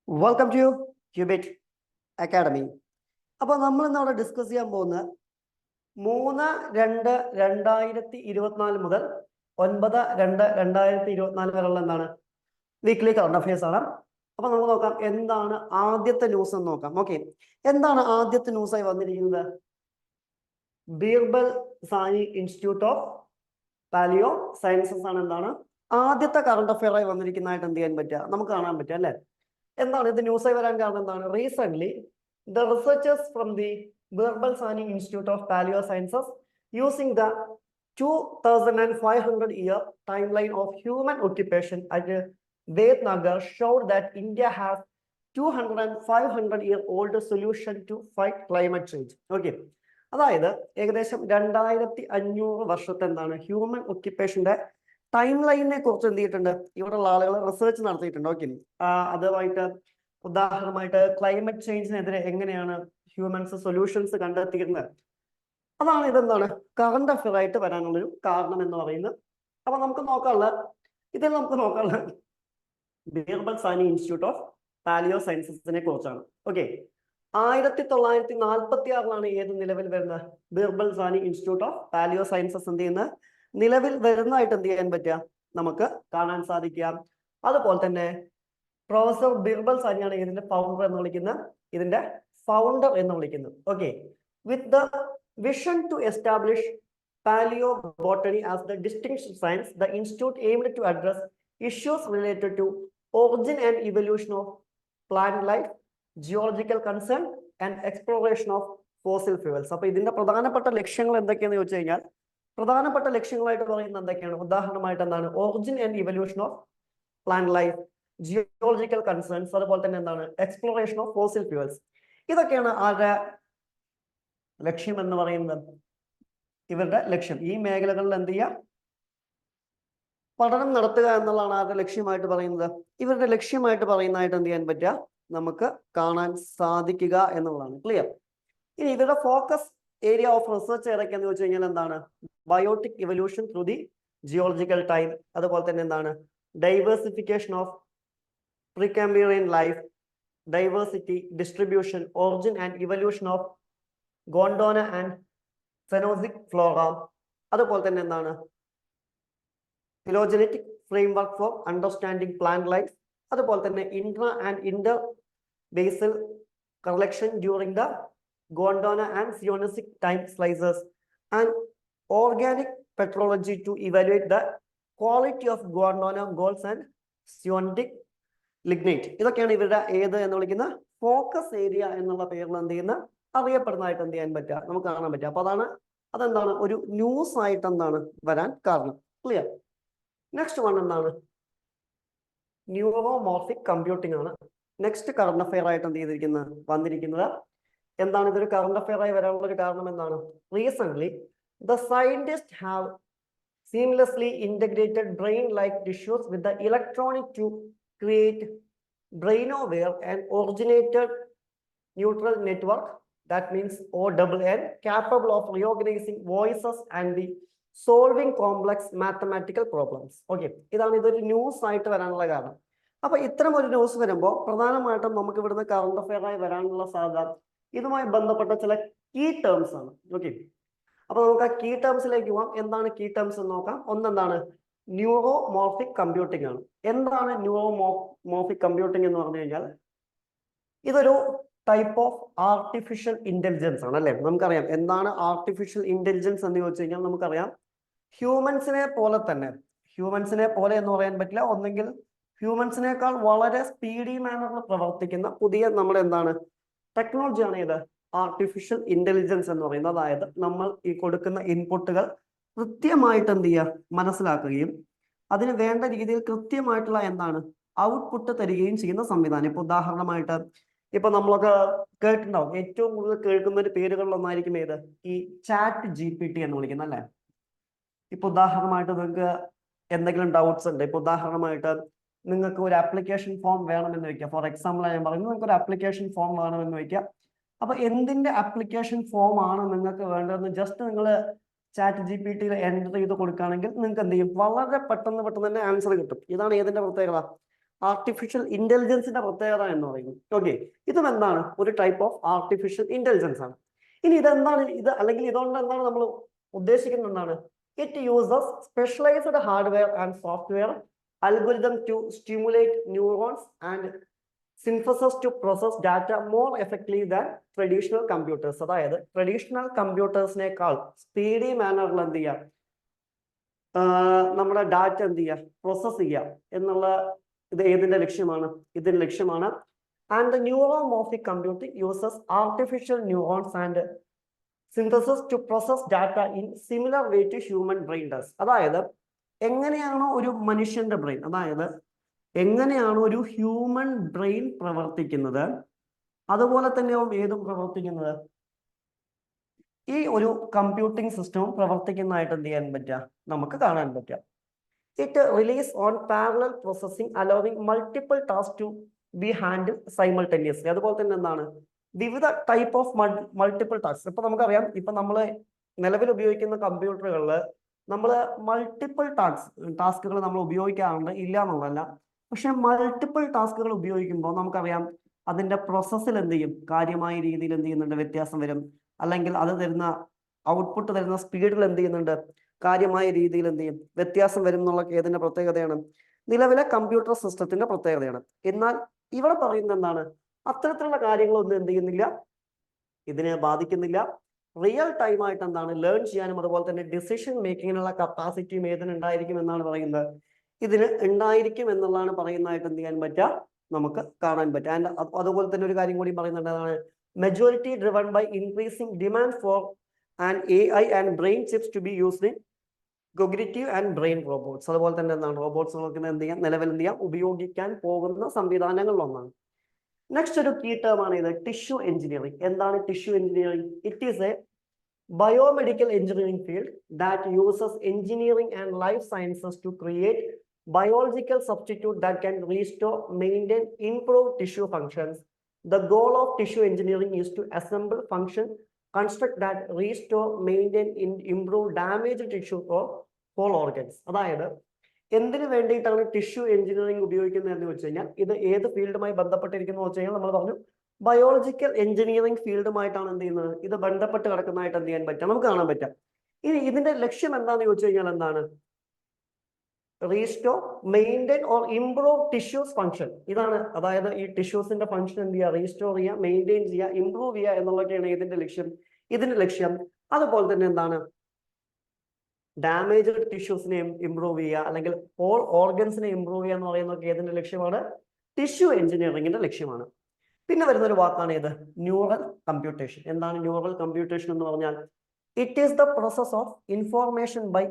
Welcome to cubit academy. അപ്പോൾ നമ്മൾ ഇന്ന് അവിടെ ഡിസ്കസ് ചെയ്യാൻ പോകുന്ന 3-2-2024 മുതൽ 9-2-2024 വരെയുള്ള എന്താണ് വീക്ക്ലി കറണ്ട് അഫയേഴ്സ് ആണ്. അപ്പൊ നമുക്ക് നോക്കാം എന്താണ് ആദ്യത്തെ ന്യൂസ് എന്ന് നോക്കാം. ഓക്കെ, എന്താണ് ആദ്യത്തെ ന്യൂസായി വന്നിരിക്കുന്നത്? ബീർബൽ സാനി ഇൻസ്റ്റിറ്റ്യൂട്ട് ഓഫ് പാലിയോ സയൻസസ് ആണ് എന്താണ് ആദ്യത്തെ കറണ്ട് അഫയർ ആയി വന്നിരിക്കുന്നതായിട്ട് എന്ത് ചെയ്യാൻ പറ്റുക, നമുക്ക് കാണാൻ പറ്റുക അല്ലെ. എന്താണ് ഇത് ന്യൂസായി വരാൻ കാരണം? എന്താണ്? Recent the researchers from the Birbal Sani institute of paleo sciences using the 2500 year timeline of human occupation at Vednagar showed that India has 200 and 500 year old solution to fight climate change. Okay, അതായത് ഏകദേശം 2500 വർഷത്തെ എന്താണ് human ഒക്യുപ്പേഷന്റെ time ലൈനിനെ കുറിച്ച് എന്ത് ചെയ്തിട്ടുണ്ട്, ഇവിടെയുള്ള ആളുകൾ റിസർച്ച് നടത്തിയിട്ടുണ്ട്. ഓക്കെ, അതുമായിട്ട് ഉദാഹരണമായിട്ട് ക്ലൈമറ്റ് ചേഞ്ചിനെതിരെ എങ്ങനെയാണ് ഹ്യൂമൻസ് സൊല്യൂഷൻസ് കണ്ടെത്തിയിരുന്നത്, അതാണ് ഇതെന്താണ് കറണ്ട് അഫയർ ആയിട്ട് വരാനുള്ളൊരു കാരണം എന്ന് പറയുന്നത്. അപ്പൊ നമുക്ക് നോക്കാനുള്ള ബീർബൽ സാനി ഇൻസ്റ്റിറ്റ്യൂട്ട് ഓഫ് പാലിയോ സയൻസസിനെ കുറിച്ചാണ്. ഓക്കെ, 1946 ഏത് നിലവിൽ വരുന്നത്? ബീർബൽ സാനി ഇൻസ്റ്റിറ്റ്യൂട്ട് ഓഫ് പാലിയോ സയൻസസ് എന്ത് ചെയ്യുന്നത് നിലവിൽ വരുന്നതായിട്ട് എന്ത് ചെയ്യാൻ പറ്റുക, നമുക്ക് കാണാൻ സാധിക്കാം. അതുപോലെ തന്നെ പ്രൊഫസർ ബീർബൽ സാനിയാണ് ഇതിന്റെ ഫൗണ്ടർ എന്ന് വിളിക്കുന്നത്. Okay, with the vision to establish paleobotany as the distinct science, the institute aimed to address issues related to origin and evolution of plant life, geological concern and exploration of fossil fuels. അപ്പോൾ ഇതിന്റെ പ്രധാനപ്പെട്ട ലക്ഷ്യങ്ങൾ എന്തൊക്കെയാണെന്ന് ചോദിച്ചു കഴിഞ്ഞാൽ, പ്രധാനപ്പെട്ട ലക്ഷ്യങ്ങളായിട്ട് പറയുന്നത് എന്തൊക്കെയാണ്? ഉദാഹരണമായിട്ട് എന്താണ് origin and evolution of plant life, geological concerns, അതുപോലെ തന്നെ എന്താണ് എക്സ്പ്ലോറേഷൻ ഓഫ് ഫോസിൽ ഫ്യൂവൽസ്. ഇതൊക്കെയാണ് ആരുടെ ലക്ഷ്യം എന്ന് പറയുന്നത്, ഇവരുടെ ലക്ഷ്യം. ഈ മേഖലകളിൽ എന്ത് ചെയ്യുക, പഠനം നടത്തുക എന്നുള്ളതാണ് ആരുടെ ലക്ഷ്യമായിട്ട് പറയുന്നത്. ഇവരുടെ ലക്ഷ്യമായിട്ട് പറയുന്നതായിട്ട് എന്ത് ചെയ്യാൻ പറ്റുക, നമുക്ക് കാണാൻ സാധിക്കുക എന്നുള്ളതാണ്. ക്ലിയർ? ഇനി ഇവരുടെ ഫോക്കസ് ഏരിയ ഓഫ് റിസർച്ച് ഏതൊക്കെയാന്ന് ചോദിച്ചു കഴിഞ്ഞാൽ എന്താണ് biotic evolution through the geological time, അതുപോലെ തന്നെ എന്താണ് diversification of Precambrian life, diversity, distribution, origin and evolution of Gondwana and Cenozoic flora, അതുപോലെ തന്നെ എന്താണ് phylogenetic framework for understanding plant life, അതുപോലെ തന്നെ intra and inter basal collection during the Gondwana and Cenozoic time slices and organic petrology to evaluate the quality of Gondwana coals and സിയോണിക് lignite. ഇതൊക്കെയാണ് ഇവരുടെ ഏത് എന്ന് വിളിക്കുന്ന ഫോക്കസ് ഏരിയ എന്നുള്ള പേരിൽ എന്ത് ചെയ്യുന്ന അറിയപ്പെടുന്നതായിട്ട് എന്ത് ചെയ്യാൻ പറ്റുക, നമുക്ക് കാണാൻ പറ്റുക. അപ്പൊ അതെന്താണ് ഒരു ന്യൂസ് ആയിട്ട് എന്താണ് വരാൻ കാരണം. ക്ലിയർ? നെക്സ്റ്റ് വൺ എന്താണ് ന്യൂറോമോർഫിക് കമ്പ്യൂട്ടിംഗ് ആണ് നെക്സ്റ്റ് കറണ്ട് അഫയർ ആയിട്ട് എന്ത് വന്നിരിക്കുന്നത്. എന്താണ് ഇതൊരു കറണ്ട് അഫയർ ആയി വരാനുള്ള ഒരു കാരണം? എന്താണ് recent the scientist have seamlessly integrated brain-like tissues with the electronic to create BrainAware, an originated neural network, that means ONN, capable of recognizing voices and the solving complex mathematical problems. Okay, ഇതാണ് ഇതൊരു news ആയിട്ട് വരാനുള്ള കാരണം. അപ്പൊ ഇത്തരം ഒരു news വരുമ്പോൾ പ്രധാനമായിട്ടും നമുക്ക് ഇവിടുന്ന് കറണ്ട് അഫയർ ആയി വരാനുള്ള സാധ്യത ഇതുമായി ബന്ധപ്പെട്ട ചില കീ ടേംസ് ആണ്. ഓക്കെ, അപ്പൊ നമുക്ക് ആ കീ ടേംസിലേക്ക് പോവാം. എന്താണ് കീ ടേംസ് എന്ന് നോക്കാം. ഒന്നെന്താണ് ന്യൂറോമോർഫിക് കമ്പ്യൂട്ടിംഗ് ആണ്. എന്താണ് ന്യൂറോമോർഫിക് കമ്പ്യൂട്ടിംഗ് എന്ന് പറഞ്ഞു കഴിഞ്ഞാൽ ഇതൊരു ടൈപ്പ് ഓഫ് ആർട്ടിഫിഷ്യൽ ഇന്റലിജൻസ് ആണ് അല്ലെ. നമുക്കറിയാം എന്താണ് ആർട്ടിഫിഷ്യൽ ഇന്റലിജൻസ് എന്ന് ചോദിച്ചു കഴിഞ്ഞാൽ നമുക്കറിയാം ഹ്യൂമൻസിനെ പോലെ എന്ന് പറയാൻ പറ്റില്ല, ഒന്നെങ്കിൽ ഹ്യൂമൻസിനേക്കാൾ വളരെ സ്പീഡി മാനറിൽ പ്രവർത്തിക്കുന്ന പുതിയ നമ്മുടെ എന്താണ് ടെക്നോളജിയാണ് ഇത് ആർട്ടിഫിഷ്യൽ ഇന്റലിജൻസ് എന്ന് പറയുന്നത്. അതായത് നമ്മൾ ഈ കൊടുക്കുന്ന ഇൻപുട്ടുകൾ കൃത്യമായിട്ട് എന്ത് ചെയ്യുക മനസ്സിലാക്കുകയും അതിന് വേണ്ട രീതിയിൽ കൃത്യമായിട്ടുള്ള എന്താണ് ഔട്ട്പുട്ട് തരികയും ചെയ്യുന്ന സംവിധാനം. ഇപ്പൊ ഉദാഹരണമായിട്ട് ഇപ്പൊ നമ്മളൊക്കെ കേട്ടിട്ടുണ്ടാവും, ഏറ്റവും കൂടുതൽ കേൾക്കുന്ന ഒരു പേരുകളിലൊന്നായിരിക്കും ഏത്, ഈ ചാറ്റ് GPT എന്ന് വിളിക്കുന്ന അല്ലെ. ഇപ്പൊ ഉദാഹരണമായിട്ട് നിങ്ങൾക്ക് എന്തെങ്കിലും ഡൗട്ട്സ് ഉണ്ട്, ഇപ്പൊ ഉദാഹരണമായിട്ട് നിങ്ങൾക്ക് ഒരു ആപ്ലിക്കേഷൻ ഫോം വേണമെന്ന് വെക്കുക. ഫോർ എക്സാമ്പിൾ ഞാൻ പറയുന്നത്, നിങ്ങൾക്ക് ഒരു ആപ്ലിക്കേഷൻ ഫോം വേണമെന്ന് വെക്കുക. അപ്പൊ എന്തിന്റെ ആപ്ലിക്കേഷൻ ഫോം ആണ് നിങ്ങൾക്ക് വേണ്ടതെന്ന് ജസ്റ്റ് നിങ്ങൾ ചാറ്റ് GPT എൻ്റർ ചെയ്ത് കൊടുക്കുകയാണെങ്കിൽ നിങ്ങൾക്ക് എന്ത് ചെയ്യും, വളരെ പെട്ടെന്ന് തന്നെ ആൻസർ കിട്ടും. ഇതാണ് ഏതിന്റെ പ്രത്യേകത, ആർട്ടിഫിഷ്യൽ ഇന്റലിജൻസിന്റെ പ്രത്യേകത എന്ന് പറയുന്നത്. ഓക്കെ, ഇതും എന്താണ്, ഒരു ടൈപ്പ് ഓഫ് ആർട്ടിഫിഷ്യൽ ഇന്റലിജൻസ് ആണ്. ഇനി ഇതെന്താണ്, ഇത് അല്ലെങ്കിൽ ഇതുകൊണ്ട് എന്താണ് നമ്മൾ ഉദ്ദേശിക്കുന്നത് എന്താണ്? It uses specialised hardware and software algorithm to stimulate neurons and synthesis to process data more effectively than traditional computers. അതായത് ട്രഡീഷണൽ കമ്പ്യൂട്ടേഴ്സിനേക്കാൾ സ്പീഡി മാനറിൽ എന്ത് ചെയ്യാം, നമ്മുടെ ഡാറ്റ എന്ത് ചെയ്യുക, പ്രോസസ് ചെയ്യുക എന്നുള്ള ഇത് ഏതിന്റെ ലക്ഷ്യമാണ്? ഇതിന്റെ ലക്ഷ്യമാണ്. And the neuromorphic computing uses artificial neurons and synthesis to process data in similar way to human brain does. അതായത് എങ്ങനെയാണോ ഒരു മനുഷ്യന്റെ ബ്രെയിൻ, അതായത് എങ്ങനെയാണോ ഒരു ഹ്യൂമൻ ബ്രെയിൻ പ്രവർത്തിക്കുന്നത്, അതുപോലെ തന്നെയാവും ഏതും പ്രവർത്തിക്കുന്നത്, ഈ ഒരു കമ്പ്യൂട്ടിംഗ് സിസ്റ്റവും പ്രവർത്തിക്കുന്നതായിട്ട് എന്ത് ചെയ്യാൻ പറ്റുക, നമുക്ക് കാണാൻ പറ്റുക. It relies on parallel processing allowing multiple task to be handle simultaneously. അതുപോലെ തന്നെ എന്താണ്, വിവിധ ടൈപ്പ് ഓഫ് മൾട്ടിപ്പിൾ ടാസ്ക്. ഇപ്പൊ നമുക്കറിയാം, ഇപ്പൊ നമ്മൾ നിലവിൽ ഉപയോഗിക്കുന്ന കമ്പ്യൂട്ടറുകളിൽ നമ്മൾ മൾട്ടിപ്പിൾ ടാസ്കുകൾ നമ്മൾ ഉപയോഗിക്കാറുണ്ട്, ഇല്ല എന്നുള്ളതല്ല. പക്ഷെ മൾട്ടിപ്പിൾ ടാസ്കുകൾ ഉപയോഗിക്കുമ്പോൾ നമുക്കറിയാം അതിന്റെ പ്രോസസ്സിൽ എന്ത് ചെയ്യും, കാര്യമായ രീതിയിൽ എന്ത് ചെയ്യുന്നുണ്ട്, വ്യത്യാസം വരും. അല്ലെങ്കിൽ അത് തരുന്ന ഔട്ട്പുട്ട് തരുന്ന സ്പീഡിൽ എന്ത് ചെയ്യുന്നുണ്ട്, കാര്യമായ രീതിയിൽ എന്ത് ചെയ്യും, വ്യത്യാസം വരും എന്നുള്ള ഏതിന്റെ പ്രത്യേകതയാണ്? നിലവിലെ കമ്പ്യൂട്ടർ സിസ്റ്റത്തിന്റെ പ്രത്യേകതയാണ്. എന്നാൽ ഇവിടെ പറയുന്നത് എന്താണ്, അത്തരത്തിലുള്ള കാര്യങ്ങളൊന്നും എന്ത് ചെയ്യുന്നില്ല, ഇതിനെ ബാധിക്കുന്നില്ല. റിയൽ ടൈം ആയിട്ട് എന്താണ് ലേൺ ചെയ്യാനും അതുപോലെ തന്നെ ഡിസിഷൻ മേക്കിങ്ങിനുള്ള കപ്പാസിറ്റിയും ഏതിനുണ്ടായിരിക്കും എന്നാണ് പറയുന്നത്, ഇതിന് ഉണ്ടായിരിക്കും എന്നുള്ളതാണ് പറയുന്നതായിട്ട് എന്ത് ചെയ്യാൻ പറ്റുക, നമുക്ക് കാണാൻ പറ്റുക. ആൻഡ് അതുപോലെ തന്നെ ഒരു കാര്യം കൂടി പറയുന്നുണ്ട്, അതാണ് majority driven by increasing demand for an AI and brain chips to be used in cognitive and brain robots. അതുപോലെ തന്നെ എന്താണ്, റോബോട്ട്സുകൾക്ക് എന്ത് ചെയ്യാം, നിലവിൽ എന്ത് ചെയ്യാം, ഉപയോഗിക്കാൻ പോകുന്ന സംവിധാനങ്ങളിലൊന്നാണ്. നെക്സ്റ്റ് ഒരു കീ ടേം ആണ് ഇത്, ടിഷ്യൂ എഞ്ചിനീയറിംഗ്. എന്താണ് tissue engineering? It is a biomedical engineering field that uses engineering and life sciences to create biological substitute that can restore, maintain, improve tissue functions. The goal of tissue engineering is to assemble, function, construct that restore, maintain, improve damaged tissue or whole organs. അതായത് എന്തിനു വേണ്ടിയിട്ടാണ് tissue engineering ഉപയോഗിക്കുന്നത് എന്ന് വെച്ച് കഴിഞ്ഞാൽ, ഇത് ഏത് ഫീൽഡുമായി ബന്ധപ്പെട്ടിരിക്കുന്നു വെച്ച് കഴിഞ്ഞാൽ നമ്മൾ പറഞ്ഞു ബയോളജിക്കൽ എഞ്ചിനീയറിംഗ് ഫീൽഡുമായിട്ടാണ് എന്ത് ചെയ്യുന്നത്, ഇത് ബന്ധപ്പെട്ട് കിടക്കുന്നതായിട്ട് എന്ത് ചെയ്യാൻ പറ്റും, നമുക്ക് കാണാൻ പറ്റാം. ഇനി ഇതിന്റെ ലക്ഷ്യം എന്താണെന്ന് ചോദിച്ചു കഴിഞ്ഞാൽ എന്താണ്, restore, maintain or improve tissues function. ഇതാണ്, അതായത് ഈ ടിഷ്യൂസിന്റെ ഫംഗ്ഷൻ എന്ത് ചെയ്യുക, റീസ്റ്റോർ ചെയ്യുക, മെയിൻറ്റെയിൻ ചെയ്യുക, ഇംപ്രൂവ് ചെയ്യുക എന്നുള്ളതൊക്കെയാണ് ഇതിന്റെ ലക്ഷ്യം. അതുപോലെ തന്നെ എന്താണ്, ഡാമേജ്ഡ് ടിഷ്യൂസിനെ ഇംപ്രൂവ് ചെയ്യുക, അല്ലെങ്കിൽ ഹോൾ ഓർഗൻസിനെ ഇംപ്രൂവ് ചെയ്യുക എന്ന് പറയുന്നതൊക്കെ ഏതിന്റെ ലക്ഷ്യമാണ്, ടിഷ്യൂ എഞ്ചിനീയറിംഗിന്റെ ലക്ഷ്യമാണ്. പിന്നെ വരുന്ന ഒരു വാക്കാണ് ഇത്, ന്യൂറൽ കമ്പ്യൂട്ടേഷൻ. എന്താണ് ന്യൂറൽ കമ്പ്യൂട്ടേഷൻ എന്ന് പറഞ്ഞാൽ? It is the process of information by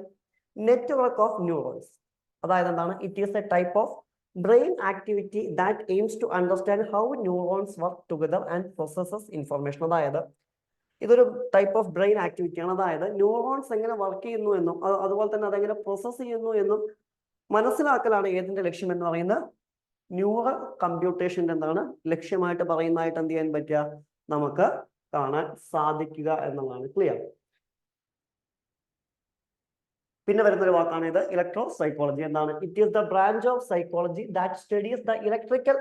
network of neurons. അതായത് എന്താണ്, it is a type of brain activity that aims to understand how neurons work together and processes information. അതായത് ഇതൊരു type of brain ആക്ടിവിറ്റിയാണ്. അതായത് neurons എങ്ങനെ work ചെയ്യുന്നു എന്നും അതുപോലെ തന്നെ അതെങ്ങനെ പ്രോസസ് ചെയ്യുന്നു എന്നും മനസ്സിലാക്കലാണ് ഏതിന്റെ ലക്ഷ്യം എന്ന് പറയുന്നത്, ന്യൂറൽ കമ്പ്യൂട്ടേഷന്റെ എന്താണ് ലക്ഷ്യമായിട്ട് പറയുന്നതായിട്ട് എന്ത് ചെയ്യാൻ പറ്റുക, നമുക്ക് കാണാൻ സാധിക്കുക എന്നുള്ളതാണ്. ക്ലിയർ? പിന്നെ വരുന്ന ഒരു വാക്കാണ് ഇത്, ഇലക്ട്രോ സൈക്കോളജി. എന്താണ്? It is the branch of psychology that studies the electrical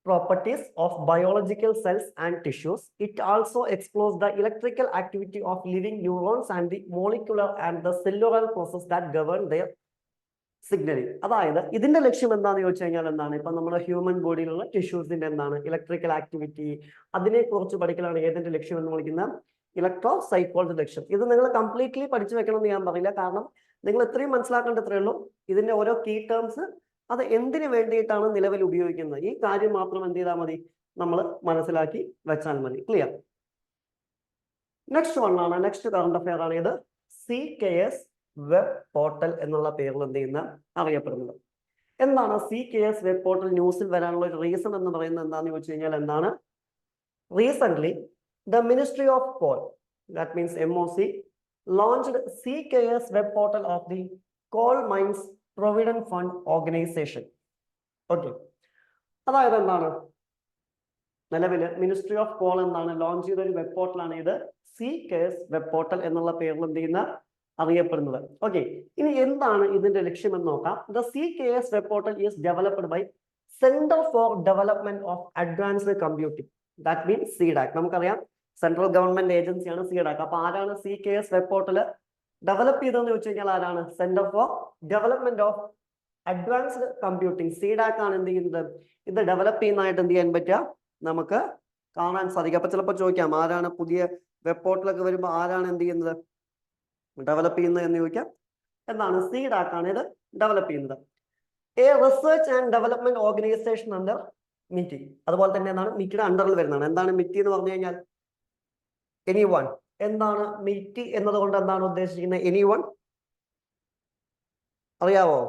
properties of biological cells and tissues. It also explores the electrical activity of living neurons and the molecular and the cellular process that govern their signaling. അതായത് ഇതിന്റെ ലക്ഷ്യം എന്താണെന്ന് ചോദിച്ചു കഴിഞ്ഞാൽ എന്താണ്, ഇപ്പൊ നമ്മുടെ human ബോഡിയിലുള്ള ടിഷ്യൂസിന്റെ എന്താണ് ഇലക്ട്രിക്കൽ ആക്ടിവിറ്റി, അതിനെ കുറിച്ച് പഠിക്കലാണ് ഏതിന്റെ ലക്ഷ്യം എന്ന് വിളിക്കുന്നത്, ഇലക്ട്രോ സൈക്കോളജി ലക്ഷ്യം. ഇത് നിങ്ങൾ കംപ്ലീറ്റ്ലി പഠിച്ചു വെക്കണം എന്ന് ഞാൻ പറയില്ല, കാരണം നിങ്ങൾ ഇത്രയും മനസ്സിലാക്കേണ്ട ഇത്രയേ ഉള്ളൂ. ഇതിന്റെ ഓരോ കീ ടേംസ് അത് എന്തിനു വേണ്ടിയിട്ടാണ് നിലവിൽ ഉപയോഗിക്കുന്നത്, ഈ കാര്യം മാത്രം എന്ത് ചെയ്താൽ മതി, നമ്മൾ മനസ്സിലാക്കി വെച്ചാൽ മതി. ക്ലിയർ? നെക്സ്റ്റ് വണ്ണാണ്, നെക്സ്റ്റ് കറണ്ട് അഫെയർ ആണ് ഇത്, CKS വെബ് പോർട്ടൽ എന്നുള്ള പേരിൽ എന്ത് ചെയ്യുന്ന അറിയപ്പെടുന്നത്. എന്താണ് CKS വെബ് പോർട്ടൽ ന്യൂസിൽ വരാനുള്ള ഒരു റീസൺ എന്ന് പറയുന്നത് എന്താണെന്ന് ചോദിച്ചു കഴിഞ്ഞാൽ എന്താണ്, recent the Ministry of Coal, that means MOC, launched CKS web portal of the Coal Mines Provident Fund Organization. Okay, അതായത് എന്താണ്, നിലവിൽ മിനിസ്ട്രി ഓഫ് കോൾ എന്താണ് ലോഞ്ച് ചെയ്ത ഒരു വെബ് പോർട്ടലാണ് ഇത്, CKS വെബ് പോർട്ടൽ എന്നുള്ള പേരിൽ എന്ത് ചെയ്യുന്ന അറിയപ്പെടുന്നത്. ഓക്കെ, ഇനി എന്താണ് ഇതിന്റെ ലക്ഷ്യം എന്ന് നോക്കാം. The CKS web portal is developed by Centre for Development of Advanced Computing, that means CDAC. നമുക്കറിയാം സെൻട്രൽ ഗവൺമെന്റ് ഏജൻസിയാണ് CDAC. അപ്പൊ ആരാണ് CKS വെബ് പോർട്ടൽ ഡെവലപ്പ് ചെയ്തതെന്ന് ചോദിച്ചു കഴിഞ്ഞാൽ ആരാണ്? Centre for Development of Advanced computing, CDAC ആണ് എന്ത് ചെയ്യുന്നത്, ഇത് ഡെവലപ്പ് ചെയ്യുന്നതായിട്ട് എന്ത് ചെയ്യാൻ പറ്റുക, നമുക്ക് കാണാൻ സാധിക്കും. അപ്പൊ ചിലപ്പോൾ ചോദിക്കാം ആരാണ് പുതിയ വെബ് പോർട്ടലൊക്കെ വരുമ്പോൾ ആരാണ് എന്ത് ചെയ്യുന്നത്, ഡെവലപ്പ് ചെയ്യുന്നത് എന്ന് ചോദിക്കാം. എന്താണ്? CDAC ആണ് ഇത് ഡെവലപ്പ് ചെയ്യുന്നത്. A research and development organisation under MITI. അതുപോലെ തന്നെ എന്താണ് MITIയുടെ അണ്ടറിൽ വരുന്നതാണ്. എന്താണ് MITI എന്ന് പറഞ്ഞു കഴിഞ്ഞാൽ? എനിവൺ. എന്താണ് MITI എന്നതുകൊണ്ട് എന്താണ് ഉദ്ദേശിക്കുന്നത്? എനിവൺ അറിയാവോ?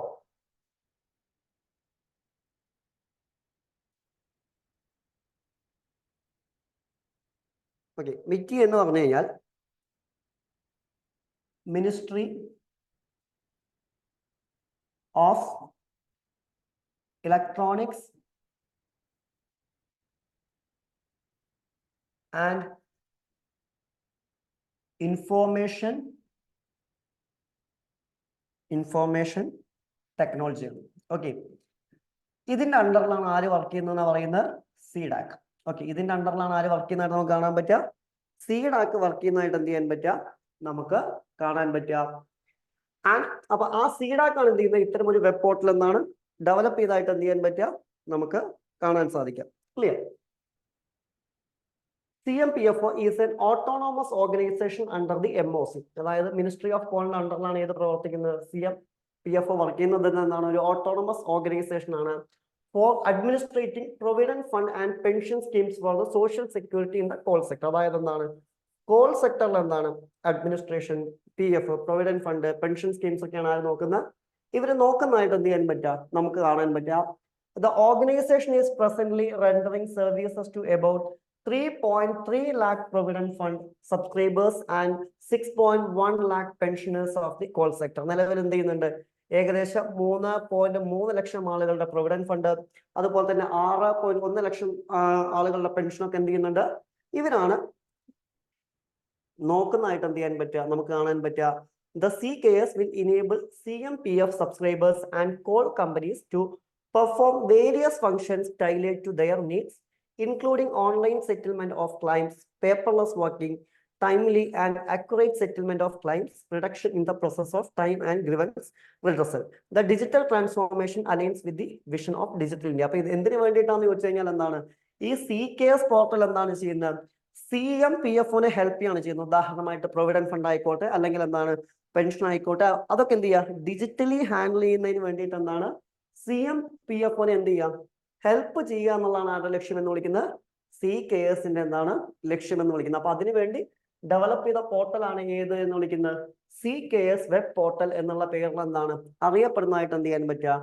ഓക്കെ, MITI എന്ന് പറഞ്ഞു കഴിഞ്ഞാൽ ministry of electronics and information technology. Okay, ഇതിന്റെ അണ്ടറിലാണ് ആര് വർക്ക് ചെയ്യുന്നതെന്ന് പറയുന്നത്? CDAC. ഓക്കെ, ഇതിന്റെ അണ്ടറിലാണ് ആര് വർക്ക് ചെയ്യുന്നതായിട്ട് നമുക്ക് കാണാൻ പറ്റുക? CDAC വർക്ക് ചെയ്യുന്നതായിട്ട് എന്ത് ചെയ്യാൻ പറ്റുക, നമുക്ക് കാണാൻ പറ്റുക. ആൻഡ് അപ്പൊ ആ CDAC ആണ് എന്ത് ചെയ്യുന്നത്, ഇത്തരം ഒരു വെബ് പോർട്ടൽ എന്നാണ് ഡെവലപ്പ് ചെയ്തതായിട്ട് എന്ത് ചെയ്യാൻ പറ്റുക, നമുക്ക് കാണാൻ സാധിക്കാം. Clear? CMPFO is an autonomous organization under the MOC. അതായത് മിനിസ്ട്രി ഓഫ് ഫോറിൻ അണ്ടറിലാണ് ഏത് പ്രവർത്തിക്കുന്നത്? CMPFO വർക്ക് ചെയ്യുന്നത് എന്നാണ്, ഒരു ഓട്ടോണമസ് ഓർഗനൈസേഷൻ ആണ്. For administrating provident fund and pension schemes for the social security in the coal sector. അതായത് എന്താണ്, കോൾ സെക്ടറിൽ എന്താണ് administration, PF, provident fund, pension schemes ഒക്കെയാണ് ആര് നോക്കുന്നത്, ഇവര് നോക്കുന്നതായിട്ട് എന്ത് ചെയ്യാൻ പറ്റുക, നമുക്ക് കാണാൻ പറ്റുക. The organisation is presently rendering services to about 3.3 lakh provident fund subscribers and 6.1 lakh pensioners of the coal sector. നിലവിൽ എന്ത് ചെയ്യുന്നുണ്ട്, ഏകദേശം 3.3 ലക്ഷം ആളുകളുടെ പ്രൊവിഡന്റ് ഫണ്ട്, അതുപോലെ തന്നെ 6.1 ലക്ഷം ആളുകളുടെ പെൻഷനൊക്കെ എന്ത് ചെയ്യുന്നുണ്ട്, ഇവരാണ് നോക്കുന്നതായിട്ട് എന്ത് ചെയ്യാൻ പറ്റുക, നമുക്ക് കാണാൻ പറ്റുക. The CKS will enable CMPF subscribers and coal companies to perform various functions tailored to their needs, including online settlement of claims, paperless working, timely and accurate settlement of claims, reduction in the process of time and grievance redressal. The digital transformation aligns with the vision of digital India. അപ്പൊ ഇത് എന്തിനു വേണ്ടിയിട്ടാണെന്ന് ചോദിച്ചു കഴിഞ്ഞാൽ എന്താണ്, ഈ CKS portal എന്താണ് ചെയ്യുന്നത്, CMPFOനെ help ചെയ്യാണ് ചെയ്യുന്നത്. ഉദാഹരണമായിട്ട് പ്രൊവിഡന്റ് ഫണ്ട് ആയിക്കോട്ടെ, അല്ലെങ്കിൽ എന്താണ് പെൻഷൻ ആയിക്കോട്ടെ, അതൊക്കെ എന്ത് ചെയ്യുക, ഡിജിറ്റലി ഹാൻഡിൽ ചെയ്യുന്നതിന് വേണ്ടിയിട്ട് എന്താണ് CMPFOനെ എന്ത് ചെയ്യുക, ഹെൽപ്പ് ചെയ്യുക എന്നുള്ളതാണ് ആരുടെ ലക്ഷ്യം എന്ന് വിളിക്കുന്നത്, CKSന്റെ എന്താണ് ലക്ഷ്യം എന്ന് വിളിക്കുന്നത്. അപ്പൊ അതിനുവേണ്ടി ഡെവലപ്പ് ചെയ്ത പോർട്ടലാണ് ഏത് എന്ന് വിളിക്കുന്നത്, CKS വെബ് പോർട്ടൽ എന്നുള്ള പേരിൽ എന്താണ് അറിയപ്പെടുന്നതായിട്ട് എന്ത് ചെയ്യാൻ പറ്റുക,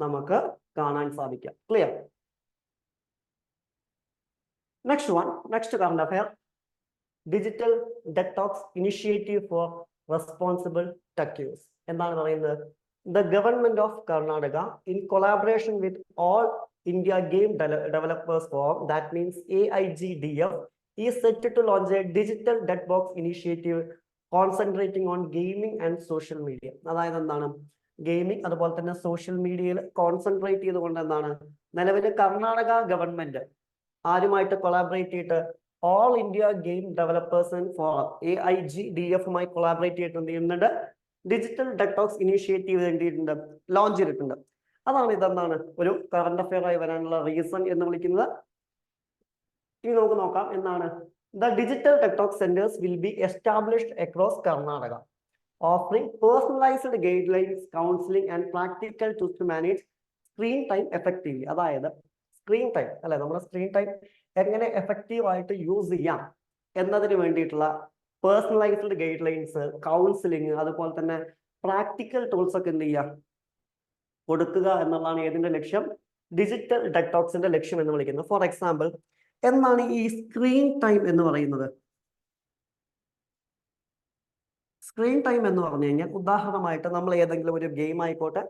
നമുക്ക് കാണാൻ സാധിക്കുക. Clear? Next current affair, digital detox initiative for responsible tech use. എന്താണ് പറയുന്നത്? The government of Karnataka, in collaboration with all India Game Developers Forum, that means AIGDF, is set to launch a digital debt box initiative concentrating on gaming and social media. അതായത് എന്താണ്, gaming അതുപോലെ തന്നെ social മീഡിയയിൽ concentrate ചെയ്തുകൊണ്ട് എന്താണ് നിലവിൽ Karnataka government ആരുമായിട്ട് collaborate ചെയ്തിട്ട് all India game developers and forum AIGDF-മായി കൊളാബറേറ്റ് ചെയ്തിട്ട് എന്ത് ചെയ്യുന്നുണ്ട്, ഡിജിറ്റൽ ഡെറ്റോക്സ് ഇനീഷ്യേറ്റീവ് എന്തിയിട്ടുണ്ട്, ലോഞ്ച് ചെയ്തിട്ടുണ്ട്. അതാണ് ഇതെന്താണ് ഒരു കറണ്ട് അഫെയർ ആയി വരാനുള്ള റീസൺ എന്ന് വിളിക്കുന്നത്. ഇനി നമുക്ക് നോക്കാം എന്താണ്. The digital detox centres will be established across Karnataka, offering personalised guidelines, counselling and practical tools to manage screen time effectively. അതായത് സ്ക്രീൻ ടൈം അല്ലെ, നമ്മുടെ സ്ക്രീൻ ടൈം എങ്ങനെ എഫക്റ്റീവ് ആയിട്ട് യൂസ് ചെയ്യാം എന്നതിന് വേണ്ടിയിട്ടുള്ള പേഴ്സണലൈസ്ഡ് ഗൈഡ് ലൈൻസ്, കൗൺസിലിംഗ്, അതുപോലെ തന്നെ പ്രാക്ടിക്കൽ ടൂൾസ് ഒക്കെ എന്ത് ചെയ്യുക, കൊടുക്കുക എന്നുള്ളതാണ് ഏതിന്റെ ലക്ഷ്യം, ഡിജിറ്റൽ ഡെറ്റോക്സിന്റെ ലക്ഷ്യം എന്ന് വിളിക്കുന്നത്. ഫോർ എക്സാമ്പിൾ, എന്താണ് ഈ സ്ക്രീൻ ടൈം എന്ന് പറയുന്നത്? സ്ക്രീൻ ടൈം എന്ന് പറഞ്ഞു കഴിഞ്ഞാൽ ഉദാഹരണമായിട്ട് നമ്മൾ ഏതെങ്കിലും ഒരു ഗെയിം ആയിക്കോട്ടെ,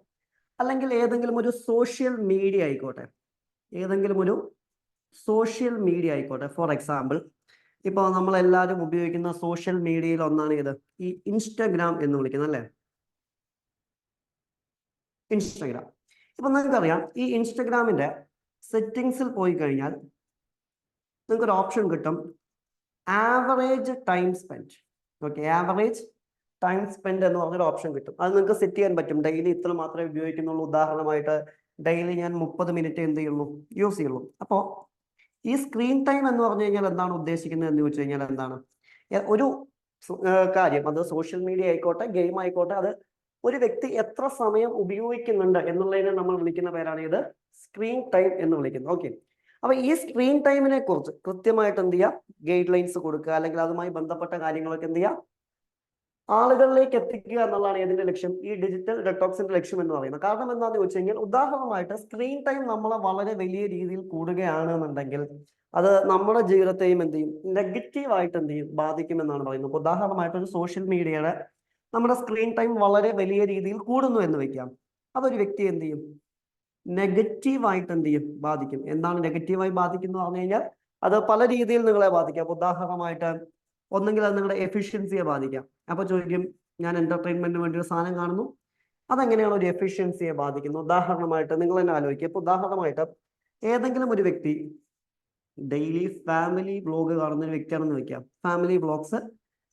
അല്ലെങ്കിൽ ഏതെങ്കിലും ഒരു സോഷ്യൽ മീഡിയ ആയിക്കോട്ടെ, ഫോർ എക്സാമ്പിൾ ഇപ്പോൾ നമ്മളെല്ലാവരും ഉപയോഗിക്കുന്ന സോഷ്യൽ മീഡിയയിൽ ഒന്നാണ് ഇത്, ഈ ഇൻസ്റ്റഗ്രാം എന്ന് വിളിക്കുന്നത് അല്ലേ, ഇൻസ്റ്റഗ്രാം. ഇപ്പൊ നിങ്ങൾക്കറിയാം ഈ ഇൻസ്റ്റഗ്രാമിന്റെ സെറ്റിങ്സിൽ പോയി കഴിഞ്ഞാൽ നിങ്ങൾക്കൊരു ഓപ്ഷൻ കിട്ടും, average time spend. Okay, average time spend എന്ന് പറഞ്ഞൊരു ഓപ്ഷൻ കിട്ടും. അത് നിങ്ങൾക്ക് സെറ്റ് ചെയ്യാൻ പറ്റും. ഡെയിലി ഇത്ര മാത്രമേ ഉപയോഗിക്കുന്നുള്ളൂ. ഉദാഹരണമായിട്ട് ഡെയിലി ഞാൻ 30 മിനിറ്റ് എന്ത് ചെയ്യുള്ളൂ, യൂസ് ചെയ്യുള്ളൂ. അപ്പോൾ ഈ സ്ക്രീൻ ടൈം എന്ന് പറഞ്ഞു കഴിഞ്ഞാൽ എന്താണ് ഉദ്ദേശിക്കുന്നത് എന്ന് ചോദിച്ചു കഴിഞ്ഞാൽ എന്താണ്, ഒരു കാര്യം, അത് സോഷ്യൽ മീഡിയ ആയിക്കോട്ടെ, ഗെയിം ആയിക്കോട്ടെ, അത് ഒരു വ്യക്തി എത്ര സമയം ഉപയോഗിക്കുന്നുണ്ട് എന്നുള്ളതിനെ നമ്മൾ വിളിക്കുന്ന പേരാണ് ഇത് സ്ക്രീൻ ടൈം എന്ന് വിളിക്കുന്നത്. ഓക്കെ, അപ്പൊ ഈ സ്ക്രീൻ ടൈമിനെ കുറിച്ച് കൃത്യമായിട്ട് എന്ത് ചെയ്യുക, ഗൈഡ് ലൈൻസ് കൊടുക്കുക, അല്ലെങ്കിൽ അതുമായി ബന്ധപ്പെട്ട കാര്യങ്ങളൊക്കെ എന്ത് ചെയ്യുക, ആളുകളിലേക്ക് എത്തിക്കുക എന്നുള്ളതാണ് ഇതിന്റെ ലക്ഷ്യം, ഈ ഡിജിറ്റൽ ഡെറ്റോക്സിന്റെ ലക്ഷ്യം എന്ന് പറയുന്നത്. കാരണം എന്താണെന്ന് ചോദിച്ചു കഴിഞ്ഞാൽ, ഉദാഹരണമായിട്ട് സ്ക്രീൻ ടൈം നമ്മളെ വളരെ വലിയ രീതിയിൽ കൂടുകയാണെന്നുണ്ടെങ്കിൽ അത് നമ്മുടെ ജീവിതത്തെയും എന്ത് ചെയ്യും, നെഗറ്റീവായിട്ട് എന്ത് ചെയ്യും, ബാധിക്കുമെന്നാണ് പറയുന്നത്. ഉദാഹരണമായിട്ട് ഒരു സോഷ്യൽ മീഡിയയുടെ നമ്മുടെ സ്ക്രീൻ ടൈം വളരെ വലിയ രീതിയിൽ കൂടുന്നു എന്ന് വെക്കാം, അതൊരു വ്യക്തി എന്ത് ചെയ്യും, നെഗറ്റീവായിട്ട് എന്ത് ചെയ്യും, ബാധിക്കും. എന്താണ് നെഗറ്റീവായി ബാധിക്കുന്നു പറഞ്ഞു കഴിഞ്ഞാൽ അത് പല രീതിയിൽ നിങ്ങളെ ബാധിക്കാം. ഉദാഹരണമായിട്ട് ഒന്നെങ്കിൽ അത് നിങ്ങളുടെ എഫിഷ്യൻസിയെ ബാധിക്കാം. അപ്പൊ ചോദിക്കും, ഞാൻ എന്റർടൈൻമെന്റിന് വേണ്ടി ഒരു സാധനം കാണുന്നു, അതെങ്ങനെയാണ് ഒരു എഫിഷ്യൻസിയെ ബാധിക്കുന്നത്. ഉദാഹരണമായിട്ട് നിങ്ങൾ തന്നെ ആലോചിക്കുക. ഇപ്പൊ ഉദാഹരണമായിട്ട് ഏതെങ്കിലും ഒരു വ്യക്തി ഡെയിലി ഫാമിലി വ്ലോഗ് കാണുന്ന ഒരു വ്യക്തിയാണെന്ന് വെക്കാം, ഫാമിലി വ്ലോഗ്സ്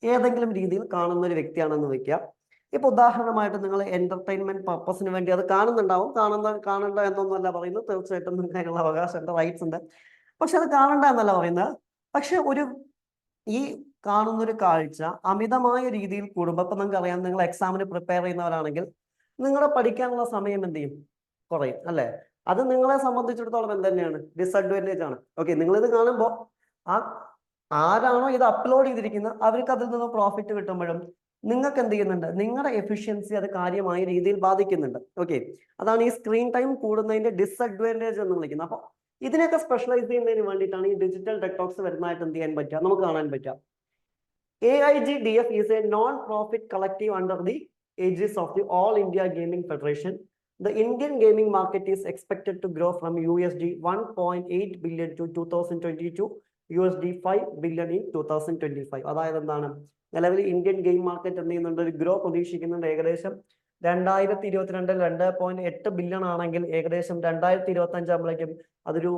ഏതെങ്കിലും രീതിയിൽ കാണുന്ന ഒരു വ്യക്തിയാണെന്ന് വെക്കാം. ഇപ്പൊ ഉദാഹരണമായിട്ട് നിങ്ങൾ എന്റർടൈൻമെന്റ് പർപ്പസിന് വേണ്ടി അത് കാണുന്നുണ്ടാവും. കാണണ്ട എന്നൊന്നുമല്ല പറയുന്നത്, തീർച്ചയായിട്ടും നിങ്ങൾക്ക് അതിനുള്ള അവകാശമുണ്ട്, റൈറ്റ്സ് ഉണ്ട്. പക്ഷെ അത് കാണണ്ട എന്നല്ല പറയുന്നത്. പക്ഷെ ഈ കാണുന്നൊരു കാഴ്ച അമിതമായ രീതിയിൽ കൂടുമ്പോൾ, ഇപ്പൊ നിങ്ങൾക്ക് അറിയാം, നിങ്ങൾ എക്സാമിന് പ്രിപ്പയർ ചെയ്യുന്നവരാണെങ്കിൽ നിങ്ങളുടെ പഠിക്കാനുള്ള സമയം എന്ത് ചെയ്യും, കുറയും അല്ലെ. അത് നിങ്ങളെ സംബന്ധിച്ചിടത്തോളം എന്ത് തന്നെയാണ്, ഡിസഡ്വാൻറ്റേജ് ആണ്. ഓക്കെ, നിങ്ങളിത് കാണുമ്പോൾ ആരാണോ ഇത് അപ്ലോഡ് ചെയ്തിരിക്കുന്നത് അവർക്ക് അതിൽ നിന്ന് പ്രോഫിറ്റ് കിട്ടുമ്പോഴും നിങ്ങൾക്ക് എന്ത് ചെയ്യുന്നുണ്ട്, നിങ്ങളുടെ എഫിഷ്യൻസി അത് കാര്യമായ രീതിയിൽ ബാധിക്കുന്നുണ്ട്. ഓക്കെ, അതാണ് ഈ സ്ക്രീൻ ടൈം കൂടുന്നതിന്റെ ഡിസഡ്വാൻറ്റേജ് എന്ന് വിളിക്കുന്നത്. അപ്പൊ ഇതിനൊക്കെ സ്പെഷ്യലൈസ് ചെയ്യുന്നതിന് വേണ്ടിയിട്ടാണ് ഈ ഡിജിറ്റൽ ഡെറ്റോക്സ് വരുന്നതായിട്ട് എന്ത് ചെയ്യാൻ പറ്റുക, നമുക്ക് കാണാൻ പറ്റുക. AIGDF is a non-profit collective under the aegis of the All India Gaming Federation. The Indian gaming market is expected to grow from USD 1.8 billion to 2022 USD 5 billion in 2025. അതായത് എന്താണ്, നിലവിൽ ഇന്ത്യൻ ഗെയിം മാർക്കറ്റ് എന്ത് ചെയ്യുന്നുണ്ട്, ഒരു grow പ്രതീക്ഷിക്കുന്നുണ്ട്. ഏകദേശം 2022 2.8 billion ആണെങ്കിൽ ഏകദേശം 2025 ആകുമ്പോഴേക്കും അതൊരു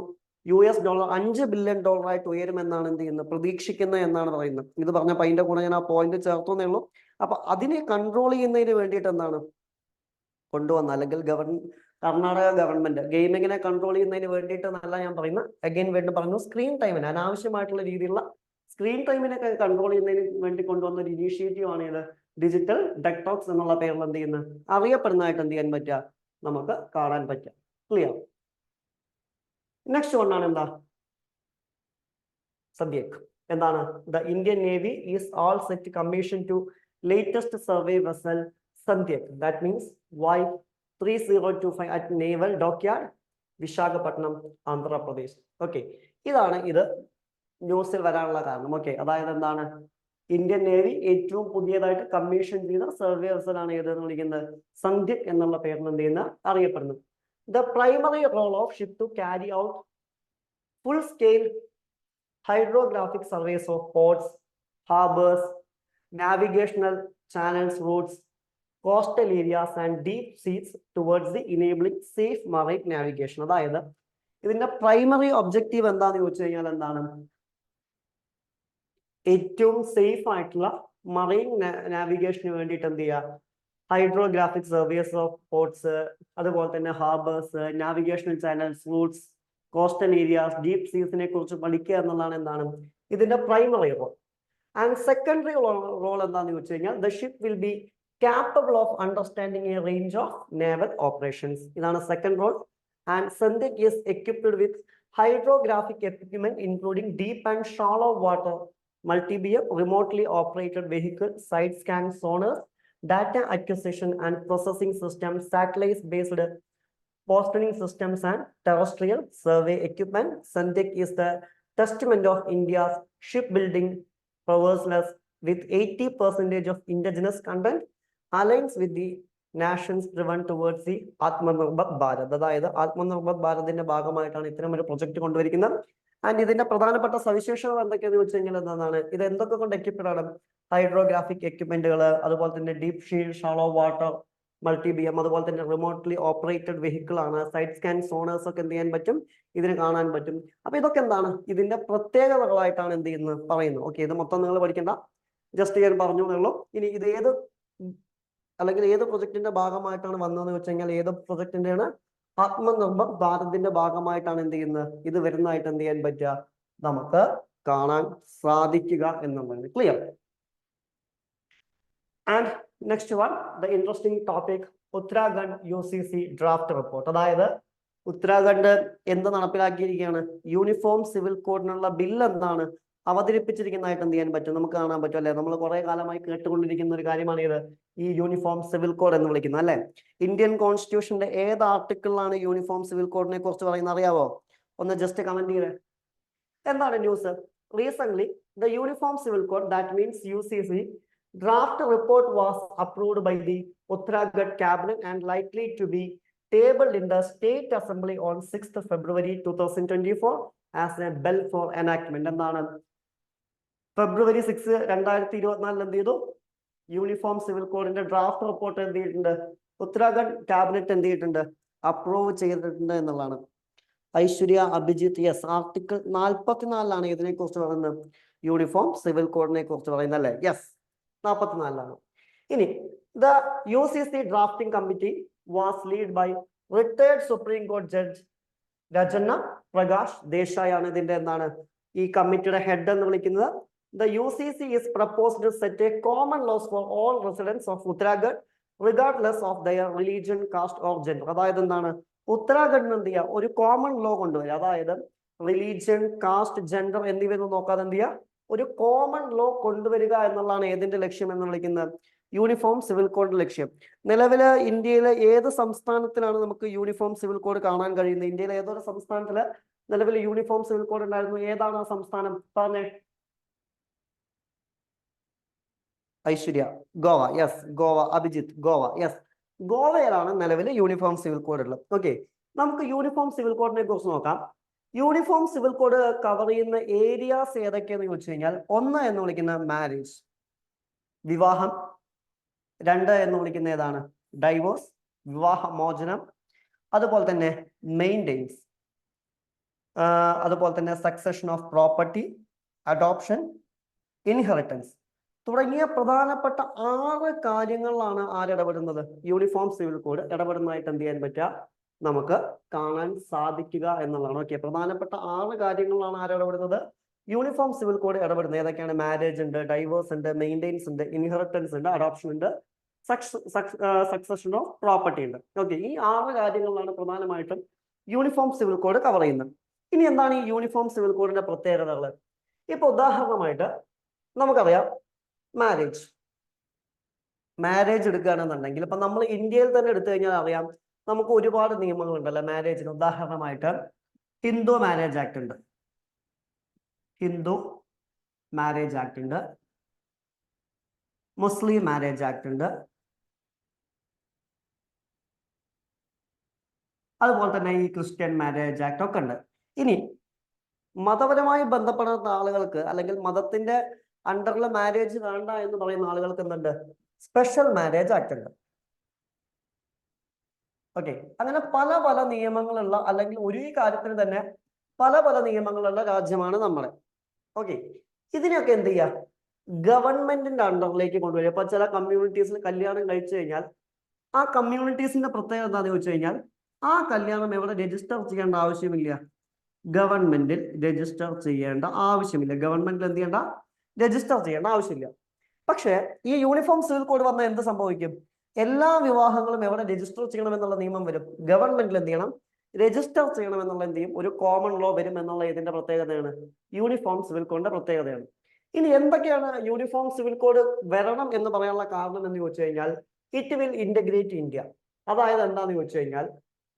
US ഡോളർ 5 ബില്യൺ ആയിട്ട് ഉയരുമെന്നാണ് എന്ത് ചെയ്യുന്നത്, പ്രതീക്ഷിക്കുന്നത് എന്നാണ് പറയുന്നത്. ഇത് പറഞ്ഞപ്പോൾ അതിന്റെ കൂടെ ഞാൻ ആ പോയിന്റ് ചേർത്തുന്നേ ഉള്ളൂ. അപ്പൊ അതിനെ കൺട്രോൾ ചെയ്യുന്നതിന് വേണ്ടിയിട്ട് എന്താണ് കൊണ്ടുവന്ന, അല്ലെങ്കിൽ കർണാടക ഗവൺമെന്റ് ഗെയിമിങ്ങിനെ കൺട്രോൾ ചെയ്യുന്നതിന് വേണ്ടിയിട്ട് എന്നല്ല ഞാൻ പറയുന്നത്, അഗൈൻ വീണ്ടും പറഞ്ഞു, സ്ക്രീൻ ടൈമിന് അനാവശ്യമായിട്ടുള്ള രീതിയിലുള്ള സ്ക്രീൻ ടൈമിനെ കൺട്രോൾ ചെയ്യുന്നതിന് വേണ്ടി കൊണ്ടുവന്ന ഒരു ഇനീഷ്യേറ്റീവ് ആണ് ഇത് ഡിജിറ്റൽ ഡെറ്റോക്സ് എന്നുള്ള പേരിൽ എന്ത് ചെയ്യുന്നത്, അറിയപ്പെടുന്നതായിട്ട് എന്ത് ചെയ്യാൻ പറ്റുക, നമുക്ക് കാണാൻ പറ്റുക. ക്ലിയർ? നെക്സ്റ്റ് വണ്ണാണ് എന്താ, സന്ധ്യക്. എന്താണ്, the Indian navy is all set commission to latest survey vessel Sandhayak, that means Y3025 at naval dockyard Visakhapatnam, Andhra Pradesh. Okay, ഇതാണ് ഇത് ന്യൂസിൽ വരാനുള്ള കാരണം. ഓക്കെ, അതായത് എന്താണ്, ഇന്ത്യൻ നേവി ഏറ്റവും പുതിയതായിട്ട് കമ്മീഷൻ ചെയ്ത സർവേ വെസലാണ് ഏതെന്ന് വിളിക്കുന്നത്, സന്ധ്യക് എന്നുള്ള പേരിൽ എന്ത് ചെയ്യുന്ന അറിയപ്പെടുന്നത്. The primary role of ship to carry out full-scale hydrographic surveys of ports, harbors, navigational channels, routes, coastal areas and deep seas towards the enabling safe marine navigation. അതായത് ഇതിന്റെ പ്രൈമറി ഒബ്ജക്റ്റീവ് എന്താണെന്ന് ചോദിച്ചു കഴിഞ്ഞാൽ എന്താണ്, ഏറ്റവും സേഫ് ആയിട്ടുള്ള marine നാവിഗേഷന് വേണ്ടിയിട്ട് എന്ത് ചെയ്യുക, ഹൈഡ്രോഗ്രാഫിക് സർവേസ് ഓഫ് പോർട്സ്, അതുപോലെ തന്നെ harbours, navigational channels, routes, coastal areas, deep സീസിനെ കുറിച്ച് പഠിക്കുക എന്നുള്ളതാണ് എന്താണ് ഇതിന്റെ primary role. And secondary role എന്താണെന്ന് ചോദിച്ചു കഴിഞ്ഞാൽ, the ship will be capable of understanding a range of naval operations. ഇതാണ് second role. And Sandhayak is equipped with hydrographic equipment including deep and shallow water multi-beam remotely operated vehicle, side scan sonar, data acquisition and processing systems, satellite-based positioning systems and terrestrial survey equipment. Sandhyak is the testament of India's shipbuilding prowess with 80% of indigenous content, aligns with the nations driven towards the Atmanirbhar Bharat. അതായത് ആത്മനിർഭർ ഭാരതിന്റെ ഭാഗമായിട്ടാണ് ഇത്തരം ഒരു project കൊണ്ടുവരിക്കുന്നത്. And ഇതിന്റെ പ്രധാനപ്പെട്ട സവിശേഷത എന്തൊക്കെയാന്ന് വെച്ച് കഴിഞ്ഞാൽ എന്താണ്, ഇത് എന്തൊക്കെ കൊണ്ട് എക്യുപ്ഡ് ആണ്? ഹൈഡ്രോഗ്രാഫിക് എക്യുപ്മെന്റുകൾ, അതുപോലെ തന്നെ ഡീപ് ഷീൽഡ്, ഷാളോ വാട്ടർ, മൾട്ടിബിയം, അതുപോലെ തന്നെ റിമോട്ട്ലി ഓപ്പറേറ്റഡ് വെഹിക്കിൾ ആണ്. സൈഡ് സ്കാൻ സോണേഴ്സ് ഒക്കെ എന്ത് ചെയ്യാൻ പറ്റും? ഇതിന് കാണാൻ പറ്റും. അപ്പൊ ഇതൊക്കെ എന്താണ് ഇതിന്റെ പ്രത്യേകതകളായിട്ടാണ് എന്ത് ചെയ്യുന്നത് പറയുന്നത്. ഓക്കെ, ഇത് മൊത്തം നിങ്ങൾ പഠിക്കേണ്ട, ജസ്റ്റ് ഞാൻ പറഞ്ഞു എന്നുള്ളൂ. ഇനി ഇത് ഏത് അല്ലെങ്കിൽ ഏത് പ്രൊജക്ടിന്റെ ഭാഗമായിട്ടാണ് വന്നതെന്ന് വെച്ച് കഴിഞ്ഞാൽ ഏത് പ്രൊജക്ടിന്റെയാണ്? ആത്മനിർഭർ ഭാരതിന്റെ ഭാഗമായിട്ടാണ് എന്ത് ചെയ്യുന്നത് ഇത് വരുന്നതായിട്ട് എന്ത് ചെയ്യാൻ പറ്റുക? നമുക്ക് കാണാൻ സാധിക്കുക എന്നുള്ളത്. Clear? And next one, the interesting topic, Uttarakhand UCC draft report. അതായത് ഉത്തരാഖണ്ഡ് എന്ത് നടപ്പിലാക്കിയിരിക്കുകയാണ്? യൂണിഫോം സിവിൽ കോഡിനുള്ള ബില്ല് എന്താണ് അവതരിപ്പിച്ചിരിക്കുന്നതായിട്ട് എന്ത് ചെയ്യാൻ പറ്റും? നമുക്ക് കാണാൻ പറ്റും അല്ലെ? നമ്മൾ കുറെ കാലമായി കേട്ടുകൊണ്ടിരിക്കുന്ന ഒരു കാര്യമാണ് ഇത്, ഈ യൂണിഫോം സിവിൽ കോഡ് എന്ന് വിളിക്കുന്നത് അല്ലെ. ഇന്ത്യൻ കോൺസ്റ്റിറ്റ്യൂഷന്റെ ഏത് ആർട്ടിക്കിളിലാണ് യൂണിഫോം സിവിൽ കോഡിനെ കുറിച്ച് പറയുന്നത് അറിയാവോ? ഒന്ന് ജസ്റ്റ് കമന്റ് ചെയ്തേ. എന്താണ് news? Recent the uniform civil code, that means UCC draft report was approved by the Uttarakhand cabinet and likely to be tabled in the State Assembly on 6th February 2024 as a bill for enactment. എന്താണ് February 6, 2024 എന്ത് ചെയ്തു? Uniform civil കോഡിന്റെ draft report എന്ത് ചെയ്തിട്ടുണ്ട്? Uttarakhand cabinet എന്ത് ചെയ്തിട്ടുണ്ട്? Approve ചെയ്തിട്ടുണ്ട് എന്നുള്ളതാണ്. ഐശ്വര്യ, അഭിജിത്ത്, യെസ്, ആർട്ടിക്കിൾ 44 ഇതിനെ കുറിച്ച് പറയുന്നത്, യൂണിഫോം സിവിൽ കോഡിനെ കുറിച്ച് പറയുന്നത് അല്ലേ? യെസ്, 44. ഇനി the UCC drafting committee was lead by retired supreme കോടതി ജഡ്ജ് രജന്ന പ്രകാശ് ദേശായി ആണ് ഇതിന്റെ എന്താണ് ഈ കമ്മിറ്റിയുടെ ഹെഡ് എന്ന് വിളിക്കുന്നത്. The UCC is proposed to set a common laws for all residents of Uttarakhand regardless of their religion, caste or gender. അതായത് എന്താണ് ഉത്തരാഖണ്ഡ് എന്ത് ചെയ്യുക? ഒരു കോമൺ ലോ കൊണ്ടുവരിക. അതായത് റിലീജിയൻ, കാസ്റ്റ്, ജെൻഡർ എന്നിവയൊന്നും നോക്കാതെ എന്ത് ചെയ്യുക? ഒരു കോമൺ ലോ കൊണ്ടുവരിക എന്നുള്ളതാണ് ഏതിന്റെ ലക്ഷ്യം എന്ന് വിളിക്കുന്നത്? യൂണിഫോം സിവിൽ കോഡ് ലക്ഷ്യം. നിലവില് ഇന്ത്യയിലെ ഏത് സംസ്ഥാനത്തിലാണ് നമുക്ക് യൂണിഫോം സിവിൽ കോഡ് കാണാൻ കഴിയുന്നത്? ഇന്ത്യയിലെ ഏതൊരു സംസ്ഥാനത്തില് നിലവിൽ യൂണിഫോം സിവിൽ കോഡ് ഉണ്ടായിരുന്നു? ഏതാണ് ആ സംസ്ഥാനം? പറഞ്ഞേ. ഐശ്വര്യ, ഗോവ. യെസ്, ഗോവ. അഭിജിത്ത്, ഗോവ. യെസ്, ഗോവയിലാണ് നിലവിൽ യൂണിഫോം സിവിൽ കോഡ് ഉള്ളത്. ഓക്കെ, നമുക്ക് യൂണിഫോം സിവിൽ കോഡിനെ കുറിച്ച് നോക്കാം. യൂണിഫോം സിവിൽ കോഡ് കവർ ചെയ്യുന്ന ഏരിയാസ് ഏതൊക്കെയെന്ന് ചോദിച്ചു കഴിഞ്ഞാൽ, 1 എന്ന് വിളിക്കുന്ന മാരേജ്, വിവാഹം. 2 എന്ന് വിളിക്കുന്ന ഏതാണ്? ഡൈവോഴ്സ്, വിവാഹമോചനം. അതുപോലെ തന്നെ മെയിൻറ്റെയിൻസ്, അതുപോലെ തന്നെ succession of property, adoption, inheritance തുടങ്ങിയ പ്രധാനപ്പെട്ട 6 കാര്യങ്ങളിലാണ് ആരിടപെടുന്നത്? യൂണിഫോം സിവിൽ കോഡ് ഇടപെടുന്നതായിട്ട് എന്ത് ചെയ്യാൻ പറ്റുക? നമുക്ക് കാണാൻ സാധിക്കുക എന്നുള്ളതാണ്. ഓക്കെ, പ്രധാനപ്പെട്ട 6 കാര്യങ്ങളിലാണ് ആരിടപെടുന്നത്? യൂണിഫോം സിവിൽ കോഡ് ഇടപെടുന്നത്. ഏതൊക്കെയാണ്? മാരേജ് ഉണ്ട്, ഡൈവേഴ്സ് ഉണ്ട്, മെയിൻറ്റെയിൻസ് ഉണ്ട്, ഇൻഹെറിറ്റൻസ് ഉണ്ട്, അഡോപ്ഷൻ ഉണ്ട്, സക്സഷൻ ഓഫ് പ്രോപ്പർട്ടി ഉണ്ട്. ഓക്കെ, ഈ 6 കാര്യങ്ങളിലാണ് പ്രധാനമായിട്ടും യൂണിഫോം സിവിൽ കോഡ് കവർ ചെയ്യുന്നത്. ഇനി എന്താണ് ഈ യൂണിഫോം സിവിൽ കോഡിന്റെ പ്രത്യേകതകൾ? ഇപ്പൊ ഉദാഹരണമായിട്ട് നമുക്കറിയാം മാരേജ് എടുക്കുകയാണെന്നുണ്ടെങ്കിൽ, ഇപ്പൊ നമ്മൾ ഇന്ത്യയിൽ തന്നെ എടുത്തു കഴിഞ്ഞാൽ അറിയാം നമുക്ക് ഒരുപാട് നിയമങ്ങളുണ്ടല്ലോ മാരേജിന്. ഉദാഹരണമായിട്ട് ഹിന്ദു മാരേജ് ആക്ട് ഉണ്ട്, മുസ്ലിം മാരേജ് ആക്ട് ഉണ്ട്, അതുപോലെ തന്നെ ഈ ക്രിസ്ത്യൻ മാരേജ് ആക്ട് ഒക്കെ ഉണ്ട്. ഇനി മതപരമായി ബന്ധപ്പെടുന്ന ആളുകൾക്ക് അല്ലെങ്കിൽ മതത്തിന്റെ അണ്ടറിൽ മാരേജ് വേണ്ട എന്ന് പറയുന്ന ആളുകൾക്ക് എന്തുണ്ട്? സ്പെഷ്യൽ മാരേജ് ആക്ട് ഉണ്ട്. ഓക്കെ, അങ്ങനെ പല പല നിയമങ്ങളുള്ള അല്ലെങ്കിൽ ഒരു കാര്യത്തിന് തന്നെ പല പല നിയമങ്ങളുള്ള രാജ്യമാണ് നമ്മുടെ. ഓക്കെ, ഇതിനൊക്കെ എന്ത് ചെയ്യുക? ഗവൺമെന്റിന്റെ അണ്ടറിലേക്ക് കൊണ്ടുവരിക. ഇപ്പൊ ചില കമ്മ്യൂണിറ്റീസിൽ കല്യാണം കഴിച്ചു കഴിഞ്ഞാൽ ആ കമ്മ്യൂണിറ്റീസിന്റെ പ്രത്യേകത എന്താണെന്ന് ചോദിച്ചു കഴിഞ്ഞാൽ, ആ കല്യാണം എവിടെ രജിസ്റ്റർ ചെയ്യേണ്ട ആവശ്യമില്ല? ഗവൺമെന്റിൽ രജിസ്റ്റർ ചെയ്യേണ്ട ആവശ്യമില്ല. ഗവൺമെന്റിൽ എന്ത് ചെയ്യേണ്ട? രജിസ്റ്റർ ചെയ്യേണ്ട ആവശ്യമില്ല. പക്ഷേ ഈ യൂണിഫോം സിവിൽ കോഡ് വന്നാൽ എന്ത് സംഭവിക്കും? എല്ലാ വിവാഹങ്ങളും എവിടെ രജിസ്റ്റർ ചെയ്യണം എന്നുള്ള നിയമം വരും. ഗവൺമെന്റിൽ എന്ത് ചെയ്യണം? രജിസ്റ്റർ ചെയ്യണം എന്നുള്ള എന്ത് ചെയ്യും? ഒരു കോമൺ ലോ വരും എന്നുള്ള ഇതിന്റെ പ്രത്യേകതയാണ്, യൂണിഫോം സിവിൽ കോഡിന്റെ പ്രത്യേകതയാണ്. ഇനി എന്തൊക്കെയാണ് യൂണിഫോം സിവിൽ കോഡ് വരണം എന്ന് പറയാനുള്ള കാരണം എന്ന് ചോദിച്ചു കഴിഞ്ഞാൽ, ഇറ്റ് വിൽ ഇന്റഗ്രേറ്റ് ഇന്ത്യ. അതായത് എന്താന്ന് ചോദിച്ചു കഴിഞ്ഞാൽ,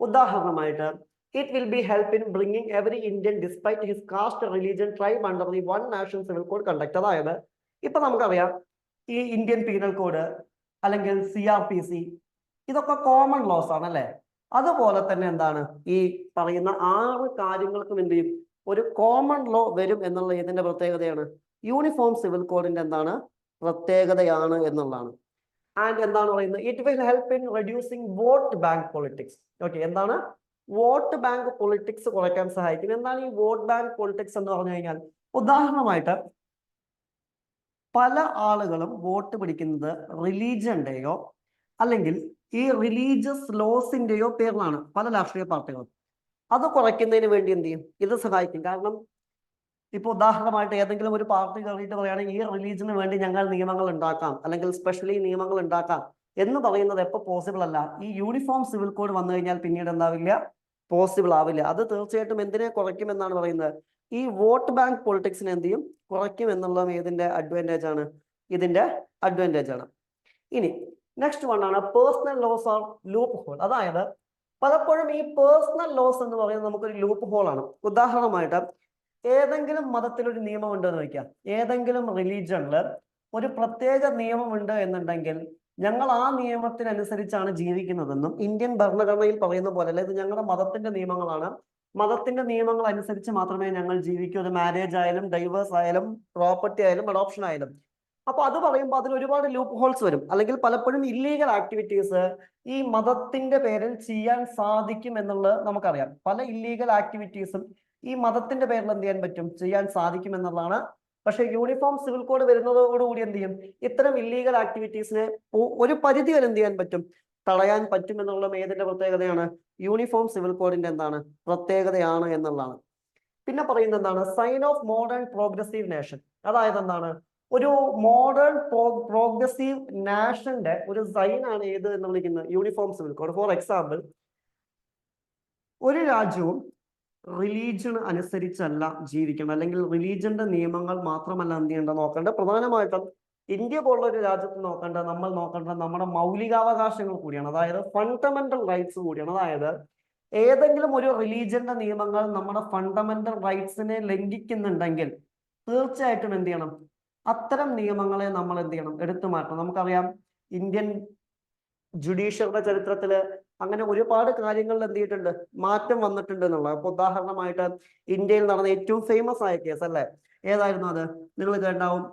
ഉദാഹരണമായിട്ട് it will be help in bringing every Indian despite his caste, religion, tribe under the one nation civil code conduct. അതായത് ഇപ്പൊ നമുക്കറിയാം ഈ ഇന്ത്യൻ പീനൽ കോഡ് അല്ലെങ്കിൽ CRPC ഇതൊക്കെ കോമൺ ലോസ് ആണ് അല്ലെ? അതുപോലെ തന്നെ എന്താണ് ഈ പറയുന്ന 6 കാര്യങ്ങൾക്കും എന്ത് ചെയ്യും? ഒരു കോമൺ ലോ വരും എന്നുള്ള ഇതിന്റെ പ്രത്യേകതയാണ് യൂണിഫോം സിവിൽ കോഡിന്റെ എന്താണ് പ്രത്യേകതയാണ് എന്നുള്ളതാണ്. ആൻഡ് എന്താണ് പറയുന്നത്, it will help in reducing vote bank politics. Okay, എന്താണ് വോട്ട് ബാങ്ക് പൊളിറ്റിക്സ് കുറയ്ക്കാൻ സഹായിക്കും. എന്താണ് ഈ വോട്ട് ബാങ്ക് പൊളിറ്റിക്സ് എന്ന് പറഞ്ഞു കഴിഞ്ഞാൽ, ഉദാഹരണമായിട്ട് പല ആളുകളും വോട്ട് പിടിക്കുന്നത് റിലീജിയന്റെയോ അല്ലെങ്കിൽ ഈ റിലീജിയസ് ലോസിന്റെയോ പേരിലാണ് പല രാഷ്ട്രീയ പാർട്ടികളും. അത് കുറയ്ക്കുന്നതിന് വേണ്ടി എന്ത് ചെയ്യും, ഇത് സഹായിക്കും. കാരണം ഇപ്പൊ ഉദാഹരണമായിട്ട് ഏതെങ്കിലും ഒരു പാർട്ടി കയറിയിട്ട് പറയുകയാണെങ്കിൽ ഈ റിലീജിയന് വേണ്ടി ഞങ്ങൾ നിയമങ്ങൾ ഉണ്ടാക്കാം അല്ലെങ്കിൽ സ്പെഷ്യലി നിയമങ്ങൾ ഉണ്ടാക്കാം എന്ന് പറയുന്നത് എപ്പോൾ പോസിബിൾ അല്ല. ഈ യൂണിഫോം സിവിൽ കോഡ് വന്നു കഴിഞ്ഞാൽ പിന്നീട് എന്താവില്ല, പോസിബിൾ ആവില്ല. അത് തീർച്ചയായിട്ടും എന്തിനെ കുറയ്ക്കുമെന്നാണ് പറയുന്നത്, ഈ വോട്ട് ബാങ്ക് പൊളിറ്റിക്സിനെ എന്ത് ചെയ്യും, കുറയ്ക്കും എന്നുള്ളതും ഏതിന്റെ അഡ്വാൻറ്റേജ് ആണ്, ഇതിന്റെ അഡ്വാൻറ്റേജ് ആണ്. ഇനി നെക്സ്റ്റ് വൺ ആണ് personal laws or loophole. അതായത് പലപ്പോഴും ഈ പേഴ്സണൽ ലോസ് എന്ന് പറയുന്നത് നമുക്കൊരു ലൂപ്പ് ഹോൾ ആണ്. ഉദാഹരണമായിട്ട് ഏതെങ്കിലും മതത്തിൽ ഒരു നിയമം ഉണ്ടെന്ന് വയ്ക്കാം, ഏതെങ്കിലും റിലീജിയനിൽ ഒരു പ്രത്യേക നിയമമുണ്ട് എന്നുണ്ടെങ്കിൽ ഞങ്ങൾ ആ നിയമത്തിനനുസരിച്ചാണ് ജീവിക്കുന്നതെന്നും ഇന്ത്യൻ ഭരണഘടനയിൽ പറയുന്ന പോലെ അല്ല, ഇത് ഞങ്ങളുടെ മതത്തിന്റെ നിയമങ്ങളാണ്, മതത്തിന്റെ നിയമങ്ങൾ അനുസരിച്ച് മാത്രമേ ഞങ്ങൾ ജീവിക്കൂ. അത് മാരേജ് ആയാലും ഡൈവേഴ്സ് ആയാലും പ്രോപ്പർട്ടി ആയാലും അഡോപ്ഷൻ ആയാലും. അപ്പൊ അത് പറയുമ്പോൾ അതിൽ ഒരുപാട് ലൂപ്പ് ഹോൾസ് വരും. അല്ലെങ്കിൽ പലപ്പോഴും ഇല്ലീഗൽ ആക്ടിവിറ്റീസ് ഈ മതത്തിന്റെ പേരിൽ ചെയ്യാൻ സാധിക്കും എന്നുള്ളത് നമുക്കറിയാം. പല ഇല്ലീഗൽ ആക്ടിവിറ്റീസും ഈ മതത്തിന്റെ പേരിൽ എന്ത് ചെയ്യാൻ പറ്റും, ചെയ്യാൻ സാധിക്കും എന്നുള്ളതാണ്. പക്ഷെ യൂണിഫോം സിവിൽ കോഡ് വരുന്നതോടുകൂടി എന്ത് ചെയ്യും, ഇത്തരം ഇല്ലീഗൽ ആക്ടിവിറ്റീസിനെ ഒരു പരിധി വരെ എന്ത് ചെയ്യാൻ പറ്റും, തടയാൻ പറ്റും എന്നുള്ളത് ഏതിന്റെ പ്രത്യേകതയാണ്, യൂണിഫോം സിവിൽ കോഡിന്റെ എന്താണ് പ്രത്യേകതയാണ് എന്നുള്ളതാണ്. പിന്നെ പറയുന്നത് എന്താണ്, sign of modern progressive nation. അതായത് എന്താണ്, ഒരു മോഡേൺ പ്രോഗ്രസീവ് നാഷന്റെ ഒരു സൈൻ ആണ് ഏത് എന്ന് വിളിക്കുന്നത്, uniform civil code. For example, ഒരു രാജ്യവും റിലീജിയൻ അനുസരിച്ചല്ല ജീവിക്കണം, അല്ലെങ്കിൽ റിലീജിയന്റെ നിയമങ്ങൾ മാത്രമല്ല എന്ത് ചെയ്യേണ്ടത് നോക്കേണ്ടത്, പ്രധാനമായിട്ടും ഇന്ത്യ പോലുള്ള ഒരു രാജ്യത്ത് നോക്കേണ്ടത്, നമ്മൾ നോക്കേണ്ടത് നമ്മുടെ മൗലികാവകാശങ്ങൾ കൂടിയാണ്. അതായത് ഫണ്ടമെന്റൽ റൈറ്റ്സ് കൂടിയാണ്. അതായത് ഏതെങ്കിലും ഒരു റിലീജിയന്റെ നിയമങ്ങൾ നമ്മുടെ ഫണ്ടമെന്റൽ റൈറ്റ്സിനെ ലംഘിക്കുന്നുണ്ടെങ്കിൽ തീർച്ചയായിട്ടും എന്ത് ചെയ്യണം, അത്തരം നിയമങ്ങളെ നമ്മൾ എന്ത് ചെയ്യണം, എടുത്തു മാറ്റണം. നമുക്കറിയാം ഇന്ത്യൻ ജുഡീഷ്യറിയുടെ ചരിത്രത്തില് അങ്ങനെ ഒരുപാട് കാര്യങ്ങളിൽ എന്ത് ചെയ്തിട്ടുണ്ട്, മാറ്റം വന്നിട്ടുണ്ട് എന്നുള്ളത്. അപ്പൊ ഉദാഹരണമായിട്ട് ഇന്ത്യയിൽ നടന്ന ഏറ്റവും ഫേമസ് ആയ കേസ് അല്ലെ, ഏതായിരുന്നു അത്, നിങ്ങൾ കേട്ടാവും,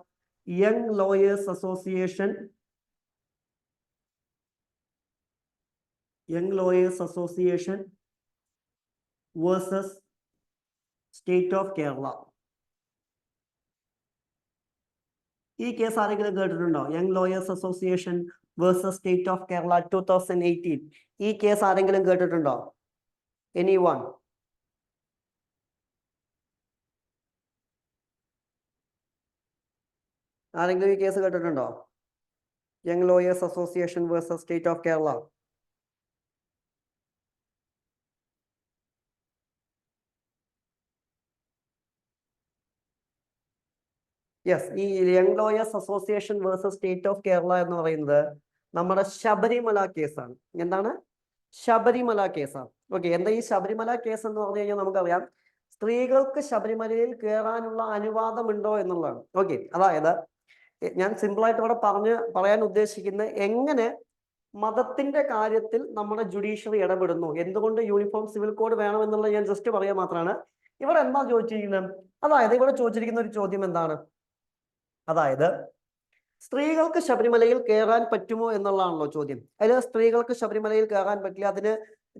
young lawyers association versus state of Kerala. ഈ കേസ് ആരെങ്കിലും കേട്ടിട്ടുണ്ടോ, young lawyers association versus state of Kerala 2018? ഈ കേസ് ആരെങ്കിലും കേട്ടിട്ടുണ്ടോ, എനിവൺ? ആരെങ്കിലും ഈ കേസ് കേട്ടിട്ടുണ്ടോ, young lawyers association versus state of Kerala? Yes, ഈ young lawyers association versus state of Kerala എന്ന് പറയുന്നത് നമ്മുടെ ശബരിമല കേസാണ്. എന്താണ്, ശബരിമല കേസാണ്. ഓക്കെ, എന്താ ഈ ശബരിമല കേസ് എന്ന് പറഞ്ഞു കഴിഞ്ഞാൽ നമുക്കറിയാം, സ്ത്രീകൾക്ക് ശബരിമലയിൽ കയറാനുള്ള അനുവാദമുണ്ടോ എന്നുള്ളതാണ്. ഓക്കെ, അതായത് ഞാൻ സിമ്പിളായിട്ട് ഇവിടെ പറയാൻ ഉദ്ദേശിക്കുന്നത്, എങ്ങനെ മതത്തിന്റെ കാര്യത്തിൽ നമ്മുടെ ജുഡീഷ്യറി ഇടപെടുന്നു, എന്തുകൊണ്ട് യൂണിഫോം സിവിൽ കോഡ് വേണം എന്നുള്ളത് ഞാൻ ജസ്റ്റ് പറയാൻ മാത്രമാണ്. ഇവിടെ എന്താ ചോദിച്ചിരിക്കുന്നത്, അതായത് ഇവിടെ ചോദിച്ചിരിക്കുന്ന ഒരു ചോദ്യം എന്താണ്, അതായത് സ്ത്രീകൾക്ക് ശബരിമലയിൽ കയറാൻ പറ്റുമോ എന്നുള്ളതാണല്ലോ ചോദ്യം. അതിൽ സ്ത്രീകൾക്ക് ശബരിമലയിൽ കയറാൻ പറ്റില്ല. അതിന്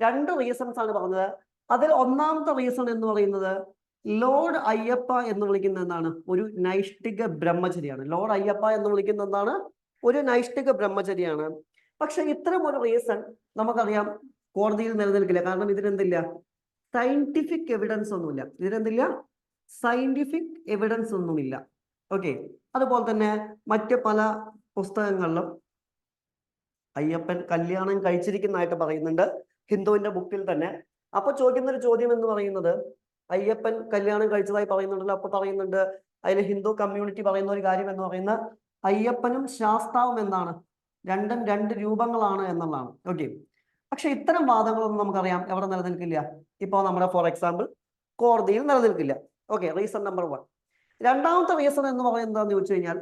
രണ്ട് റീസൺസ് ആണ് പറഞ്ഞത്. അതിൽ ഒന്നാമത്തെ റീസൺ എന്ന് പറയുന്നത്, ലോർഡ് അയ്യപ്പ എന്ന് വിളിക്കുന്ന എന്താണ്, ഒരു നൈഷ്ഠിക ബ്രഹ്മചര്യാണ്. ലോർഡ് അയ്യപ്പ എന്ന് വിളിക്കുന്ന എന്താണ്, ഒരു നൈഷ്ഠിക ബ്രഹ്മചര്യാണ്. പക്ഷെ ഇത്തരം ഒരു റീസൺ നമുക്കറിയാം കോടതിയിൽ നിലനിൽക്കില്ല. കാരണം ഇതിനെന്തില്ല, സയന്റിഫിക് എവിഡൻസ് ഒന്നുമില്ല. ഇതിനെന്തില്ല, സയന്റിഫിക് എവിഡൻസ് ഒന്നുമില്ല. ഓക്കെ, അതുപോലെ തന്നെ മറ്റ് പല പുസ്തകങ്ങളിലും അയ്യപ്പൻ കല്യാണം കഴിച്ചിരിക്കുന്നതായിട്ട് പറയുന്നുണ്ട്, ഹിന്ദുവിന്റെ ബുക്കിൽ തന്നെ. അപ്പൊ ചോദിക്കുന്ന ഒരു ചോദ്യം എന്ന് പറയുന്നത്, അയ്യപ്പൻ കല്യാണം കഴിച്ചതായി പറയുന്നുണ്ടല്ലോ, അപ്പൊ പറയുന്നുണ്ട് അതിൽ ഹിന്ദു കമ്മ്യൂണിറ്റി പറയുന്ന ഒരു കാര്യം എന്ന് പറയുന്ന, അയ്യപ്പനും ശാസ്താവും എന്താണ്, രണ്ടും രണ്ട് രൂപങ്ങളാണ് എന്നുള്ളതാണ്. ഓക്കെ, പക്ഷെ ഇത്തരം വാദങ്ങളൊന്നും നമുക്കറിയാം എവിടെ നിലനിൽക്കില്ല, ഇപ്പോൾ നമ്മുടെ ഫോർ എക്സാമ്പിൾ കോടതിയിൽ നിലനിൽക്കില്ല. Okay, reason number 1. രണ്ടാമത്തെ റീസൺ എന്ന് പറയുന്നത് എന്താണെന്ന് ചോദിച്ചു കഴിഞ്ഞാൽ,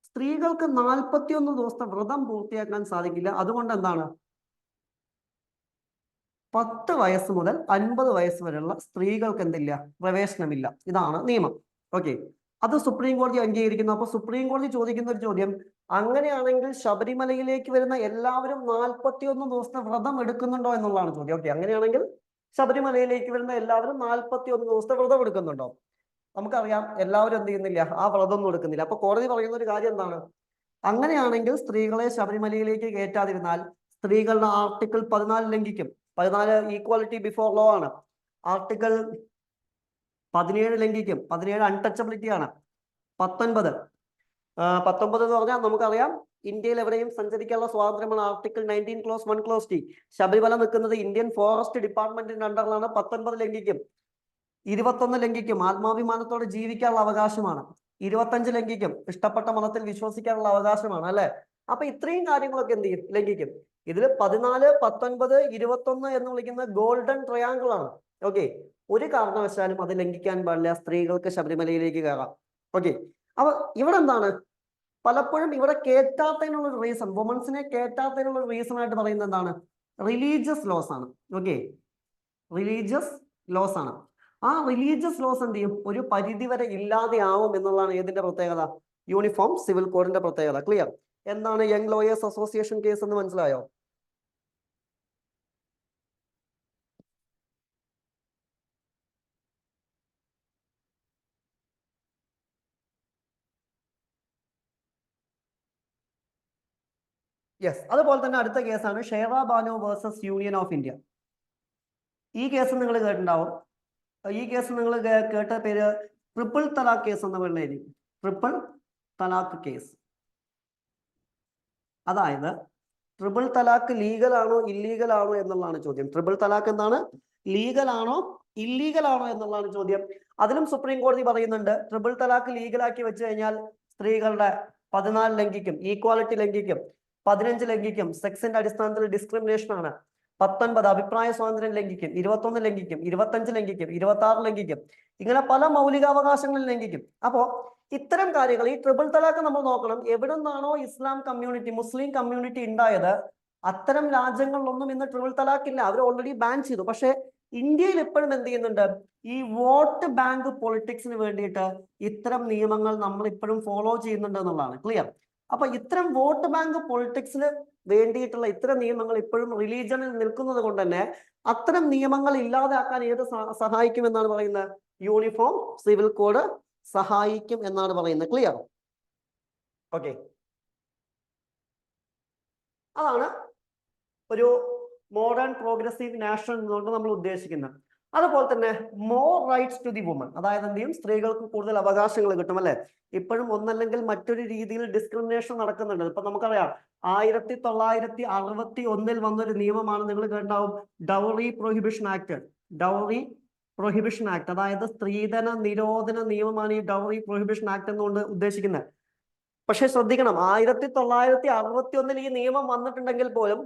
സ്ത്രീകൾക്ക് 41 ദിവസത്തെ വ്രതം പൂർത്തിയാക്കാൻ സാധിക്കില്ല. അതുകൊണ്ട് എന്താണ്, 10 വയസ്സ് മുതൽ 50 വയസ്സ് വരെയുള്ള സ്ത്രീകൾക്ക് എന്തില്ല, പ്രവേശനമില്ല. ഇതാണ് നിയമം. ഓക്കെ, അത് സുപ്രീം കോടതി അംഗീകരിക്കുന്നു. അപ്പൊ സുപ്രീം കോടതി ചോദിക്കുന്ന ഒരു ചോദ്യം, അങ്ങനെയാണെങ്കിൽ ശബരിമലയിലേക്ക് വരുന്ന എല്ലാവരും 41 ദിവസത്തെ വ്രതം എടുക്കുന്നുണ്ടോ എന്നുള്ളതാണ് ചോദ്യം. ഓക്കെ, അങ്ങനെയാണെങ്കിൽ ശബരിമലയിലേക്ക് വരുന്ന എല്ലാവരും 41 ദിവസത്തെ വ്രതം എടുക്കുന്നുണ്ടോ? നമുക്കറിയാം എല്ലാവരും എന്ത് ചെയ്യുന്നില്ല, ആ വ്രതം ഒന്നും എടുക്കുന്നില്ല. അപ്പൊ കോടതി പറയുന്ന ഒരു കാര്യം എന്താണ്, അങ്ങനെയാണെങ്കിൽ സ്ത്രീകളെ ശബരിമലയിലേക്ക് കയറ്റാതിരുന്നാൽ സ്ത്രീകളുടെ ആർട്ടിക്കിൾ 14 ലംഘിക്കും. 14 ഈക്വാലിറ്റി ബിഫോർ ലോ ആണ്. ആർട്ടിക്കിൾ 17 ലംഘിക്കും. 17 അൺടച്ചബിലിറ്റി ആണ്. 19 എന്ന് പറഞ്ഞാൽ നമുക്കറിയാം ഇന്ത്യയിൽ എവിടെയും സഞ്ചരിക്കാനുള്ള സ്വാതന്ത്ര്യമാണ്. Article 19 clause 1 clause T. Sabarimala നിൽക്കുന്നത് ഇന്ത്യൻ ഫോറസ്റ്റ് ഡിപ്പാർട്ട്മെന്റിന്റെ അണ്ടറിലാണ്. 19 ലംഘിക്കും. 21 ലംഘിക്കും. ആത്മാഭിമാനത്തോടെ ജീവിക്കാനുള്ള അവകാശമാണ്. 25 ലംഘിക്കും. ഇഷ്ടപ്പെട്ട മതത്തിൽ വിശ്വസിക്കാനുള്ള അവകാശമാണ്, അല്ലെ? അപ്പൊ ഇത്രയും കാര്യങ്ങളൊക്കെ എന്ത് ചെയ്യും, ലംഘിക്കും. ഇതിൽ 14, 19, 21 എന്ന് വിളിക്കുന്ന ഗോൾഡൻ ട്രയാങ്കിൾ ആണ്. ഓക്കെ, ഒരു കാരണവശാലും അത് ലംഘിക്കാൻ പാടില്ല. സ്ത്രീകൾക്ക് ശബരിമലയിലേക്ക് കയറാം. ഓക്കെ, അപ്പൊ ഇവിടെ എന്താണ്, പലപ്പോഴും ഇവിടെ കേറ്റാത്തതിനുള്ള റീസൺ, വുമൻസിനെ കേറ്റാത്തതിനുള്ള റീസൺ ആയിട്ട് പറയുന്നത് എന്താണ്, റിലീജിയസ് ലോസ് ആണ്. ഓക്കെ, റിലീജിയസ് ലോസ് ആണ്. ആ റിലീജിയസ് ലോസ് എന്ത് ചെയ്യും, ഒരു പരിധി വരെ ഇല്ലാതെ ആവും എന്നുള്ളതാണ് ഏതിന്റെ പ്രത്യേകത, യൂണിഫോം സിവിൽ കോഡിന്റെ പ്രത്യേകത. ക്ലിയർ? എന്താണ് യങ് ലോയേഴ്സ് അസോസിയേഷൻ കേസ് എന്ന് മനസ്സിലായോ? യെസ്. അതുപോലെ തന്നെ അടുത്ത കേസാണ് Shayara Bano versus union of India. ഈ കേസ് നിങ്ങൾ കേട്ടിട്ടുണ്ടാവും. ഈ കേസ് നിങ്ങൾ കേട്ട പേര് ട്രിപ്പിൾ തലാഖ് കേസ് എന്ന പേരിൽ. ട്രിപ്പിൾ തലാഖ് കേസ്, അതായത് ട്രിപ്പിൾ തലാഖ് ലീഗൽ ആണോ ഇല്ലീഗൽ ആണോ എന്നുള്ളതാണ് ചോദ്യം. ട്രിപ്പിൾ തലാഖ് എന്താണ്, ലീഗൽ ആണോ ഇല്ലീഗൽ ആണോ എന്നുള്ളതാണ് ചോദ്യം. അതിലും സുപ്രീം കോടതി പറയുന്നുണ്ട്, ട്രിപ്പിൾ തലാഖ് ലീഗലാക്കി വെച്ച് കഴിഞ്ഞാൽ സ്ത്രീകളുടെ 14 ലംഘിക്കും, ഈക്വാലിറ്റി ലംഘിക്കും. 15 ലംഘിക്കും, സെക്സിന്റെ അടിസ്ഥാനത്തിൽ ഡിസ്ക്രിമിനേഷൻ ആണ്. 19 അഭിപ്രായ സ്വാതന്ത്ര്യം ലംഘിക്കും. 21 ലംഘിക്കും. 25 ലംഘിക്കും. 26 ലംഘിക്കും. ഇങ്ങനെ പല മൗലികാവകാശങ്ങളും ലംഘിക്കും. അപ്പോ ഇത്തരം കാര്യങ്ങൾ, ഈ ട്രിപ്പിൾ തലാഖ് നമ്മൾ നോക്കണം, എവിടെ നിന്നാണോ ഇസ്ലാം കമ്മ്യൂണിറ്റി, മുസ്ലിം കമ്മ്യൂണിറ്റി ഉണ്ടായത്, അത്തരം രാജ്യങ്ങളിലൊന്നും ഇന്ന് ട്രിപ്പിൾ തലാഖ് ഇല്ല. അവർ ഓൾറെഡി ബാൻ ചെയ്തു. പക്ഷെ ഇന്ത്യയിൽ ഇപ്പോഴും എന്ത് ചെയ്യുന്നുണ്ട്, ഈ വോട്ട് ബാങ്ക് പൊളിറ്റിക്സിന് വേണ്ടിയിട്ട് ഇത്തരം നിയമങ്ങൾ നമ്മൾ ഇപ്പോഴും ഫോളോ ചെയ്യുന്നുണ്ട് എന്നുള്ളതാണ്. ക്ലിയർ? അപ്പൊ ഇത്തരം വോട്ട് ബാങ്ക് പൊളിറ്റിക്സിന് വേണ്ടിയിട്ടുള്ള ഇത്തരം നിയമങ്ങൾ ഇപ്പോഴും റിലീജനിൽ നിൽക്കുന്നത് കൊണ്ട് തന്നെ അത്തരം നിയമങ്ങൾ ഇല്ലാതാക്കാൻ ഏത് സഹായിക്കും എന്നാണ് പറയുന്നത്, യൂണിഫോം സിവിൽ കോഡ് സഹായിക്കും എന്നാണ് പറയുന്നത്. ക്ലിയർ? ഓക്കെ, അതാണ് ഒരു മോഡേൺ പ്രോഗ്രസീവ് നാഷൻ എന്നുകൊണ്ട് നമ്മൾ ഉദ്ദേശിക്കുന്നത്. അതുപോലെ തന്നെ more rights to the woman, അതായത് എന്ത് ചെയ്യും, സ്ത്രീകൾക്ക് കൂടുതൽ അവകാശങ്ങൾ കിട്ടും, അല്ലെ? ഇപ്പോഴും ഒന്നല്ലെങ്കിൽ മറ്റൊരു രീതിയിൽ ഡിസ്ക്രിമിനേഷൻ നടക്കുന്നുണ്ട്. ഇപ്പൊ നമുക്കറിയാം 1961 വന്നൊരു നിയമമാണ്, നിങ്ങൾ കേട്ടാവും, dowry prohibition act. Dowry prohibition act, അതായത് സ്ത്രീധന നിരോധന നിയമമാണ് ഈ ഡൗറി പ്രൊഹിബിഷൻ ആക്ട് എന്നുകൊണ്ട് ഉദ്ദേശിക്കുന്നത്. പക്ഷെ ശ്രദ്ധിക്കണം, 1961 ഈ നിയമം വന്നിട്ടുണ്ടെങ്കിൽ പോലും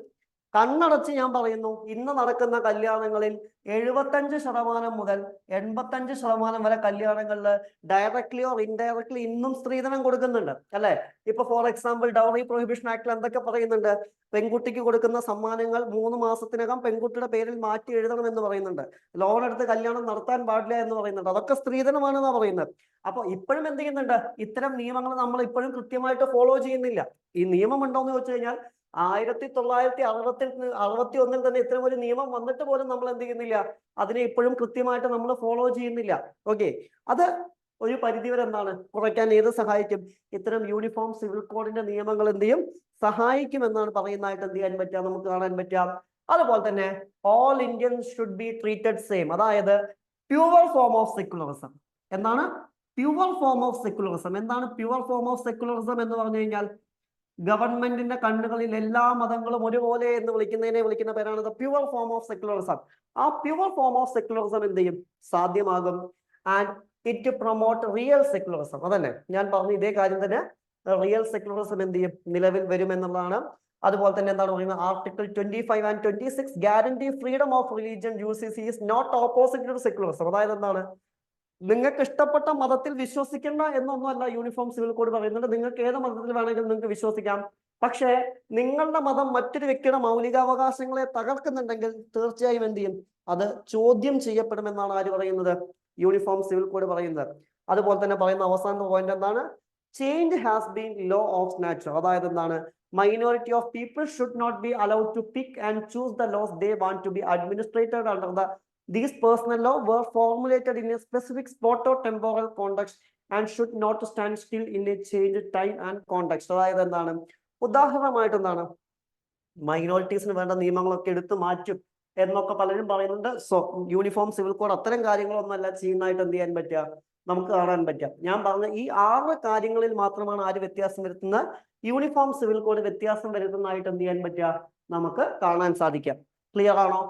കണ്ണടച്ച് ഞാൻ പറയുന്നു, ഇന്ന് നടക്കുന്ന കല്യാണങ്ങളിൽ 75% മുതൽ 85% വരെ കല്യാണങ്ങളിൽ ഡയറക്ട്ലി ഓർ ഇൻഡയറക്ട്ലി ഇന്നും സ്ത്രീധനം കൊടുക്കുന്നുണ്ട്, അല്ലെ? ഇപ്പൊ ഫോർ എക്സാമ്പിൾ ഡൗറി പ്രൊഹിബിഷൻ ആക്ടിൽ എന്തൊക്കെ പറയുന്നുണ്ട്, പെൺകുട്ടിക്ക് കൊടുക്കുന്ന സമ്മാനങ്ങൾ 3 മാസത്തിനകം പെൺകുട്ടിയുടെ പേരിൽ മാറ്റി എഴുതണം എന്ന് പറയുന്നുണ്ട്. ലോൺ എടുത്ത് കല്യാണം നടത്താൻ പാടില്ല എന്ന് പറയുന്നുണ്ട്. അതൊക്കെ സ്ത്രീധനമാണെന്നാണ് പറയുന്നത്. അപ്പൊ ഇപ്പോഴും എന്ത് ചെയ്യുന്നുണ്ട്, ഇത്തരം നിയമങ്ങൾ നമ്മൾ ഇപ്പോഴും കൃത്യമായിട്ട് ഫോളോ ചെയ്യുന്നില്ല. ഈ നിയമം ഉണ്ടോ എന്ന് ചോദിച്ചു കഴിഞ്ഞാൽ 1961 തന്നെ ഇത്തരം ഒരു നിയമം വന്നിട്ട് പോലും നമ്മൾ എന്ത് ചെയ്യുന്നില്ല, അതിനെ ഇപ്പോഴും കൃത്യമായിട്ട് നമ്മൾ ഫോളോ ചെയ്യുന്നില്ല. ഓക്കെ, അത് ഒരു പരിധിവരെ എന്താണ് കുറയ്ക്കാൻ ഏത് സഹായിക്കും, ഇത്തരം യൂണിഫോം സിവിൽ കോഡിന്റെ നിയമങ്ങൾ എന്ത് ചെയ്യും, സഹായിക്കും എന്നാണ് പറയുന്നതായിട്ട് എന്ത് ചെയ്യാൻ പറ്റുക, നമുക്ക് കാണാൻ പറ്റാം. അതുപോലെ തന്നെ all Indians should be treated same, അതായത് പ്യുവർ ഫോം ഓഫ് സെക്യുലറിസം. എന്താണ് പ്യുവർ ഫോം ഓഫ് സെക്യുലറിസം? എന്താണ് പ്യുവർ ഫോം ഓഫ് സെക്യുലറിസം എന്ന് പറഞ്ഞു കഴിഞ്ഞാൽ, ഗവൺമെന്റിന്റെ കണ്ണുകളിൽ എല്ലാ മതങ്ങളും ഒരുപോലെ എന്ന് വിളിക്കുന്ന പേരാണ് പ്യുവർ ഫോം ഓഫ് സെക്യുലറിസം. ആ പ്യുവർ ഫോം ഓഫ് സെക്യുലറിസം എന്ത് ചെയ്യും, സാധ്യമാകും. And it promote real secularism. അതല്ലേ ഞാൻ പറഞ്ഞു, ഇതേ കാര്യം തന്നെ, റിയൽ സെക്യുലറിസം എന്ത് ചെയ്യും, നിലവിൽ വരും എന്നുള്ളതാണ്. അതുപോലെ തന്നെ എന്താണ് പറയുന്നത്, article 25 and 26 guarantee freedom of religion usage is not opposite to secularism. അതായത് എന്താണ്, നിങ്ങൾക്ക് ഇഷ്ടപ്പെട്ട മതത്തിൽ വിശ്വസിക്കേണ്ട എന്നൊന്നുമല്ല യൂണിഫോം സിവിൽ കോഡ് പറയുന്നത്. നിങ്ങൾക്ക് ഏത് മതത്തിൽ വേണമെങ്കിലും നിങ്ങൾക്ക് വിശ്വസിക്കാം. പക്ഷേ നിങ്ങളുടെ മതം മറ്റൊരു വ്യക്തിയുടെ മൗലികാവകാശങ്ങളെ തകർക്കുന്നുണ്ടെങ്കിൽ തീർച്ചയായും എന്ത് ചെയ്യും? അത് ചോദ്യം ചെയ്യപ്പെടുമെന്നാണ് ആര് പറയുന്നത്? യൂണിഫോം സിവിൽ കോഡ് പറയുന്നത്. അതുപോലെ തന്നെ പറയുന്ന അവസാന പോയിന്റ് എന്താണ്? Change has been law of nature. അതായത് എന്താണ്? minority of people should not be allowed to pick and choose the laws they want to be administered under the these personal law were formulated in a specific spot or temporal context and should not stand still in a changed time and context. അതായത് എന്താണ്? ഉദാഹരണമായിട്ട് എന്താണ്? മൈനോറിറ്റീസിന് വേണ്ട നിയമങ്ങളൊക്കെ എടുത്തു മാറ്റും എന്നൊക്കെ പലരും പറയുന്നുണ്ട്. സോ യൂണിഫോം സിവിൽ കോഡ് അത്തരം കാര്യങ്ങളൊന്നുമല്ല ചെയ്യുന്നതായിട്ട് എന്ത് ചെയ്യാൻ പറ്റുക? നമുക്ക് കാണാൻ പറ്റുക. ഞാൻ പറഞ്ഞ ഈ 6 കാര്യങ്ങളിൽ മാത്രമാണ് ആര് വ്യത്യാസം വരുത്തുന്നത്? യൂണിഫോം സിവിൽ കോഡ് വ്യത്യാസം വരുത്തുന്നതായിട്ട് എന്ത് ചെയ്യാൻ പറ്റുക? നമുക്ക് കാണാൻ സാധിക്കാം. ക്ലിയർ ആണോ?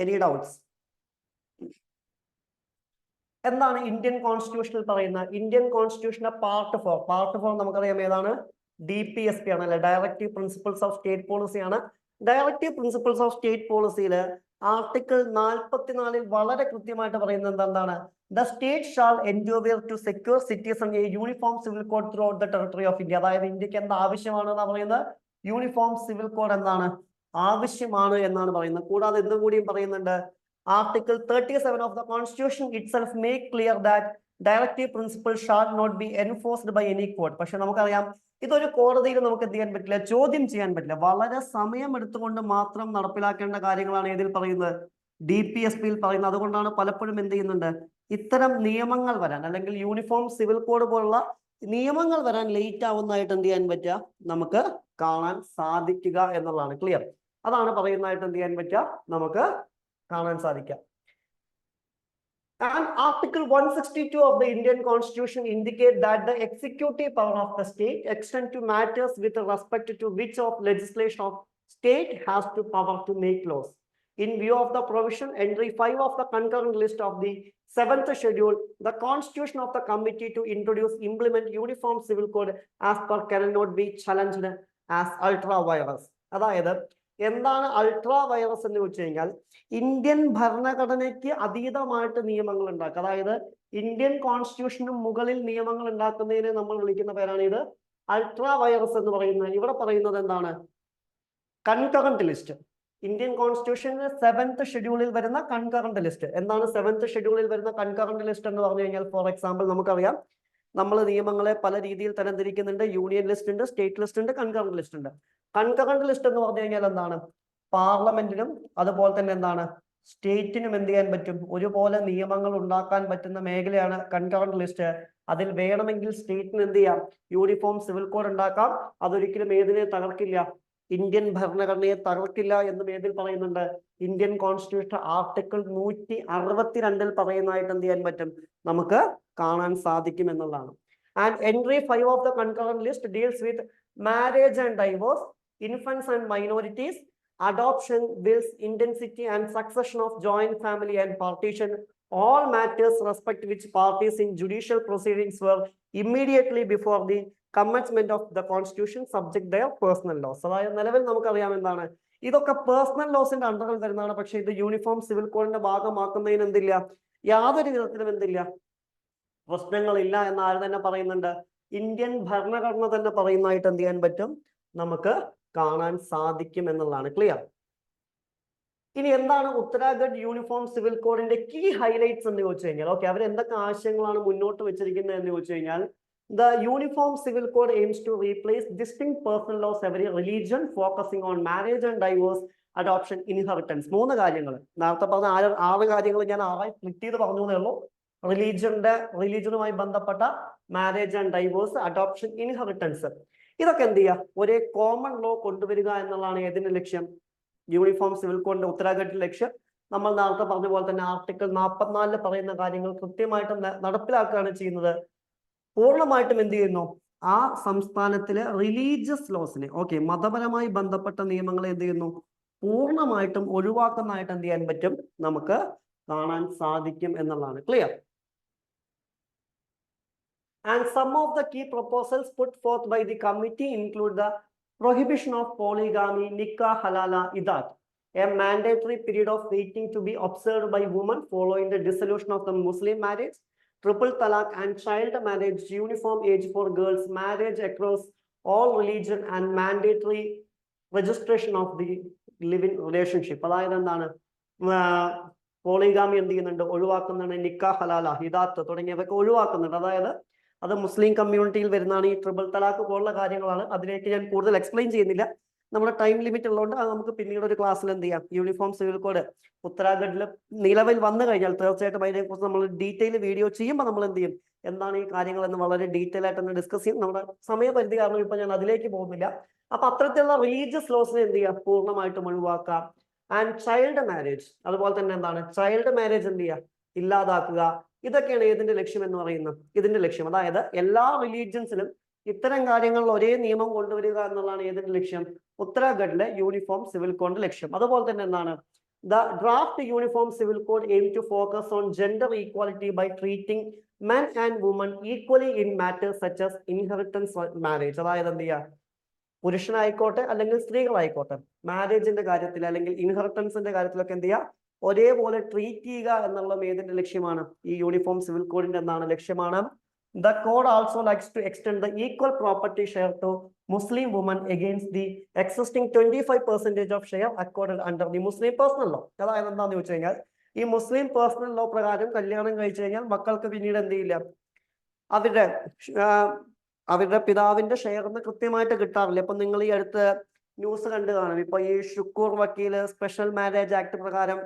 Any doubts? എന്താണ് ഇന്ത്യൻ കോൺസ്റ്റിറ്റ്യൂഷനിൽ പറയുന്നത്? ഇന്ത്യൻ കോൺസ്റ്റിറ്റ്യൂഷന്റെ പാർട്ട് 4 നമുക്കറിയാം ഏതാണ്? DPSP ആണല്ലേ, directive principles of state policy ആണ്. ഡയറക്റ്റീവ് പ്രിൻസിപ്പിൾസ് ഓഫ് സ്റ്റേറ്റ് പോളിസിയിൽ ആർട്ടിക്കിൾ 44 വളരെ കൃത്യമായിട്ട് പറയുന്നത് എന്താണ്? The state shall endeavour to secure citizen a uniform civil code throughout the territory of India. അതായത് ഇന്ത്യക്ക് എന്താ ആവശ്യമാണ് എന്നാണ് പറയുന്നത്? യൂണിഫോം സിവിൽ കോഡ് എന്താണ്? ആവശ്യമാണ് എന്നാണ് പറയുന്നത്. കൂടാതെ എന്തും കൂടിയും പറയുന്നുണ്ട്, Article 37 of the Constitution itself make clear that directive principles shall not be enforced by any court. പക്ഷെ നമുക്കറിയാം ഇതൊരു കോടതിയിൽ നമുക്ക് എന്ത് ചെയ്യാൻ പറ്റില്ല, ചോദ്യം ചെയ്യാൻ പറ്റില്ല. വളരെ സമയം എടുത്തുകൊണ്ട് മാത്രം നടപ്പിലാക്കേണ്ട കാര്യങ്ങളാണ് ഇതിൽ പറയുന്നത്, DPSP-യിൽ പറയുന്നത്. അതുകൊണ്ടാണ് പലപ്പോഴും എന്ത് ചെയ്യുന്നുണ്ട്, ഇത്തരം നിയമങ്ങൾ വരാൻ അല്ലെങ്കിൽ യൂണിഫോം സിവിൽ കോഡ് പോലുള്ള നിയമങ്ങൾ വരാൻ ലേറ്റ് ആവുന്നതായിട്ട് എന്ത് ചെയ്യാൻ പറ്റുക? നമുക്ക് കാണാൻ സാധിക്കുക എന്നുള്ളതാണ്. ക്ലിയർ? അതാണ് പറയുന്നതായിട്ട് എന്ത് ചെയ്യാൻ പറ്റുക? നമുക്ക് കാണാൻ സാധിക്കാം. And Article 162 of the Indian Constitution indicate that the executive power of the state extend to matters with respect to which of legislation of state has to power to make laws. In view of the provision entry 5 of the concurrent list of the 7th schedule, the constitution of the committee to introduce implement uniform civil code as per cannot be challenged as ultra virus. അതായത് എന്താണ് ultra virus എന്ന് വെച്ച് കഴിഞ്ഞാൽ Indian ഭരണഘടനയ്ക്ക് അതീതമായിട്ട് നിയമങ്ങൾ ഉണ്ടാക്കുക. അതായത് Indian കോൺസ്റ്റിറ്റ്യൂഷന് മുകളിൽ നിയമങ്ങൾ ഉണ്ടാക്കുന്നതിനെ നമ്മൾ വിളിക്കുന്ന പേരാണ് ഇത് അൾട്രാ വൈറസ് എന്ന് പറയുന്നത്. ഇവിടെ പറയുന്നത് എന്താണ്? Concurrent list. ഇന്ത്യൻ കോൺസ്റ്റിറ്റ്യൂഷന് 7th ഷെഡ്യൂളിൽ വരുന്ന കൺകറന്റ് ലിസ്റ്റ്. എന്താണ് 7th ഷെഡ്യൂളിൽ വരുന്ന കൺകറന്റ് ലിസ്റ്റ് എന്ന് പറഞ്ഞു കഴിഞ്ഞാൽ, ഫോർ എക്സാമ്പിൾ നമുക്കറിയാം നമ്മൾ നിയമങ്ങളെ പല രീതിയിൽ തരംതിരിക്കുന്നുണ്ട്. യൂണിയൻ ലിസ്റ്റ് ഉണ്ട്, സ്റ്റേറ്റ് ലിസ്റ്റ് ഉണ്ട്, കൺകറന്റ് ലിസ്റ്റ് ഉണ്ട്. കൺകറന്റ് ലിസ്റ്റ് എന്ന് പറഞ്ഞു കഴിഞ്ഞാൽ എന്താണ്? പാർലമെന്റിനും അതുപോലെ തന്നെ എന്താണ് സ്റ്റേറ്റിനും എന്ത് ചെയ്യാൻ പറ്റും? ഒരുപോലെ നിയമങ്ങൾ ഉണ്ടാക്കാൻ പറ്റുന്ന മേഖലയാണ് കൺകറന്റ് ലിസ്റ്റ്. അതിൽ വേണമെങ്കിൽ സ്റ്റേറ്റിന് എന്ത് ചെയ്യാം? യൂണിഫോം സിവിൽ കോഡ് ഉണ്ടാക്കാം. അതൊരിക്കലും ഏതിനെ തകർക്കില്ല? ഇന്ത്യൻ ഭരണഘടനയെ തകർക്കില്ല എന്നും ഏതിൽ പറയുന്നുണ്ട്? ഇന്ത്യൻ കോൺസ്റ്റിറ്റ്യൂഷൻ ആർട്ടിക്കിൾ 162 പറയുന്നതായിട്ട് എന്ത് ചെയ്യാൻ പറ്റും? നമുക്ക് കാണാൻ സാധിക്കും എന്നുള്ളതാണ്. And entry 5 of the concurrent list deals with marriage and divorce, infants and minorities, adoption, wills, intensity and succession of joint family and partition, all matters respect which parties in judicial proceedings were immediately before the commencement of the constitution subject their personal laws. അതായത് നിലവിൽ നമുക്കറിയാം എന്താണ്, ഇതൊക്കെ personal ലോസിന്റെ അണ്ടറിൽ വരുന്നതാണ്. പക്ഷെ ഇത് uniform civil കോഡിന്റെ ഭാഗമാക്കുന്നതിന് എന്തില്ല, യാതൊരു വിധത്തിലും എന്തില്ല, പ്രശ്നങ്ങളില്ല എന്ന് ആര് തന്നെ പറയുന്നുണ്ട്? ഇന്ത്യൻ ഭരണഘടന തന്നെ പറയുന്നതായിട്ട് എന്ത് ചെയ്യാൻ പറ്റും? നമുക്ക് കാണാൻ സാധിക്കും എന്നുള്ളതാണ്. ക്ലിയർ? ഇനി എന്താണ് ഉത്തരാഖണ്ഡ് യൂണിഫോം സിവിൽ കോഡിന്റെ കീ ഹൈലൈറ്റ്സ് എന്ന് ചോദിച്ചു കഴിഞ്ഞാൽ, ഓക്കെ, അവർ എന്തൊക്കെ ആശയങ്ങളാണ് മുന്നോട്ട് വെച്ചിരിക്കുന്നത് എന്ന് ചോദിച്ചു കഴിഞ്ഞാൽ, the uniform civil code aims to replace distinct personal laws every religion, focusing on marriage and divorce, adoption, inheritance. 3 കാര്യങ്ങൾ. നേരത്തെ പറഞ്ഞ 6 കാര്യങ്ങൾ ഞാൻ 6 സ്പ്ലിറ്റ് ചെയ്ത് പറഞ്ഞു എന്നേ ഉള്ളൂ. റിലീജനുമായി ബന്ധപ്പെട്ട marriage and divorce, adoption, inheritance, ഇതൊക്കെ എന്ത് ചെയ്യുക? ഒരേ കോമൺ ലോ കൊണ്ടുവരിക എന്നുള്ളതാണ് ഏതിന്റെ ലക്ഷ്യം? യൂണിഫോം സിവിൽ കോഡിന്റെ ഉത്തരാഖണ്ഡിന്റെ ലക്ഷ്യം. നമ്മൾ നേരത്തെ പറഞ്ഞ പോലെ തന്നെ ആർട്ടിക്കിൾ 44 പറയുന്ന കാര്യങ്ങൾ കൃത്യമായിട്ട് നടപ്പിലാക്കുകയാണ് ചെയ്യുന്നത്. പൂർണ്ണമായിട്ടും എന്ത് ചെയ്യുന്നു? ആ സംസ്ഥാനത്തിലെ റിലീജിയസ് ലോസിനെ, ഓക്കെ, മതപരമായി ബന്ധപ്പെട്ട നിയമങ്ങളെ എന്ത് ചെയ്യുന്നു? പൂർണ്ണമായിട്ടും ഒഴിവാക്കുന്നതായിട്ട് എന്ത് ചെയ്യാൻ പറ്റും? നമുക്ക് കാണാൻ സാധിക്കും എന്നുള്ളതാണ്. Clear? And some of the key proposals put forth by the committee include the prohibition of polygamy, nikah halala, idat, a mandatory period of waiting to be observed by women following the dissolution of the Muslim marriage, triple talaq and child marriage, uniform age for girls, marriage across all religion and mandatory registration of the living relationship. അതായത് എന്താണ്, polygamy എന്ത് ചെയ്യുന്നുണ്ട്, ഒഴിവാക്കുന്നുണ്ട്, നിക്കാ ഹലാല, ഹിദാത്ത് തുടങ്ങിയവയൊക്കെ ഒഴിവാക്കുന്നുണ്ട്. അതായത് അത് മുസ്ലിം കമ്മ്യൂണിറ്റിയിൽ വരുന്നതാണ്. ഈ ട്രിപ്പിൾ തലാഖ് പോലുള്ള കാര്യങ്ങളാണ്. അതിലേക്ക് ഞാൻ കൂടുതൽ എക്സ്പ്ലെയിൻ ചെയ്യുന്നില്ല, നമ്മുടെ ടൈം ലിമിറ്റ് ഉള്ളതുകൊണ്ട് അത് നമുക്ക് പിന്നീട് ഒരു ക്ലാസ്സിൽ എന്ത് ചെയ്യാം. യൂണിഫോം സിവിൽ കോഡ് ഉത്തരാഖണ്ഡിൽ നിലവിൽ വന്നു കഴിഞ്ഞാൽ തീർച്ചയായിട്ടും അതിനെക്കുറിച്ച് നമ്മൾ ഡീറ്റെയിൽ വീഡിയോ ചെയ്യുമ്പോൾ നമ്മൾ എന്ത് ചെയ്യും, എന്താണ് ഈ കാര്യങ്ങൾ എന്ന് വളരെ ഡീറ്റെയിൽ ആയിട്ട് ഒന്ന് ഡിസ്കസ് ചെയ്യും. നമ്മുടെ സമയപരിധി കാരണം ഇപ്പൊ ഞാൻ അതിലേക്ക് പോകുന്നില്ല. അപ്പൊ അത്തരത്തിലുള്ള റിലീജിയസ് ലോസിനെ എന്ത് ചെയ്യുക, പൂർണ്ണമായിട്ടും ഒഴിവാക്കാം. ആൻഡ് ചൈൽഡ് മാരേജ്, അതുപോലെ തന്നെ എന്താണ്, ചൈൽഡ് മാരേജ് എന്ത് ചെയ്യുക, ഇല്ലാതാക്കുക. ഇതൊക്കെയാണ് ഏതിന്റെ ലക്ഷ്യം എന്ന് പറയുന്നത്, ഇതിന്റെ ലക്ഷ്യം. അതായത് എല്ലാ റിലീജിയൻസിലും ഇത്തരം കാര്യങ്ങളിൽ ഒരേ നിയമം കൊണ്ടുവരിക എന്നുള്ളതാണ് ഏതിന്റെ ലക്ഷ്യം, ഉത്തരാഖണ്ഡിലെ യൂണിഫോം സിവിൽ കോഡിന്റെ ലക്ഷ്യം. അതുപോലെ തന്നെ എന്താണ്, the draft uniform civil code aim to focus on gender equality by treating men and women equally in matters such as inheritance marriage. അതായത് എന്ത് ചെയ്യുക, പുരുഷനായിക്കോട്ടെ അല്ലെങ്കിൽ സ്ത്രീകളായിക്കോട്ടെ, മാരേജിന്റെ കാര്യത്തിൽ അല്ലെങ്കിൽ ഇൻഹെറിറ്റൻസിന്റെ കാര്യത്തിലൊക്കെ എന്ത് ചെയ്യുക, ഒരേപോലെ ട്രീറ്റ് ചെയ്യുക എന്നുള്ള ഏതിന്റെ ലക്ഷ്യമാണ്, ഈ യൂണിഫോം സിവിൽ കോഡിന്റെ എന്താണ് ലക്ഷ്യമാണ്. The code also likes to extend the equal property share to Muslim women against the existing 25% of share accorded under the Muslim personal law. അതായത് എന്താന്ന് ചോദിച്ചു കഴിഞ്ഞാൽ, ഈ മുസ്ലിം പേഴ്സണൽ ലോ പ്രകാരം കല്യാണം കഴിച്ചു കഴിഞ്ഞാൽ മക്കൾക്ക് പിന്നീട് എന്ത് ചെയ്യില്ല, അവരുടെ പിതാവിന്റെ ഷെയർ എന്ന് കൃത്യമായിട്ട് കിട്ടാറില്ല. ഇപ്പൊ നിങ്ങൾ ഈ അടുത്ത് ന്യൂസ് കണ്ടു കാണും, ഇപ്പൊ ഈ ഷുക്കൂർ വക്കീല് സ്പെഷ്യൽ മാരേജ് ആക്ട് പ്രകാരം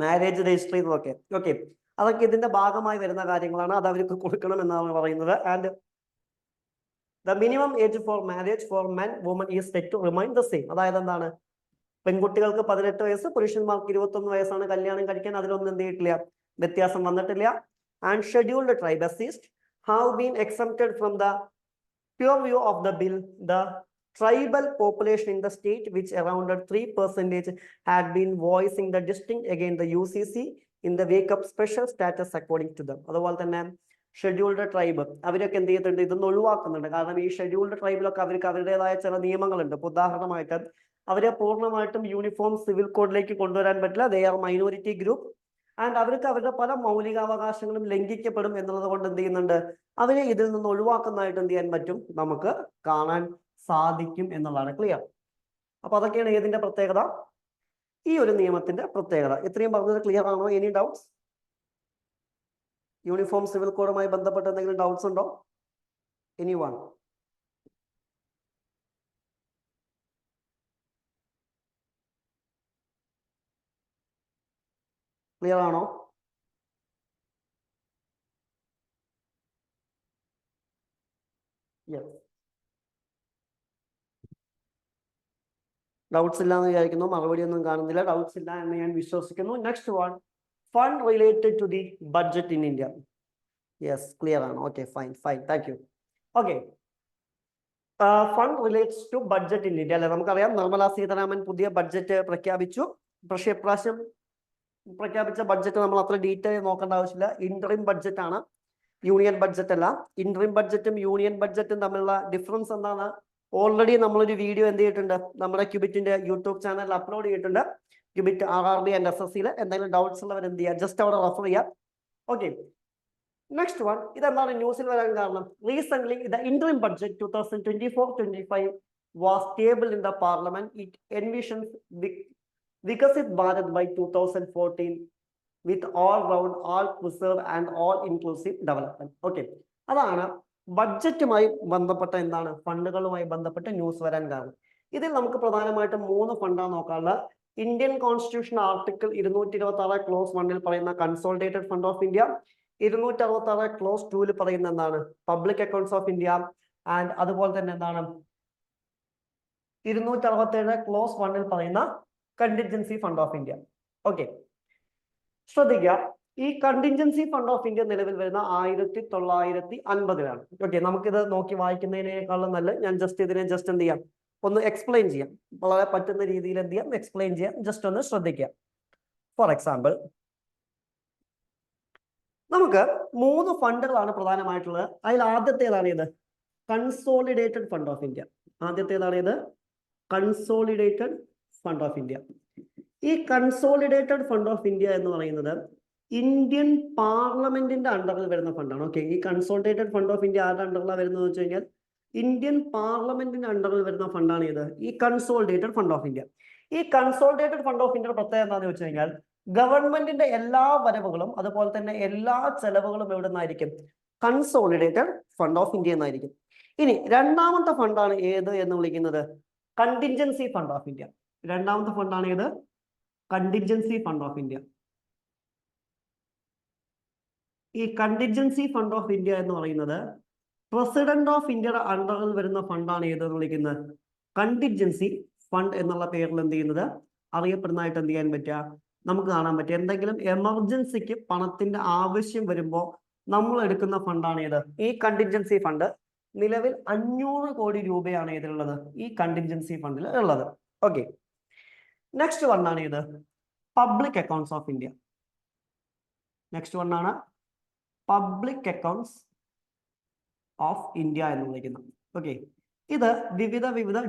മാരേജ് രജിസ്റ്റർ ചെയ്തതൊക്കെ, ഓക്കെ, അതൊക്കെ ഇതിന്റെ ഭാഗമായി വരുന്ന കാര്യങ്ങളാണ്. അത് അവർക്ക് കൊടുക്കണം എന്നാണ് പറയുന്നത്. And the minimum age for marriage for men women is set to remain the same. അതായത് എന്താണ്, പെൺകുട്ടികൾക്ക് 18 വയസ്സ്, പുരുഷന്മാർക്ക് 21 വയസ്സാണ് കല്യാണം കഴിക്കാൻ. അതിലൊന്നും എന്ത് ചെയ്തിട്ടില്ല, വ്യത്യാസം വന്നിട്ടില്ല. And scheduled tribe assist have been exempted from the purview of the bill. The tribal population in the state, which around 3% had been voicing the distinct against the UCC in the wake of special status according to them. അതുപോലെ തന്നെ scheduled tribe അവരൊക്കെ എന്ത് ചെയ്തിട്ടുണ്ട്, ഇതൊന്നും ഒഴിവാക്കുന്നുണ്ട്. കാരണം ഈ scheduled ട്രൈബിലൊക്കെ അവർക്ക് അവരുടേതായ ചില നിയമങ്ങളുണ്ട്. ഇപ്പൊ ഉദാഹരണമായിട്ട് അവരെ പൂർണ്ണമായിട്ടും യൂണിഫോം സിവിൽ കോഡിലേക്ക് കൊണ്ടുവരാൻ പറ്റില്ല. They are minority group and അവർക്ക് അവരുടെ പല മൗലികാവകാശങ്ങളും ലംഘിക്കപ്പെടും എന്നുള്ളത് കൊണ്ട് എന്ത് ചെയ്യുന്നുണ്ട്, അവരെ ഇതിൽ നിന്ന് ഒഴിവാക്കുന്നതായിട്ട് എന്ത് ചെയ്യാൻ പറ്റും, നമുക്ക് കാണാൻ സാധിക്കും എന്നുള്ളതാണ്. ക്ലിയർ? അപ്പൊ അതൊക്കെയാണ് ഏതിന്റെ പ്രത്യേകത, ഈ ഒരു നിയമത്തിന്റെ പ്രത്യേകത. ഇത്രയും പറഞ്ഞത് ക്ലിയർ ആണോ? Any doubts? യൂണിഫോം സിവിൽ കോഡുമായി ബന്ധപ്പെട്ട് എന്തെങ്കിലും ഡൗട്ട്സ് ഉണ്ടോ? Any one? ക്ലിയർ ആണോ? ഡൗട്ട്സ് ഇല്ല എന്ന് വിചാരിക്കുന്നു. മറുപടി ഒന്നും കാണുന്നില്ല. ഡൗട്ട്സ് ഇല്ല എന്ന് ഞാൻ വിശ്വസിക്കുന്നു. Next one, fund related to the budget in India. Yes, clear ആണ്. Okay, fine fine, thank you. Okay, fund relates to budget in India അല്ലെ. നമുക്കറിയാം നിർമ്മലാ സീതാരാമൻ പുതിയ ബഡ്ജറ്റ് പ്രഖ്യാപിച്ചു. പക്ഷേ ഇപ്രാവശ്യം പ്രഖ്യാപിച്ച ബഡ്ജറ്റ് നമ്മൾ അത്ര ഡീറ്റെയിൽ നോക്കേണ്ട ആവശ്യമില്ല. ഇന്ററിം ബഡ്ജറ്റ് ആണ്, യൂണിയൻ ബഡ്ജറ്റ് അല്ല. ഇന്ററിം ബഡ്ജറ്റും യൂണിയൻ ബഡ്ജറ്റും തമ്മിലുള്ള ഡിഫറൻസ് എന്താണ് ഓൾറെഡി നമ്മളൊരു വീഡിയോ എന്ത് ചെയ്തിട്ടുണ്ട്, നമ്മുടെ ക്യൂബിറ്റിന്റെ യൂട്യൂബ് ചാനലിൽ അപ്ലോഡ് ചെയ്തിട്ടുണ്ട്. ക്യൂബിറ്റ് RRB ആൻഡ് SSCയിൽ എന്തെങ്കിലും ഡൗട്ട്സ് ഉള്ളവർ എന്ത് ചെയ്യുക, ജസ്റ്റ് അവിടെ റെഫർ ചെയ്യാം. ഓക്കെ, നെക്സ്റ്റ് വൺ, ഇതെന്താണ് ന്യൂസിൽ വരാൻ കാരണം? Recent the interim budget 2024-25 was tabled in the parliament. It envisions Viksit Bharat by 2014 with all round, all preserve and all inclusive development. Okay, അതാണ് ബഡ്ജറ്റുമായി ബന്ധപ്പെട്ട എന്താണ്, ഫണ്ടുകളുമായി ബന്ധപ്പെട്ട ന്യൂസ് വരാൻ കാരണം. ഇതിൽ നമുക്ക് പ്രധാനമായിട്ടും 3 ഫണ്ടാണ് നോക്കാനുള്ളത്. ഇന്ത്യൻ കോൺസ്റ്റിറ്റ്യൂഷൻ ആർട്ടിക്കിൾ 226 ക്ലോസ് 1 പറയുന്ന consolidated fund of India, 266 close 2 പറയുന്ന എന്താണ്, public accounts of India, and അതുപോലെ തന്നെ എന്താണ് 267 ക്ലോസ് 1 പറയുന്ന contingency fund of India. Okay, ശ്രദ്ധിക്കുക, ഈ കണ്ടിൻജൻസി ഫണ്ട് ഓഫ് ഇന്ത്യ നിലവിൽ വരുന്ന 1950-ലാണ്. ഓക്കെ, നമുക്കിത് നോക്കി വായിക്കുന്നതിനേക്കാളും നല്ല ഞാൻ ഇതിനെ ജസ്റ്റ് എന്ത് ചെയ്യാം, ഒന്ന് എക്സ്പ്ലെയിൻ ചെയ്യാം. വളരെ പറ്റുന്ന രീതിയിൽ എന്ത് ചെയ്യാം, എക്സ്പ്ലെയിൻ ചെയ്യാം. ജസ്റ്റ് ഒന്ന് ശ്രദ്ധിക്കുക. ഫോർ എക്സാമ്പിൾ, നമുക്ക് 3 ഫണ്ടുകളാണ് പ്രധാനമായിട്ടുള്ളത്. അതിൽ ആദ്യത്തേതാണ് ഇത്, കൺസോളിഡേറ്റഡ് ഫണ്ട് ഓഫ് ഇന്ത്യ. ആദ്യത്തേതാണ് ഇത് കൺസോളിഡേറ്റഡ് ഫണ്ട് ഓഫ് ഇന്ത്യ. ഈ കൺസോളിഡേറ്റഡ് ഫണ്ട് ഓഫ് ഇന്ത്യ എന്ന് പറയുന്നത് ഇന്ത്യൻ പാർലമെന്റിന്റെ അണ്ടറിൽ വരുന്ന ഫണ്ടാണ്. ഓക്കെ, ഈ കൺസോളിഡേറ്റഡ് ഫണ്ട് ഓഫ് ഇന്ത്യ ആരുടെ അണ്ടറിലാണ് വരുന്നത് വെച്ച് കഴിഞ്ഞാൽ ഇന്ത്യൻ പാർലമെന്റിന്റെ അണ്ടറിൽ വരുന്ന ഫണ്ടാണ് ഇത് ഈ കൺസോളിഡേറ്റഡ് ഫണ്ട് ഓഫ് ഇന്ത്യ. ഈ കൺസോളിഡേറ്റഡ് ഫണ്ട് ഓഫ് ഇന്ത്യയുടെ പ്രത്യേകത എന്താണെന്ന് വെച്ച് കഴിഞ്ഞാൽ ഗവൺമെന്റിന്റെ എല്ലാ വരവുകളും അതുപോലെ തന്നെ എല്ലാ ചെലവുകളും എവിടെ നിന്നായിരിക്കും? കൺസോളിഡേറ്റഡ് ഫണ്ട് ഓഫ് ഇന്ത്യ എന്നായിരിക്കും. ഇനി രണ്ടാമത്തെ ഫണ്ടാണ് ഏത് എന്ന് വിളിക്കുന്നത്? Contingency fund of India. രണ്ടാമത്തെ ഫണ്ടാണ് ഏത്? Contingency fund of India. ഈ കണ്ടിൻജൻസി ഫണ്ട് ഓഫ് ഇന്ത്യ എന്ന് പറയുന്നത് പ്രസിഡന്റ് ഓഫ് ഇന്ത്യയുടെ അണ്ടറിൽ വരുന്ന ഫണ്ടാണ് ഏതെന്ന് വിളിക്കുന്നത്? കണ്ടിൻജൻസി ഫണ്ട് എന്നുള്ള പേരിൽ എന്ത് ചെയ്യുന്നത് അറിയപ്പെടുന്നതായിട്ട് എന്ത് ചെയ്യാൻ പറ്റുക? നമുക്ക് കാണാൻ പറ്റും. എന്തെങ്കിലും എമർജൻസിക്ക് പണത്തിന്റെ ആവശ്യം വരുമ്പോൾ നമ്മൾ എടുക്കുന്ന ഫണ്ടാണ് ഏത്? ഈ കണ്ടിൻജൻസി ഫണ്ട്. നിലവിൽ 500 കോടി രൂപയാണ് ഇതിലുള്ളത്, ഈ കണ്ടിൻജൻസി ഫണ്ടിൽ ഉള്ളത്. ഓക്കെ, നെക്സ്റ്റ് വണ്ണാണ് ഇത് public accounts of India. Next വണ്ണാണ് പബ്ലിക് അക്കൗണ്ട്സ് ഓഫ് ഇന്ത്യ എന്ന് വിളിക്കുന്നത്. ഓക്കെ, ഇത് വിവിധ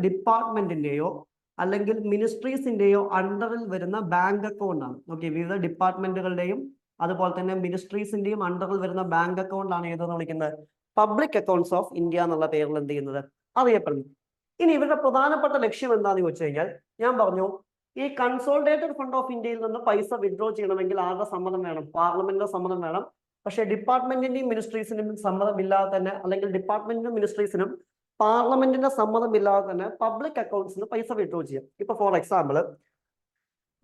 ഡിപ്പാർട്ട്മെന്റിന്റെയോ അല്ലെങ്കിൽ മിനിസ്ട്രീസിന്റെയോ അണ്ടറിൽ വരുന്ന ബാങ്ക് അക്കൗണ്ട് ആണ്. ഓക്കെ, വിവിധ ഡിപ്പാർട്ട്മെന്റുകളുടെയും അതുപോലെ തന്നെ മിനിസ്ട്രീസിന്റെയും അണ്ടറിൽ വരുന്ന ബാങ്ക് അക്കൗണ്ട് ആണ് ഏതെന്ന് വിളിക്കുന്നത്? പബ്ലിക് അക്കൗണ്ട്സ് ഓഫ് ഇന്ത്യ എന്നുള്ള പേരിൽ എന്ത് ചെയ്യുന്നത് അറിയപ്പെടുന്നു. ഇനി ഇവരുടെ പ്രധാനപ്പെട്ട ലക്ഷ്യം എന്താണെന്ന് ചോദിച്ചു കഴിഞ്ഞാൽ ഞാൻ പറഞ്ഞു ഈ കൺസോളിഡേറ്റഡ് ഫണ്ട് ഓഫ് ഇന്ത്യയിൽ നിന്ന് പൈസ വിഡ്രോ ചെയ്യണമെങ്കിൽ ആരുടെ സമ്മതം വേണം? പാർലമെന്റിന്റെ സമ്മതം വേണം. പക്ഷേ ഡിപ്പാർട്ട്മെന്റിന്റെയും മിനിസ്ട്രീസിനും സമ്മതമില്ലാതെ തന്നെ അല്ലെങ്കിൽ ഡിപ്പാർട്ട്മെന്റിനും മിനിസ്ട്രീസിനും പാർലമെന്റിന്റെ സമ്മതമില്ലാതെ തന്നെ പബ്ലിക് അക്കൗണ്ട്സിന് പൈസ വിഡ്രോ ചെയ്യാം. ഇപ്പൊ ഫോർ എക്സാമ്പിൾ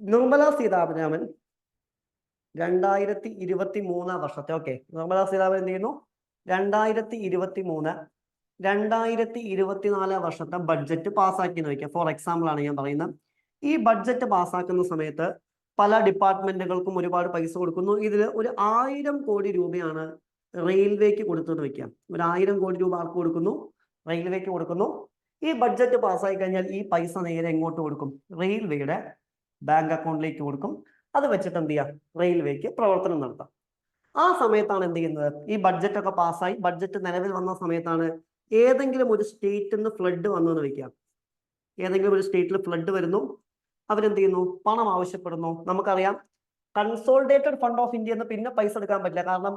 നിർമ്മല സീതാരാമൻ 2023 വർഷത്തെ നിർമ്മല സീതാരാമൻ എന്ത് ചെയ്യുന്നു? 2023 2024 വർഷത്തെ ബഡ്ജറ്റ് പാസ്സാക്കി വയ്ക്കുക. ഫോർ എക്സാമ്പിൾ ആണ് ഞാൻ പറയുന്നത്. ഈ ബഡ്ജറ്റ് പാസ്സാക്കുന്ന സമയത്ത് പല ഡിപ്പാർട്ട്മെന്റുകൾക്കും ഒരുപാട് പൈസ കൊടുക്കുന്നു. ഇതിൽ ഒരു 1000 കോടി രൂപയാണ് റെയിൽവേക്ക് കൊടുത്തെന്ന് വയ്ക്കാം. ഒരു 1000 കോടി രൂപ ആർക്ക് കൊടുക്കുന്നു? റെയിൽവേക്ക് കൊടുക്കുന്നു. ഈ ബഡ്ജറ്റ് പാസ്സായി കഴിഞ്ഞാൽ ഈ പൈസ നേരെ എങ്ങോട്ട് കൊടുക്കും? റെയിൽവേയുടെ ബാങ്ക് അക്കൗണ്ടിലേക്ക് കൊടുക്കും. അത് വെച്ചിട്ട് എന്ത് ചെയ്യാം? റെയിൽവേക്ക് പ്രവർത്തനം നടത്താം. ആ സമയത്താണ് എന്ത് ചെയ്യുന്നത്? ഈ ബഡ്ജറ്റ് ഒക്കെ പാസ്സായി ബഡ്ജറ്റ് നിലവിൽ വന്ന സമയത്താണ് ഏതെങ്കിലും ഒരു സ്റ്റേറ്റിൽ നിന്ന് ഫ്ലഡ് വന്നു എന്ന് വയ്ക്കാം. ഏതെങ്കിലും ഒരു സ്റ്റേറ്റിൽ ഫ്ലഡ് വരുന്നു, അവരെന്ത് ചെയ്യുന്നു? പണം ആവശ്യപ്പെടുന്നു. നമുക്കറിയാം കൺസോളിഡേറ്റഡ് ഫണ്ട് ഓഫ് ഇന്ത്യ എന്ന് പിന്നെ പൈസ എടുക്കാൻ പറ്റില്ല, കാരണം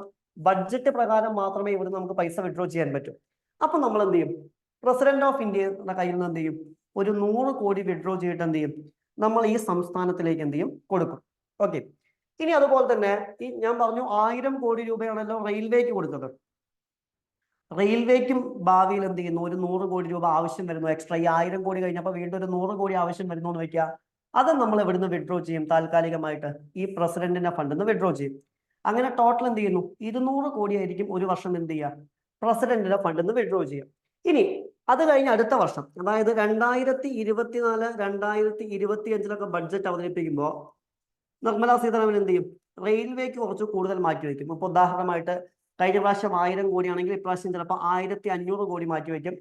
ബഡ്ജറ്റ് പ്രകാരം മാത്രമേ ഇവിടെ നമുക്ക് പൈസ വിഡ്രോ ചെയ്യാൻ പറ്റൂ. അപ്പൊ നമ്മൾ എന്ത് ചെയ്യും? പ്രസിഡന്റ് ഓഫ് ഇന്ത്യയുടെ കയ്യിൽ നിന്ന് എന്ത് ചെയ്യും? ഒരു 100 കോടി വിഡ്രോ ചെയ്തിട്ട് എന്ത് ചെയ്യും? നമ്മൾ ഈ സംസ്ഥാനത്തിലേക്ക് എന്ത് ചെയ്യും? കൊടുക്കും. ഓക്കെ, ഇനി അതുപോലെ തന്നെ ഈ ഞാൻ പറഞ്ഞു 1000 കോടി രൂപയാണല്ലോ റെയിൽവേക്ക് കൊടുത്തത്. റെയിൽവേക്കും ഭാവിയിൽ എന്ത് ചെയ്യുന്നു? ഒരു 100 കോടി രൂപ ആവശ്യം വരുന്നു എക്സ്ട്രാ. ഈ 1000 കോടി കഴിഞ്ഞപ്പോൾ വീണ്ടും ഒരു 100 കോടി ആവശ്യം വരുന്നു എന്ന് വെക്കുക. അത് നമ്മൾ എവിടുന്ന് വിഡ്രോ ചെയ്യും? താൽക്കാലികമായിട്ട് ഈ പ്രസിഡന്റിന്റെ ഫണ്ടിൽ നിന്ന് വിഡ്രോ ചെയ്യും. അങ്ങനെ ടോട്ടൽ എന്ത് ചെയ്യുന്നു? 200 കോടി ആയിരിക്കും ഒരു വർഷം എന്ത് ചെയ്യുക? പ്രസിഡന്റിന്റെ ഫണ്ടിൽ നിന്ന് വിഡ്രോ ചെയ്യും. ഇനി അത് കഴിഞ്ഞ് അടുത്ത വർഷം, അതായത് 2024 2025 ബഡ്ജറ്റ് അവതരിപ്പിക്കുമ്പോൾ നിർമ്മല സീതാരാമൻ എന്ത് ചെയ്യും? റെയിൽവേക്ക് കുറച്ച് കൂടുതൽ മാറ്റിവെക്കും. ഇപ്പൊ ഉദാഹരണമായിട്ട് കഴിഞ്ഞ പ്രാവശ്യം 1000 കോടിയാണെങ്കിൽ ഇപ്രാവശ്യം ചിലപ്പോൾ 1500 കോടി മാറ്റിവെക്കും.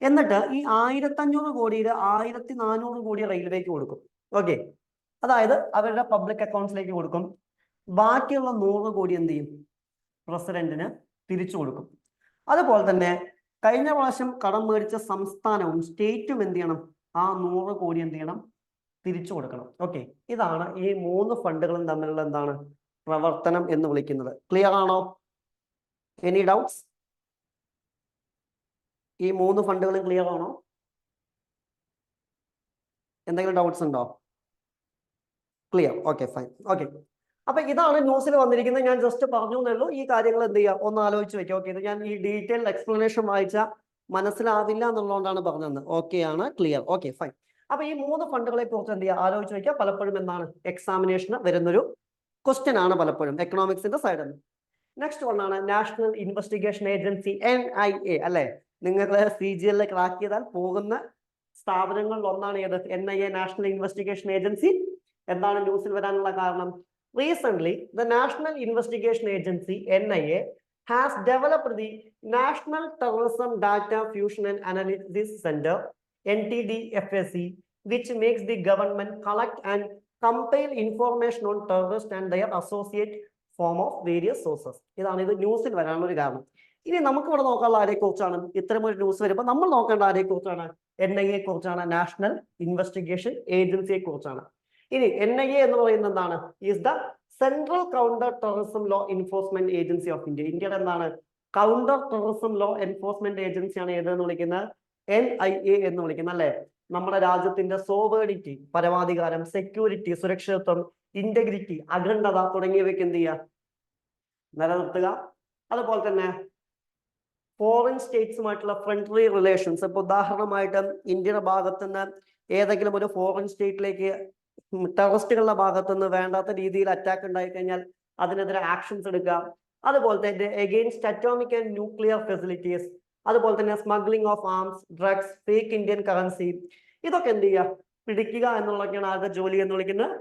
എന്നിട്ട് ഈ 1500 കോടിയിൽ 1400 കോടി റെയിൽവേക്ക് കൊടുക്കും. ഓക്കെ, അതായത് അവരുടെ പബ്ലിക് അക്കൗണ്ട്സിലേക്ക് കൊടുക്കും. ബാക്കിയുള്ള 100 കോടി എന്ത് ചെയ്യും? പ്രസിഡന്റിന് തിരിച്ചു കൊടുക്കും. അതുപോലെ തന്നെ കഴിഞ്ഞ പ്രാവശ്യം കടം മേടിച്ച സംസ്ഥാനവും സ്റ്റേറ്റും എന്ത് ചെയ്യണം? ആ 100 കോടി എന്ത് ചെയ്യണം? തിരിച്ചു കൊടുക്കണം. ഓക്കെ, ഇതാണ് ഈ 3 ഫണ്ടുകളും തമ്മിലുള്ള എന്താണ് പ്രവർത്തനം എന്ന് വിളിക്കുന്നത്. ക്ലിയർ ആണോ? Any doubts? ഈ 3 ഫണ്ടുകളും ക്ലിയർ ആണോ? എന്തെങ്കിലും ഡൗട്ട്സ് ഉണ്ടോ? ക്ലിയർ. Okay, fine. ഓക്കെ, അപ്പൊ ഇതാണ് ന്യൂസിൽ വന്നിരിക്കുന്നത്. ഞാൻ ജസ്റ്റ് പറഞ്ഞു എന്നുള്ളൂ. ഈ കാര്യങ്ങൾ എന്ത് ചെയ്യുക? ഒന്ന് ആലോചിച്ച് വെക്കുക. ഓക്കെ, ഇത് ഞാൻ ഈ ഡീറ്റെയിൽഡ് എക്സ്പ്ലനേഷൻ വായിച്ച മനസ്സിലാവില്ല എന്നുള്ളതുകൊണ്ടാണ് പറഞ്ഞത്. ഓക്കെ ആണ്, ക്ലിയർ. Okay, fine. അപ്പൊ ഈ 3 ഫണ്ടുകളെ കുറിച്ച് എന്ത് ചെയ്യുക? ആലോചിച്ച് വെക്കുക. പലപ്പോഴും എന്താണ് എക്സാമിനേഷന് വരുന്നൊരു ക്വസ്റ്റ്യൻ ആണ് പലപ്പോഴും എക്കണോമിക്സിന്റെ സൈഡിൽ നിന്ന്. നെക്സ്റ്റ് വണ്ണാണ് നാഷണൽ ഇൻവെസ്റ്റിഗേഷൻ ഏജൻസി, NIA. അല്ലെ, നിങ്ങൾക്ക് CGL ക്രാക്ക് ചെയ്താൽ പോകുന്ന സ്ഥാപനങ്ങളിൽ ഒന്നാണ് ഏത്? NIA, national investigation agency. എന്താണ് ന്യൂസിൽ വരാനുള്ള കാരണം? Recently, the National Investigation Agency, NIA, has developed the National Terrorism Data Fusion and Analysis Center, NTDFAC, which makes the government collect and compile information on terrorists and their associate form of various sources. ഇതാണ് ഇത് ന്യൂസിൽ വരാനുള്ള ഒരു കാരണം. ഇനി നമുക്ക് ഇവിടെ നോക്കാനുള്ള ആരെ കുറിച്ചാണ് ഇത്തരം ഒരു ന്യൂസ് വരുമ്പോൾ നമ്മൾ നോക്കേണ്ട ആരെ കുറിച്ചാണ്? NIA കുറിച്ചാണ്, നാഷണൽ ഇൻവെസ്റ്റിഗേഷൻ ഏജൻസിയെ കുറിച്ചാണ്. ഇനി NIA എന്ന് പറയുന്നത് എന്താണ്? Is the central counter terrorism law enforcement agency of India. ഇന്ത്യയുടെ എന്താണ്? കൗണ്ടർ ടെററിസം ലോ എൻഫോഴ്സ്മെന്റ് ഏജൻസിയാണ് ഏതെന്ന് വിളിക്കുന്നത്? NIA എന്ന് വിളിക്കുന്നത്, അല്ലെ? നമ്മുടെ രാജ്യത്തിന്റെ സോവേണിറ്റി, പരമാധികാരം, സെക്യൂരിറ്റി, സുരക്ഷിതത്വം, ഇന്റഗ്രിറ്റി, അഖണ്ഡത തുടങ്ങിയവയ്ക്ക് എന്ത് ചെയ്യുക? നിലനിർത്തുക. അതുപോലെ തന്നെ ഫോറിൻ സ്റ്റേറ്റ്സുമായിട്ടുള്ള ഫ്രണ്ട്ലി റിലേഷൻസ്. ഇപ്പൊ ഉദാഹരണമായിട്ട് ഇന്ത്യയുടെ ഭാഗത്തുനിന്ന് ഏതെങ്കിലും ഒരു ഫോറിൻ സ്റ്റേറ്റിലേക്ക് ടെററിസ്റ്റുകളുടെ ഭാഗത്തുനിന്ന് വേണ്ടാത്ത രീതിയിൽ അറ്റാക്ക് ഉണ്ടായി കഴിഞ്ഞാൽ അതിനെതിരെ ആക്ഷൻസ് എടുക്കുക. അതുപോലെ തന്നെ against atomic and nuclear facilities, അതുപോലെ തന്നെ smuggling of arms, drugs, fake Indian currency, ഇതൊക്കെ എന്ത് ചെയ്യുക? പിടിക്കുക എന്നുള്ളതൊക്കെയാണ് ആരുടെ ജോലി എന്ന് വിളിക്കുന്നത്?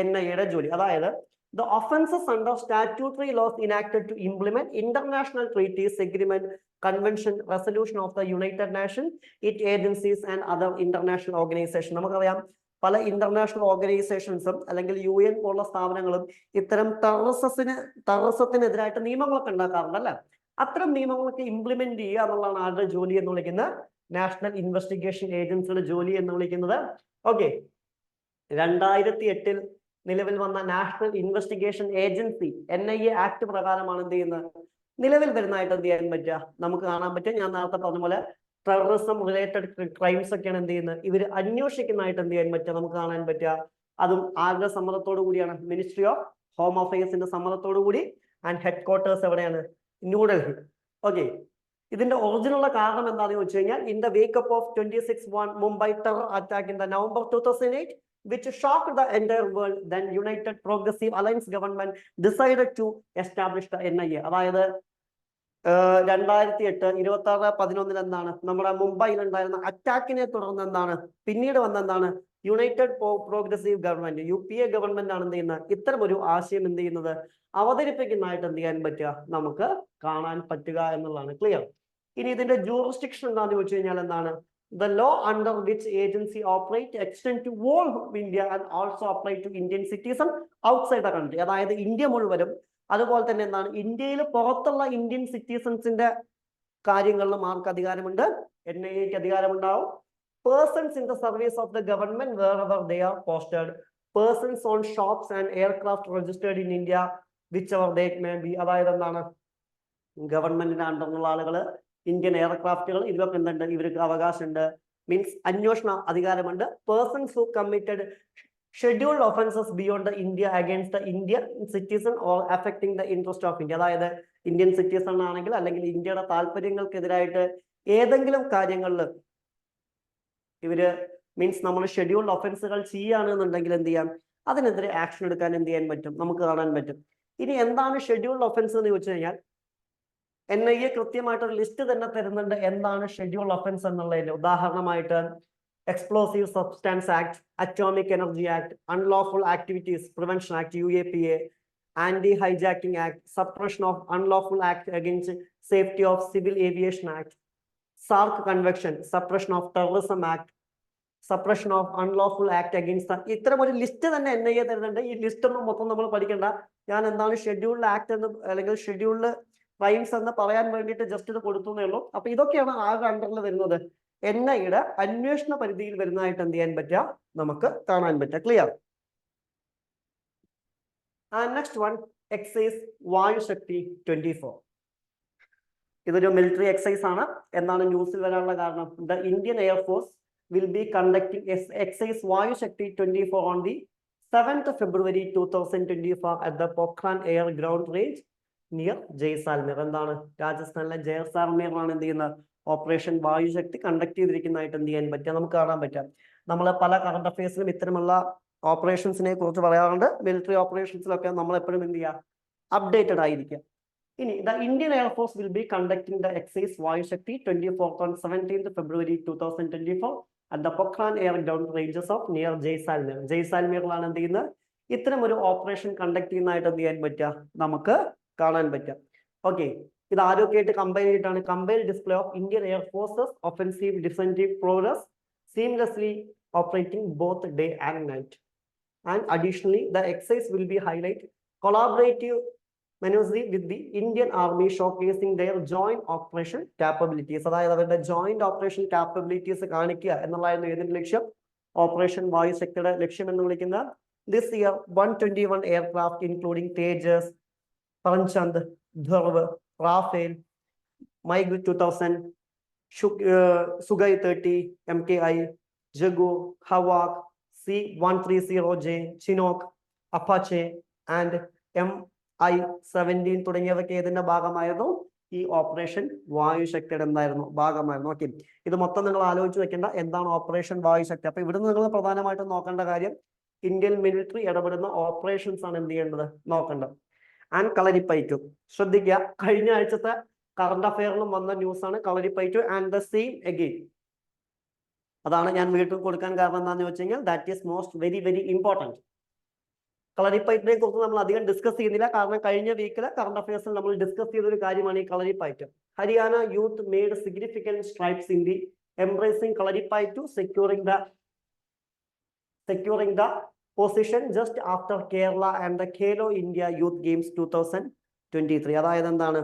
NIA ജോലി. അതായത് the offenses under statutory laws enacted to implement international treaties, agreement, convention, resolution of the United Nations, its agencies and other international organizations. നമുക്കറിയാം പല ഇന്റർനാഷണൽ ഓർഗനൈസേഷൻസും അല്ലെങ്കിൽ UN പോലുള്ള സ്ഥാപനങ്ങളും ഇത്തരം ടെററിസത്തിനെതിരായിട്ട് നിയമങ്ങളൊക്കെ ഉണ്ടാക്കാറുണ്ട്, അല്ലെ? അത്തരം നിയമങ്ങളൊക്കെ ഇംപ്ലിമെന്റ് ചെയ്യുക എന്നുള്ളതാണ് ആരുടെ ജോലി എന്ന് വിളിക്കുന്നത്? നാഷണൽ ഇൻവെസ്റ്റിഗേഷൻ ഏജൻസിയുടെ ജോലി എന്ന് വിളിക്കുന്നത്. ഓക്കെ, 2008 നിലവിൽ വന്ന national investigation agency NIA act പ്രകാരമാണ് എന്ത് ചെയ്യുന്നത്? നിലവിൽ വരുന്നതായിട്ട് എന്ത് ചെയ്യാൻ പറ്റുക? നമുക്ക് കാണാൻ പറ്റും. ഞാൻ നേരത്തെ പറഞ്ഞ പോലെ ടെററിസം റിലേറ്റഡ് ക്രൈംസ് ഒക്കെയാണ് എന്ത് ചെയ്യുന്നത്? ഇവർ അന്വേഷിക്കുന്നതായിട്ട് എന്ത് ചെയ്യാൻ പറ്റുക? നമുക്ക് കാണാൻ പറ്റുക. അതും ആരുടെ സമ്മതത്തോടു കൂടിയാണ്? മിനിസ്ട്രി ഓഫ് ഹോം അഫയേഴ്സിന്റെ സമ്മതത്തോടു കൂടി. ആൻഡ് ഹെഡ് ക്വാർട്ടേഴ്സ് എവിടെയാണ്? ന്യൂഡൽഹി. ഓക്കെ, ഇതിന്റെ ഒറിജിനുള്ള കാരണം എന്താണെന്ന് ചോദിച്ചു കഴിഞ്ഞാൽ, in the wake up of 26/1 Mumbai terror attack in the November 2008 which shocked the entire world, then United Progressive Alliance government decided to establish the NIA. അതായത് 2008 26/11 എന്താണ് നമ്മുടെ മുംബൈയിൽ ഉണ്ടായിരുന്ന അറ്റാക്കിനെ തുടർന്ന് എന്താണ് പിന്നീട് വന്നെന്താണ് united progressive government, UPA government ആണ് എന്ത് ചെയ്യുന്നത്? ഇത്തരം ഒരു ആശയം എന്ത് ചെയ്യുന്നത്? അവതരിപ്പിക്കുന്നതായിട്ട് എന്ത് ചെയ്യാൻ പറ്റുക? നമുക്ക് കാണാൻ പറ്റുക എന്നുള്ളതാണ്. ക്ലിയർ? ഇനി ഇതിന്റെ ജൂറിസ്ഡിക്ഷൻ എന്താണെന്ന് ചോദിച്ചു കഴിഞ്ഞാൽ എന്താണ്? The law under which agency operate extend to all of India and also apply to Indian citizens outside the country. അതായത് ഇന്ത്യ മുഴുവനും, അതുപോലെ തന്നെ എന്താണ് ഇന്ത്യയിൽ പുറത്തുള്ള ഇന്ത്യൻ സിറ്റിസൺസിന്റെ കാര്യങ്ങളിലും ആർക്ക് അധികാരമുണ്ട്? NIAക്ക് അധികാരമുണ്ടാവും. Persons in the service of the government wherever they are posted, persons on shops and aircraft registered in India whichever they may be. അതായത് എന്താണ് ഗവൺമെന്റിന്റെ അണ്ടറിലുള്ള ആളുകള്, ഇന്ത്യൻ എയർക്രാഫ്റ്റുകൾ, ഇതിലൊക്കെ എന്തുണ്ട്? ഇവർക്ക് അവകാശമുണ്ട്. മീൻസ് അന്വേഷണ അധികാരമുണ്ട്. Persons who committed scheduled offences beyond the India against the Indian citizen or affecting the interest of India. അതായത് ഇന്ത്യൻ സിറ്റിസൺ ആണെങ്കിൽ അല്ലെങ്കിൽ ഇന്ത്യയുടെ താല്പര്യങ്ങൾക്കെതിരായിട്ട് ഏതെങ്കിലും കാര്യങ്ങളിൽ ഇവര് മീൻസ് നമ്മൾ ഷെഡ്യൂൾഡ് ഒഫൻസുകൾ ചെയ്യുകയാണെന്നുണ്ടെങ്കിൽ എന്ത് ചെയ്യാം? അതിനെതിരെ ആക്ഷൻ എടുക്കാൻ എന്ത് ചെയ്യാൻ പറ്റും? നമുക്ക് കാണാൻ പറ്റും. ഇനി എന്താണ് ഷെഡ്യൂൾഡ് ഒഫൻസ് എന്ന് ചോദിച്ചു കഴിഞ്ഞാൽ NIA കൃത്യമായിട്ടൊരു ലിസ്റ്റ് തന്നെ തരുന്നുണ്ട് എന്താണ് ഷെഡ്യൂൾ ഒഫൻസ് എന്നുള്ളതിന്. ഉദാഹരണമായിട്ട് explosive substance act, atomic energy act, unlawful activities prevention act UAPA, anti hijacking act, suppression of unlawful act against safety of civil aviation act, SAARC convention, suppression of terrorism act, suppression of unlawful act against. ഇത്തരം ഒരു list തന്നെ NIA തരുന്നുണ്ട്. ഈ list ഒന്നും മൊത്തം നമ്മൾ പഠിക്കേണ്ട. ഞാൻ എന്താണ് ഷെഡ്യൂൾഡ് ആക്ട് എന്ന് അല്ലെങ്കിൽ ഷെഡ്യൂൾഡ് ക്രൈംസ് എന്ന് പറയാൻ വേണ്ടിയിട്ട് ജസ്റ്റ് ഇത് കൊടുത്തുന്നേ ഉള്ളൂ. അപ്പൊ ഇതൊക്കെയാണ് ആകെ അണ്ടറിൽ വരുന്നത്. NIAയുടെ അന്വേഷണ പരിധിയിൽ വരുന്നതായിട്ട് എന്ത് ചെയ്യാൻ പറ്റുക? നമുക്ക് കാണാൻ പറ്റുക. Clear? Next one, exercise Vayu Shakti 24. ഇതൊരു മിലിറ്ററി എക്സൈസ് ആണ്. എന്നാണ് ന്യൂസിൽ വരാനുള്ള കാരണം? The Indian Air Force will be conducting exercise Vayu Shakti 24 on the 7th February 2024 at the Pokhran Air Ground Range near Jaisalmer. എന്താണ് രാജസ്ഥാനിലെ ജയ്സാൽമീറിലാണ് എന്ത് ചെയ്യുന്നത്? ഓപ്പറേഷൻ വായുശക്തി കണ്ടക്ട് ചെയ്തിരിക്കുന്നതായിട്ട് എന്ത് ചെയ്യാൻ പറ്റുക? നമുക്ക് കാണാൻ പറ്റാം. നമ്മൾ പല കറണ്ട് അഫയേഴ്സിലും ഇത്തരമുള്ള ഓപ്പറേഷൻസിനെ കുറിച്ച് പറയാറുണ്ട്. മിലിറ്ററി ഓപ്പറേഷൻസിലൊക്കെ നമ്മൾ എപ്പോഴും എന്ത് ചെയ്യുക? അപ്ഡേറ്റഡ് ആയിരിക്കുക. ഇനി the Indian Air Force will be conducting the exercise Vayu Shakti 24 on 17th February 2024 at the Pokhran Air Ground Ranges of near Jaisalmer. ജയ്സാൽമീറിലാണ് എന്ത് ചെയ്യുന്നത്? ഇത്തരം ഒരു ഓപ്പറേഷൻ കണ്ടക്ട് ചെയ്യുന്നതായിട്ട് എന്ത് ചെയ്യാൻ പറ്റുക? നമുക്ക് കാണാൻ പറ്റും. ഓക്കെ, ഇത് ആരൊക്കെയായിട്ട് കമ്പയർ ചെയ്തിട്ടാണ്? Compare display of Indian Air Force's offensive defensive progress seamlessly operating both day and night. And additionally, the exercise will be highlight collaborative Manusri with the Indian Army showcasing their joint operation capabilities. അതായത് അവരുടെ joint operation capabilities കാണിക്കുക എന്നുള്ളതായിരുന്നു ഏതിന്റെ ലക്ഷ്യം? Operation വായുശക്തിയുടെ ലക്ഷ്യം എന്ന് വിളിക്കുന്ന. This year 121 aircraft including Tejas, Paranchand, Dhruv, Rafale, MiG-2000, Sukhoi 30, MKI, Jagu, Hawk, C-130J, Chinook, Apache and MI-17 തുടങ്ങിയവയൊക്കെ ഇതിന്റെ ഭാഗമായിരുന്നു. ഈ ഓപ്പറേഷൻ വായുശക്തിയുടെ എന്തായിരുന്നു? ഭാഗമായിരുന്നു. ഓക്കെ, ഇത് മൊത്തം നിങ്ങൾ ആലോചിച്ച് വെക്കേണ്ട എന്താണ് ഓപ്പറേഷൻ വായുശക്തി. അപ്പൊ ഇവിടുന്ന് നിങ്ങൾ പ്രധാനമായിട്ടും നോക്കേണ്ട കാര്യം ഇന്ത്യൻ മിലിറ്ററി ഇടപെടുന്ന ഓപ്പറേഷൻസ് ആണ് എന്ത് ചെയ്യേണ്ടത്? നോക്കേണ്ടത്. ആൻഡ് കളരിപ്പയറ്റു ശ്രദ്ധിക്കുക, കഴിഞ്ഞ ആഴ്ചത്തെ കറണ്ട് അഫെയറിലും വന്ന ന്യൂസ് ആണ് Kalaripayattu and the same again. അതാണ് ഞാൻ വീട്ടിൽ കൊടുക്കാൻ കാരണം എന്താണെന്ന് വെച്ച് കഴിഞ്ഞാൽ that is most very very important. കളരിപ്പയറ്റിനെ കുറിച്ച് നമ്മൾ അധികം ഡിസ്കസ് ചെയ്യുന്നില്ല, കാരണം കഴിഞ്ഞ വീക്കിലെ കറണ്ട് അഫെയർസിൽ നമ്മൾ ഡിസ്കസ് ചെയ്ത ഒരു കാര്യമാണ് ഈ Kalaripayattu. Haryana youth made significant stripes in the embracing Kalaripayattu securing the position just after Kerala and the Khelo India youth games 2023. അതായത് എന്താണ്?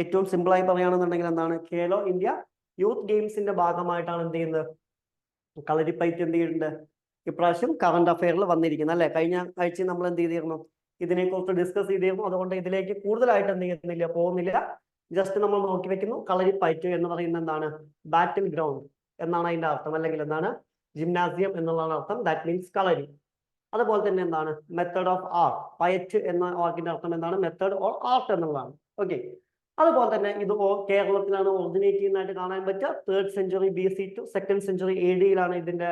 ഏറ്റവും സിമ്പിളായി പറയുകയാണെന്നുണ്ടെങ്കിൽ എന്താണ്? ഖേലോ ഇന്ത്യ യൂത്ത് ഗെയിംസിന്റെ ഭാഗമായിട്ടാണ് എന്ത് ചെയ്യുന്നത്? കളരിപ്പയറ്റ് എന്ത് ചെയ്യുന്നുണ്ട്? ഇപ്രാവശ്യം കറണ്ട് അഫെയറിൽ വന്നിരിക്കുന്നത് അല്ലെ. കഴിഞ്ഞ ആഴ്ച നമ്മൾ എന്ത് ചെയ്തിരുന്നു? ഇതിനെക്കുറിച്ച് ഡിസ്കസ് ചെയ്തിരുന്നു. അതുകൊണ്ട് ഇതിലേക്ക് കൂടുതലായിട്ട് എന്ത് ചെയ്യുന്നില്ല, പോകുന്നില്ല. ജസ്റ്റ് നമ്മൾ നോക്കി വെക്കുന്നു. കളരിപ്പയറ്റ് എന്ന് പറയുന്നത് എന്താണ്? ബാറ്റിൽ ഗ്രൗണ്ട് എന്നാണ് അതിന്റെ അർത്ഥം, അല്ലെങ്കിൽ എന്താണ്? ജിംനാസിയം എന്നുള്ളതാണ് അർത്ഥം. ദാറ്റ് മീൻസ് കളരി. അതുപോലെ തന്നെ എന്താണ്? Method of art. പയറ്റ് എന്ന വാക്കിന്റെ അർത്ഥം എന്താണ്? മെത്തേഡ് ഓർ ആർട്ട് എന്നുള്ളതാണ്. ഓക്കെ, അതുപോലെ തന്നെ ഇത് കേരളത്തിലാണ് ഒറിജിനേറ്റ് ചെയ്യുന്നതായിട്ട് കാണാൻ പറ്റുക. 3rd century BC to 2nd century AD ഇതിന്റെ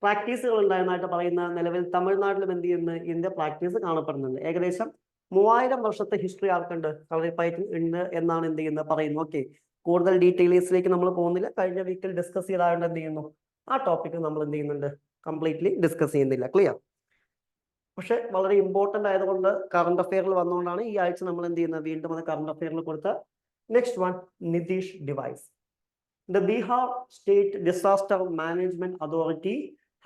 പ്രാക്ടീസുകൾ ഉണ്ടായിരുന്നതായിട്ട് പറയുന്ന. നിലവിൽ തമിഴ്നാട്ടിലും എന്ത് ചെയ്യുന്നത്? ഇതിന്റെ പ്രാക്ടീസ് കാണപ്പെടുന്നുണ്ട്. ഏകദേശം 3000 വർഷത്തെ ഹിസ്റ്ററി ആർക്കുണ്ട്? കളരിപ്പയറ്റിൽ ഉണ്ട് എന്നാണ് എന്ത് ചെയ്യുന്നത്? പറയുന്നു. ഓക്കെ, കൂടുതൽ ഡീറ്റെയിൽസിലേക്ക് നമ്മൾ പോകുന്നില്ല. കഴിഞ്ഞ വീക്കിൽ ഡിസ്കസ് ചെയ്താണ്ട് എന്ത് ചെയ്യുന്നു? ആ ടോപ്പിക് നമ്മൾ എന്ത് ചെയ്യുന്നുണ്ട്? കംപ്ലീറ്റ്ലി ഡിസ്കസ് ചെയ്യുന്നില്ല. ക്ലിയർ? പക്ഷെ വളരെ ഇമ്പോർട്ടന്റ് ആയതുകൊണ്ട് കറണ്ട് അഫെയറിൽ വന്നുകൊണ്ടാണ് ഈ ആഴ്ച നമ്മൾ എന്ത് ചെയ്യുന്നത്? വീണ്ടും അത് കറണ്ട് അഫെയറിൽ കൊടുത്ത. Next one, Nitish device. The Bihar State Disaster Management Authority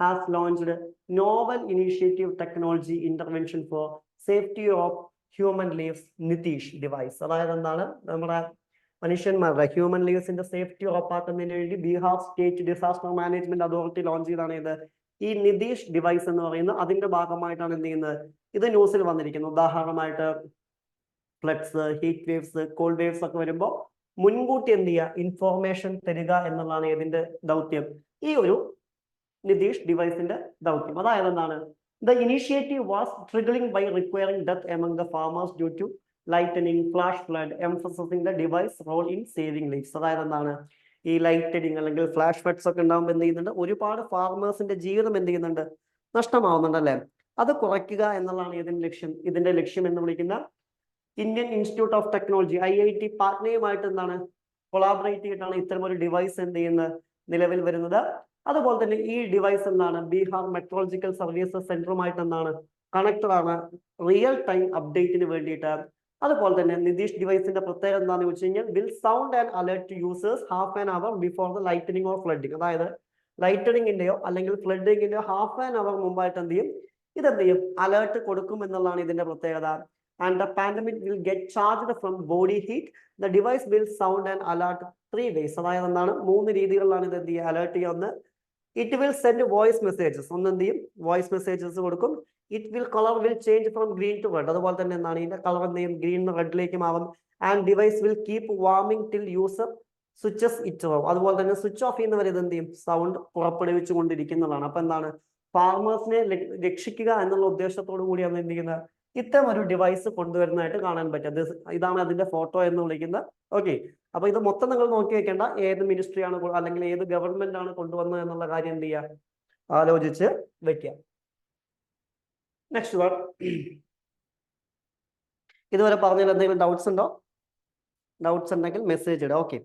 has launched a novel initiative technology intervention for safety of human lives, Nitish device. അതായത് എന്താണ്? നമ്മുടെ മനുഷ്യന്മാരുടെ ഹ്യൂമൻ ലീവ്സിന്റെ സേഫ്റ്റി ഉറപ്പാക്കുന്നതിന് വേണ്ടി Bihar state disaster management authority launch ചെയ്താണ് ഇത് ഈ നിതീഷ് ഡിവൈസ് എന്ന് പറയുന്നത്. അതിന്റെ ഭാഗമായിട്ടാണ് എന്ത് ചെയ്യുന്നത്? ഇത് ന്യൂസിൽ വന്നിരിക്കുന്നത്. ഉദാഹരണമായിട്ട് floods, heat waves, cold waves ഒക്കെ വരുമ്പോൾ മുൻകൂട്ടി എന്ത് ചെയ്യുക? ഇൻഫോർമേഷൻ തരിക എന്നുള്ളതാണ് ഇതിന്റെ ദൗത്യം, ഈ ഒരു നിതീഷ് ഡിവൈസിന്റെ ദൗത്യം. അതായത് എന്താണ്? The initiative was triggering by requiring death among the farmers due to lightning, flash flood, emphasising the device role in saving lives. അതായത് എന്താണ്? ഈ ലൈറ്റനിങ് അല്ലെങ്കിൽ ഫ്ലാഷ് ഫ്ലഡ്സ് ഒക്കെ ഉണ്ടാകുമ്പോൾ എന്ത് ചെയ്യുന്നുണ്ട്? ഒരുപാട് ഫാർമേഴ്സിന്റെ ജീവിതം എന്ത് ചെയ്യുന്നുണ്ട്? നഷ്ടമാവുന്നുണ്ട് അല്ലെ. അത് കുറയ്ക്കുക എന്നുള്ളതാണ് ഇതിന്റെ ലക്ഷ്യം എന്ന് വിളിക്കുന്ന. Indian institute of technology IIT പാറ്റ്നയുമായിട്ട് എന്താണ്? കൊളാബറേറ്റ് ചെയ്തിട്ടാണ് ഇത്തരം ഒരു ഡിവൈസ് എന്ത് ചെയ്യുന്നത്? നിലവിൽ വരുന്നത്. അതുപോലെ തന്നെ ഈ ഡിവൈസ് എന്താണ്? ബീഹാർ മെട്രോളജിക്കൽ സർവീസസ് സെന്ററുമായിട്ട് എന്താണ്? കണക്റ്റഡ് ആണ്, റിയൽ ടൈം അപ്ഡേറ്റിന് വേണ്ടിയിട്ട്. അതുപോലെ തന്നെ നിതീഷ് ഡിവൈസിന്റെ പ്രത്യേകത എന്താണെന്ന് വെച്ച് കഴിഞ്ഞാൽ will sound and alert to users half an hour before the lightning or flooding. അതായത് ലൈറ്റനിങ്ങിന്റെയോ അല്ലെങ്കിൽ ഫ്ലഡിങ്ങിന്റെയോ ഹാഫ് ആൻ അവർ മുമ്പായിട്ട് എന്ത് ചെയ്യും? ഇതെന്ത് ചെയ്യും? അലേർട്ട് കൊടുക്കും എന്നുള്ളതാണ് ഇതിന്റെ പ്രത്യേകത. And the pandemic will get charged from body heat. The device will sound and alert 3 ways. അതായത് എന്താണ്? 3 രീതികളിലാണ് ഇത് എന്ത് ചെയ്യുക? അലേർട്ട് ചെയ്യുന്നത്. It will send voice messages. ഒന്ന് എന്ത് ചെയ്യും? വോയിസ് മെസ്സേജസ് കൊടുക്കും. It will colour will change from green to red. അതുപോലെ തന്നെ എന്താണ്? ഇതിന്റെ കളർ എന്ത് ചെയ്യും? ഗ്രീൻ റെഡിലേക്ക് മാറും. And device will keep warming till user switches it off. അതുപോലെ തന്നെ സ്വിച്ച് ഓഫ് ചെയ്യുന്നവരെ ഇത് എന്ത് ചെയ്യും? സൗണ്ട് പുറപ്പെടുവിച്ചു കൊണ്ടിരിക്കുന്നതാണ്. അപ്പൊ എന്താണ്? ഫാർമേഴ്സിനെ രക്ഷിക്കുക എന്നുള്ള ഉദ്ദേശത്തോടു കൂടിയാണ് എന്ത് ചെയ്യുന്നത്? ഇത്തരം ഒരു ഡിവൈസ് കൊണ്ടുവരുന്നതായിട്ട് കാണാൻ പറ്റും. ഇതാണ് അതിന്റെ ഫോട്ടോ എന്ന് വിളിക്കുന്നത്. ഓക്കെ, അപ്പൊ ഇത് മൊത്തം നിങ്ങൾ നോക്കി വെക്കേണ്ട. ഏത് മിനിസ്ട്രിയാണ് അല്ലെങ്കിൽ ഏത് ഗവൺമെന്റ് ആണ് കൊണ്ടുവന്നത് എന്നുള്ള കാര്യം എന്ത് ചെയ്യുക? ആലോചിച്ച് വെക്കുക. നെക്സ്റ്റ് വൺ, ഇതുവരെ പറഞ്ഞതിൽ എന്തെങ്കിലും ഡൗട്ട്സ് ഉണ്ടോ? ഡൗട്ട്സ് ഉണ്ടെങ്കിൽ മെസ്സേജ് ഇടുക. Okay,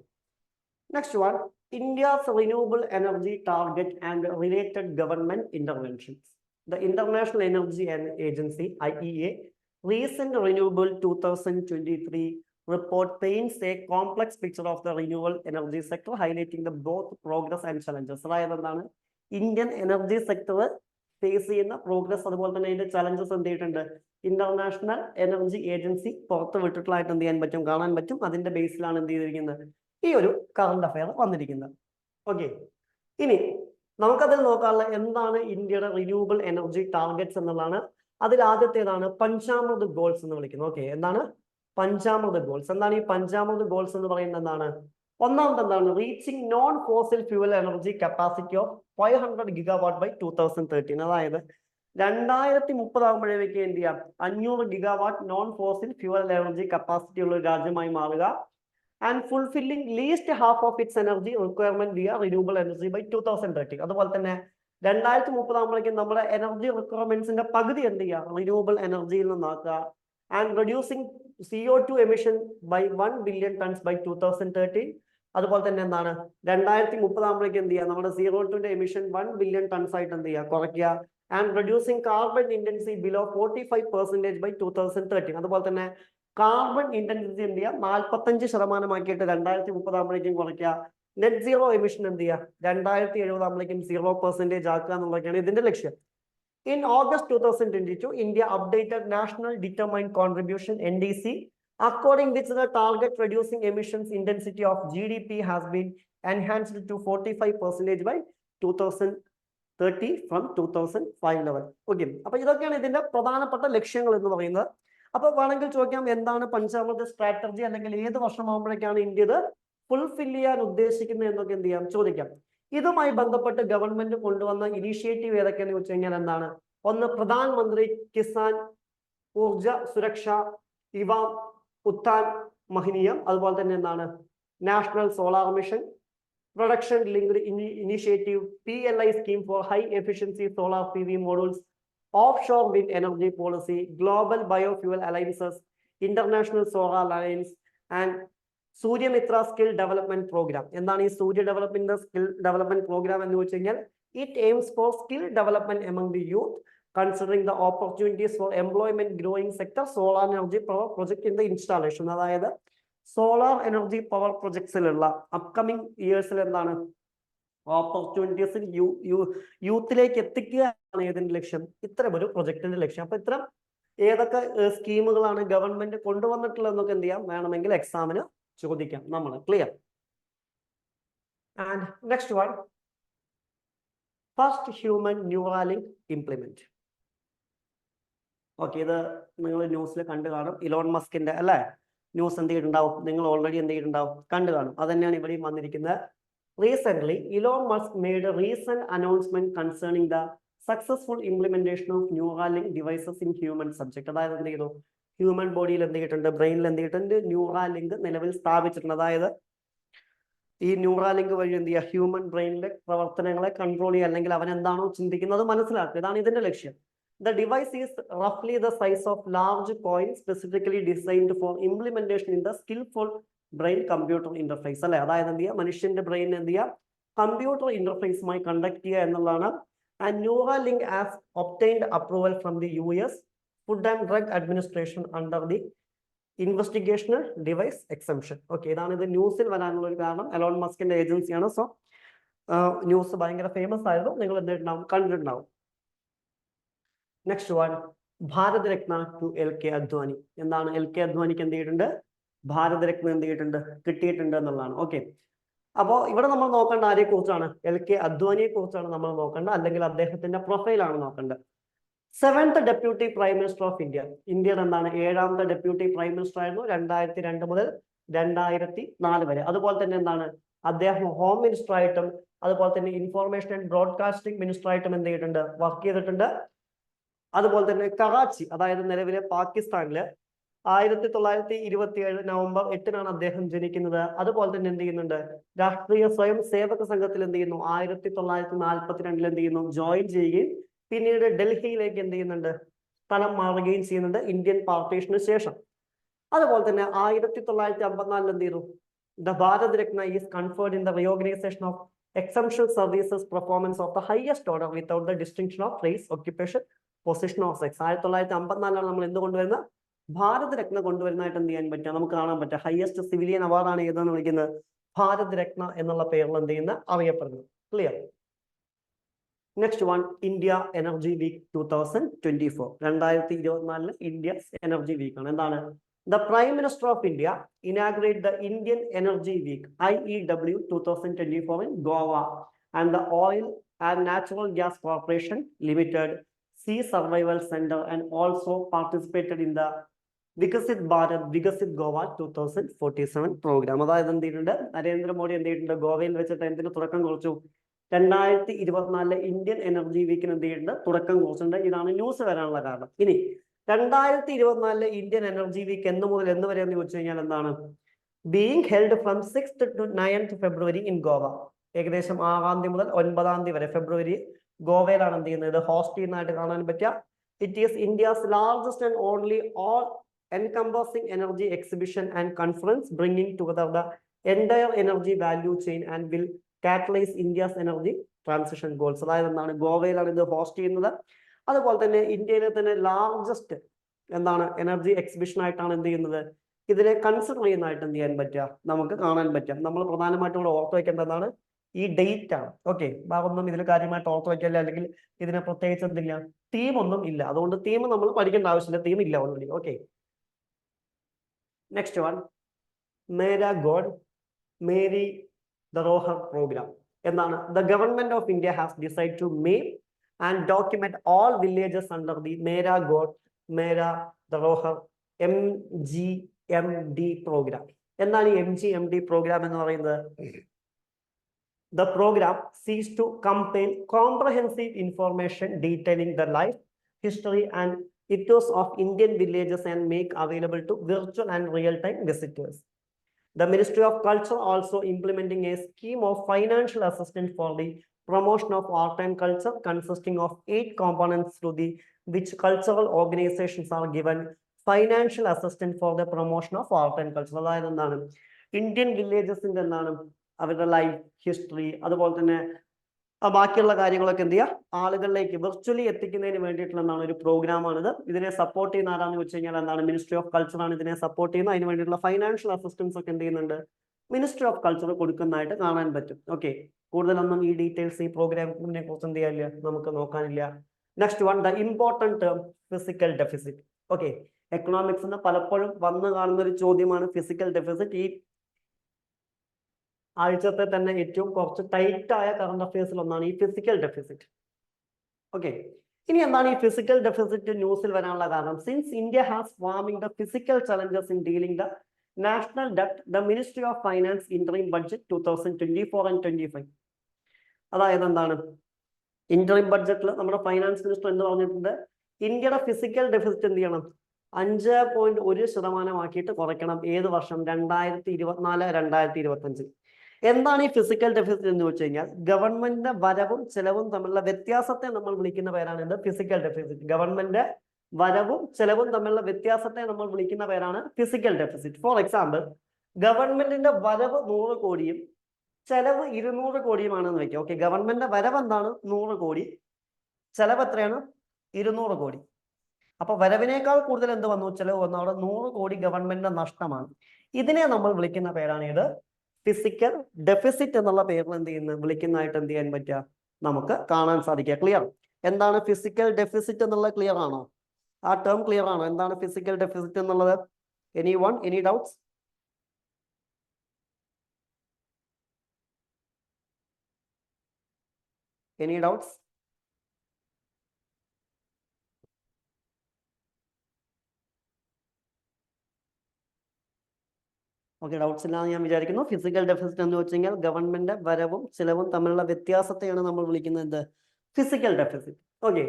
next one, India's renewable energy target and related government interventions. The International Energy Agency IEA recent Renewable 2023 report paints a complex picture of the renewable energy sector, highlighting the both progress and challenges. അതായത് എന്താണ്? Indian energy sector face ചെയ്യുന്ന progress അതുപോലെ തന്നെ അതിന്റെ challenges എന്ത് ചെയ്തിട്ടുണ്ട് international energy agency പുറത്ത് വിട്ടിട്ടുള്ളതായിട്ട് എന്ത് ചെയ്യാൻ പറ്റും, കാണാൻ പറ്റും. അതിന്റെ ബേസിലാണ് എന്ത് ചെയ്തിരിക്കുന്നത് ഈ ഒരു കറണ്ട് അഫയർ വന്നിരിക്കുന്നത്. ഓക്കെ, ഇനി നമുക്കതിൽ നോക്കാനുള്ള എന്താണ് ഇന്ത്യയുടെ റിന്യൂവബിൾ എനർജി ടാർഗറ്റ്സ് എന്നുള്ളതാണ്. അതിൽ ആദ്യത്തേതാണ് പഞ്ചാമൃത് ഗോൾസ് എന്ന് വിളിക്കുന്നത്. ഓക്കെ, എന്താണ് പഞ്ചാമൃത് ഗോൾസ്? എന്താണ് ഈ പഞ്ചാമൃത് ഗോൾസ് എന്ന് പറയുന്നത്? എന്താണ് ഒന്നാമത് എന്താണ് reaching non fossil fuel energy capacity of 500 GW by 2013. അതായത് 2030 ആകുമ്പോഴേക്ക് എന്ത് ചെയ്യാം 500 GW non fossil fuel energy capacity ഉള്ള ഒരു രാജ്യമായി മാറുക. And fulfilling least half of its energy requirement via renewable energy by 2030. അതുപോലെ തന്നെ 2030 ആകുമ്പോഴേക്കും നമ്മുടെ എനർജി റിക്വയർമെന്റ്സിന്റെ പകുതി എന്ത് ചെയ്യുക റിന്യൂവബിൾ എനർജിയിൽ നിന്നാക്കുക. And reducing CO2 emission by 1 billion tons by 2013. അതുപോലെ തന്നെ എന്താണ് 2030 ആകുമ്പോഴേക്കും എന്ത് ചെയ്യുക നമ്മുടെ CO2 എമിഷൻ 1 ബില്യൺ ടൺസ് ആയിട്ട് എന്ത് ചെയ്യുക കുറയ്ക്കുക. And reducing carbon intensity below 45% by 2013. അതുപോലെ തന്നെ കാർബൺ ഇന്റൻസിറ്റി എന്ത് ചെയ്യുക 45% 2030 ആകുമ്പോഴേക്കും കുറയ്ക്കുക. നെറ്റ് സീറോ എമിഷൻ എന്ത് ചെയ്യുക 2070 ആകുമ്പോഴേക്കും 0% ആക്കുക എന്നുള്ളതൊക്കെയാണ് ഇതിന്റെ ലക്ഷ്യം. In August 2022, India updated National Determined Contribution (NDC), according which the target reducing emissions intensity of GDP has been enhanced to 45% by 2030 from 2005 level. Okay, അപ്പോൾ ഇതൊക്കെയാണ് ഇതിന്റെ പ്രധാനപ്പെട്ട ലക്ഷ്യങ്ങൾ എന്ന് പറയുന്നത്. അപ്പോൾ വേണമെങ്കിൽ ചോദിക്കാം എന്താണ് പഞ്ചാമൃത് സ്ട്രാറ്റജി, അല്ലെങ്കിൽ ഏത് വർഷമാകുമ്പോഴേക്കാണ് ഇന്ത്യ ഇത് ഫുൾഫിൽ ചെയ്യാൻ ഉദ്ദേശിക്കുന്നത് എന്നൊക്കെ എന്ത് ചെയ്യാം ചോദിക്കാം. ഇതുമായി ബന്ധപ്പെട്ട് ഗവൺമെന്റ് കൊണ്ടുവന്ന ഇനീഷ്യേറ്റീവ് ഏതൊക്കെയാണെന്ന് ചോദിച്ചു കഴിഞ്ഞാൽ എന്താണ്? ഒന്ന് പ്രധാനമന്ത്രി കിസാൻ ഊർജ സുരക്ഷ ഇവ ഉത്ഥാൻ മഹനീയം. അതുപോലെ തന്നെ എന്താണ് national solar mission, production linked initiative PLI scheme for high efficiency solar PV modules, off shore wind energy policy, global biofuel alliances, international solar alliance and Suryamitra skill development programme. എന്താണ് ഈ Surya development skill development programme എന്ന് വെച്ച് കഴിഞ്ഞാൽ it aims for skill development among the youth considering the opportunities for employment growing sector solar energy power project in the installation. അതായത് solar energy power പ്രൊജക്ട്സിലുള്ള upcoming ഇയേഴ്സിൽ എന്താണ് opportunities യൂത്തിലേക്ക് എത്തിക്കുകയാണ് ഏതിന്റെ ലക്ഷ്യം, ഇത്തരം ഒരു പ്രൊജക്ടിന്റെ ലക്ഷ്യം. അപ്പൊ ഇത്തരം ഏതൊക്കെ സ്കീമുകളാണ് ഗവൺമെന്റ് കൊണ്ടുവന്നിട്ടുള്ളതെന്നൊക്കെ എന്ത് ചെയ്യാം വേണമെങ്കിൽ എക്സാമിന് ചോദിക്കാം നമ്മൾ. Clear? And next one, first human Neuralink implement. Okay, ഇത് നിങ്ങൾ ന്യൂസിൽ കണ്ടു കാണും. ഇലോൺ മസ്കിന്റെ അല്ലേ ന്യൂസ് എന്ത് ചെയ്തിട്ടുണ്ടാവും, നിങ്ങൾ ഓൾറെഡി എന്ത് ചെയ്തിട്ടുണ്ടാവും കണ്ടു കാണും. അത് തന്നെയാണ് ഇവിടെയും വന്നിരിക്കുന്നത്. Recent Elon Musk made A recent announcement concerning the successful implementation of Neuralink devices in human subject. അതായത് എന്ത് ചെയ്തു ഹ്യൂമൻ ബോഡിയിൽ എന്ത് ചെയ്തിട്ടുണ്ട്, ബ്രെയിനിൽ എന്ത് ചെയ്തിട്ടുണ്ട് ന്യൂറാലിങ്ക് നിലവിൽ സ്ഥാപിച്ചിട്ടുണ്ട്. അതായത് ഈ ന്യൂറാലിങ്ക് വഴി എന്ത് ചെയ്യുക ഹ്യൂമൻ ബ്രെയിനിലെ പ്രവർത്തനങ്ങളെ കൺട്രോൾ ചെയ്യുക, അല്ലെങ്കിൽ അവൻ എന്താണോ ചിന്തിക്കുന്നത് മനസ്സിലാക്കുക. ഇതാണ് ഇതിന്റെ ലക്ഷ്യം. The device is roughly the size of large coin, specifically designed for implementation in the skillful brain computer interface. അല്ലെ, അതായത് എന്ത് ചെയ്യുക മനുഷ്യന്റെ ബ്രെയിൻ എന്ത് ചെയ്യുക കമ്പ്യൂട്ടർ ഇന്റർഫേസുമായി കണ്ടക്ട് ചെയ്യുക എന്നുള്ളതാണ്. And Neuralink has obtained approval from the US Food and Drug Administration under the Investigational Device Exemption. Okay, ഇതാണ് ഇത് ന്യൂസിൽ വരാനുള്ള ഒരു കാരണം. എലോൺ മസ്കിന്റെ ഏജൻസിയാണ്. സോ ന്യൂസ് ഭയങ്കര ഫേമസ് ആയിരുന്നു, നിങ്ങൾ എന്തിട്ടുണ്ടാവും കണ്ടിട്ടുണ്ടാവും. Next one, Bharat Ratna to LK Advani. എന്താണ് LK അദ്വാനിക്ക് എന്ത് ചെയ്തിട്ടുണ്ട്, ഭാരത് രത്ന എന്ത് ചെയ്തിട്ടുണ്ട്, കിട്ടിയിട്ടുണ്ട് എന്നുള്ളതാണ്. ഓക്കെ, അപ്പോൾ ഇവിടെ നമ്മൾ നോക്കേണ്ട ആരെ കുറിച്ചാണ്, LK അദ്വാനിയെ കുറിച്ചാണ് നമ്മൾ നോക്കേണ്ടത്, അല്ലെങ്കിൽ അദ്ദേഹത്തിന്റെ പ്രൊഫൈലാണ് നോക്കേണ്ടത്. 7th deputy prime minister of India. ഇന്ത്യയുടെ എന്താണ് 7ാമത്തെ ഡെപ്യൂട്ടി പ്രൈം മിനിസ്റ്റർ ആയിരുന്നു 2002 മുതൽ 2004 വരെ. അതുപോലെ തന്നെ എന്താണ് അദ്ദേഹം ഹോം മിനിസ്റ്റർ ആയിട്ടും അതുപോലെ തന്നെ ഇൻഫോർമേഷൻ ആൻഡ് ബ്രോഡ്കാസ്റ്റിംഗ് മിനിസ്റ്റർ ആയിട്ടും എന്ത് ചെയ്തിട്ടുണ്ട്, വർക്ക് ചെയ്തിട്ടുണ്ട്. അതുപോലെ തന്നെ കറാച്ചി, അതായത് നിലവിലെ പാകിസ്ഥാനില് 1927 നവംബർ 8 അദ്ദേഹം ജനിക്കുന്നത്. അതുപോലെ തന്നെ എന്ത് ചെയ്യുന്നുണ്ട്, രാഷ്ട്രീയ സ്വയം സേവക സംഘത്തിൽ എന്ത് ചെയ്യുന്നു 1942 എന്ത് ചെയ്യുന്നു ജോയിൻ ചെയ്യുകയും പിന്നീട് ഡൽഹിയിലേക്ക് എന്ത് ചെയ്യുന്നുണ്ട് സ്ഥലം മാറുകയും ചെയ്യുന്നുണ്ട് ഇന്ത്യൻ പാർട്ടീഷന് ശേഷം. അതുപോലെ തന്നെ 1954 എന്ത് ചെയ്തു, the Bharat Ratna is conferred in the reorganisation of exemption services performance of the highest order without the distinction of race, occupation, position of sex. 1954 നമ്മൾ എന്ത് കൊണ്ടുവരുന്ന ഭാരത് രത്ന കൊണ്ടുവരുന്നതായിട്ട് എന്ത് ചെയ്യാൻ പറ്റുക, നമുക്ക് കാണാൻ പറ്റുക. ഹയസ്റ്റ് സിവിലിയൻ അവാർഡാണ് ഏതെന്ന് വിളിക്കുന്നത്, ഭാരത് രത്ന എന്നുള്ള പേരിൽ എന്ത് ചെയ്യുന്ന അറിയപ്പെടുന്നത്. Clear? Next one India energy week 2024. 2024 India energy week ആണ്. എന്താണ്? The Prime Minister of India inaugurated the Indian Energy Week IEW 2024 in Goa, and the Oil and Natural Gas Corporation Limited Sea Survival Center, and also participated in the Vikasit Bharat Vikasit Goa 2047 program. അതായത് എന്ത് ചെയ്തിട്ടുണ്ട്? നരേന്ദ്രമോദി എന്ത് ചെയ്തിട്ടുണ്ട്? ഗോവയിൽ വെച്ചിട്ട് എന്തിന് തുടക്കം കുറിച്ചു? 2024 ഇന്ത്യൻ എനർജി വീക്കിന് എന്ത് ചെയ്തിട്ടുണ്ട്? തുടക്കം കുറിച്ചിട്ടുണ്ട്. ഇതാണ് ന്യൂസ് വരാനുള്ള കാരണം. ഇനി 2024 ഇന്ത്യൻ എനർജി വീക്ക് എന്ന് മുതൽ എന്ന് വരെ എന്ന് ചോദിച്ചു കഴിഞ്ഞാൽ എന്താണ്? Being held from 6th to 9th February in Goa. ഏകദേശം 6-ാം തീയതി മുതൽ 9-ാം തീയതി വരെ ഫെബ്രുവരി ഗോവയിലാണ് എന്ത് ചെയ്യുന്നത്? ഹോസ്റ്റ് ചെയ്യുന്നതായിട്ട് കാണാൻ പറ്റുക. It is India's largest and only all encompassing energy exhibition and conference, bringing together the entire energy value chain and will catalyze India's energy transition goals. അതായത് എന്താണ്? ഗോവയിലാണ് ഇത് ഹോസ്റ്റ് ചെയ്യുന്നത്. അതുപോലെ തന്നെ ഇന്ത്യയിലെ തന്നെ ലാർജസ്റ്റ് എന്താണ് എനർജി എക്സിബിഷൻ ആയിട്ടാണ് എന്ത് ചെയ്യുന്നത്? ഇതിനെ കൺസിഡർ ചെയ്യുന്നതായിട്ട് എന്ത് ചെയ്യാൻ പറ്റുക? നമുക്ക് കാണാൻ പറ്റും. നമ്മൾ പ്രധാനമായിട്ടും ഇവിടെ ഓർത്ത് വയ്ക്കേണ്ടതാണ് ഈ ഡേറ്റ് ആണ്. ഓക്കെ, ഭാഗമൊന്നും ഇതിൽ കാര്യമായിട്ട് ഓർത്ത് വയ്ക്കല്ല, അല്ലെങ്കിൽ ഇതിനെ പ്രത്യേകിച്ച് എന്തില്ല, തീം ഒന്നും ഇല്ല. അതുകൊണ്ട് തീം നമ്മൾ പഠിക്കേണ്ട ആവശ്യമില്ല, തീം ഇല്ല already. Okay, next one Mera Gaon Meri Dharohar program. എന്താണ്? The government of India has decide to make and document all villages under the Mera God, Mera Dharohar MGMD program. എന്താണ് ഈ MGMD program എന്ന് പറയുന്നത്? The program seeks to contain comprehensive information detailing the life, history and ethos of Indian villages and make available to virtual and real-time visitors. The Ministry of Culture also implementing a scheme of financial assistance for the promotion of art and culture, consisting of 8 components through which cultural organizations are given financial assistance for the promotion of art and culture. അതായത് എന്താണ്? Indian വില്ലേജസിന്റെ എന്താണ് അവരുടെ life history, അതുപോലെ തന്നെ ബാക്കിയുള്ള കാര്യങ്ങളൊക്കെ എന്ത് ചെയ്യുക? ആളുകളിലേക്ക് വിർച്വലി എത്തിക്കുന്നതിന് വേണ്ടിയിട്ടുള്ള എന്താണ് ഒരു പ്രോഗ്രാമാണിത്. ഇതിനെ സപ്പോർട്ട് ചെയ്യുന്ന ആരാന്ന് വെച്ച് കഴിഞ്ഞാൽ എന്താണ്? മിനിസ്ട്രി ഓഫ് കൾച്ചർ ആണ് ഇതിനെ സപ്പോർട്ട് ചെയ്യുന്നത്. അതിന് വേണ്ടിയിട്ടുള്ള ഫൈനാൻഷ്യൽ അസിസ്റ്റൻസ് ഒക്കെ എന്ത് ചെയ്യുന്നുണ്ട്? മിനിസ്ട്രി ഓഫ് കൾച്ചർ കൊടുക്കുന്നതായിട്ട് കാണാൻ പറ്റും. ഓക്കെ, കൂടുതലൊന്നും ഈ ഡീറ്റെയിൽസ് ഈ പ്രോഗ്രാമിനെ കുറിച്ച് എന്ത് ചെയ്യാനില്ല, നമുക്ക് നോക്കാനില്ല. Next one, the important term fiscal deficit. Okay, എക്കണോമിക്സിന് പലപ്പോഴും വന്നു കാണുന്ന ഒരു ചോദ്യമാണ് ഫിസിക്കൽ ഡെഫിസിറ്റ്. ഈ ആഴ്ചത്തെ തന്നെ ഏറ്റവും കുറച്ച് ടൈറ്റ് ആയ കറണ്ട് അഫയേഴ്സിൽ ഒന്നാണ് ഈ ഫിസിക്കൽ ഡെഫിസിറ്റ്. ഓക്കെ, ഇനി എന്താണ് ഈ ഫിസിക്കൽ ഡെഫിസിറ്റ് ന്യൂസിൽ വരാനുള്ള കാരണം? Since India has farming the fiscal challenges in dealing the national ഡെപ്റ്റ്, the ministry of finance interim budget 2024 and 2025. അതായത് എന്താണ്? ഇന്ററിം ബഡ്ജറ്റിൽ നമ്മുടെ ഫൈനാൻസ് മിനിസ്റ്റർ എന്ത് പറഞ്ഞിട്ടുണ്ട്? ഇന്ത്യയുടെ ഫിസിക്കൽ ഡെഫിസിറ്റ് എന്ത് ചെയ്യണം? 5.1% ആക്കിയിട്ട് കുറയ്ക്കണം. ഏത് വർഷം? 2024-2025. എന്താണ് ഈ ഫിസിക്കൽ ഡെഫിസിറ്റ് എന്ന് ചോദിച്ചു കഴിഞ്ഞാൽ, ഗവൺമെന്റിന്റെ വരവും ചെലവും തമ്മിലുള്ള വ്യത്യാസത്തെ നമ്മൾ വിളിക്കുന്ന പേരാണ് ഇത് ഫിസിക്കൽ ഡെഫിസിറ്റ്. ഗവൺമെന്റ് വരവും ചെലവും തമ്മിലുള്ള വ്യത്യാസത്തെ നമ്മൾ വിളിക്കുന്ന പേരാണ് ഫിസിക്കൽ ഡെഫിസിറ്റ്. ഫോർ എക്സാമ്പിൾ, ഗവൺമെന്റിന്റെ വരവ് 100 കോടിയും ചെലവ് 200 കോടിയുമാണെന്ന് വെക്കാം. ഓക്കെ, ഗവൺമെന്റിന്റെ വരവ് എന്താണ്? 100 കോടി. ചെലവ് എത്രയാണ്? 200 കോടി. അപ്പൊ വരവിനേക്കാൾ കൂടുതൽ എന്ത് വന്നു? ചെലവ് വന്നു. അവിടെ 100 കോടി ഗവൺമെന്റിന്റെ നഷ്ടമാണ്. ഇതിനെ നമ്മൾ വിളിക്കുന്ന പേരാണ് ഇത് ഫിസിക്കൽ ഡെഫിസിറ്റ് എന്നുള്ള പേരിൽ എന്ത് ചെയ്യുന്നത്? വിളിക്കുന്നതായിട്ട് എന്ത് ചെയ്യാൻ പറ്റുക? നമുക്ക് കാണാൻ സാധിക്കുക. ക്ലിയർ? എന്താണ് ഫിസിക്കൽ ഡെഫിസിറ്റ് എന്നുള്ളത് ക്ലിയർ ആണോ? ആ ടേം ക്ലിയർ ആണോ? എന്താണ് ഫിസിക്കൽ ഡെഫിസിറ്റ് എന്നുള്ളത്? Any doubts? Any doubts? Okay, doubts ഇല്ലാന്ന് ഞാൻ വിചാരിക്കുന്നു. ഫിസിക്കൽ ഡെഫിസിറ്റ് എന്ന് വെച്ച് കഴിഞ്ഞാൽ ഗവൺമെന്റ് വരവും ചിലവും തമ്മിലുള്ള വ്യത്യാസത്തെയാണ് നമ്മൾ വിളിക്കുന്നത് ഫിസിക്കൽ ഡെഫിസിറ്റ്. ഓക്കെ,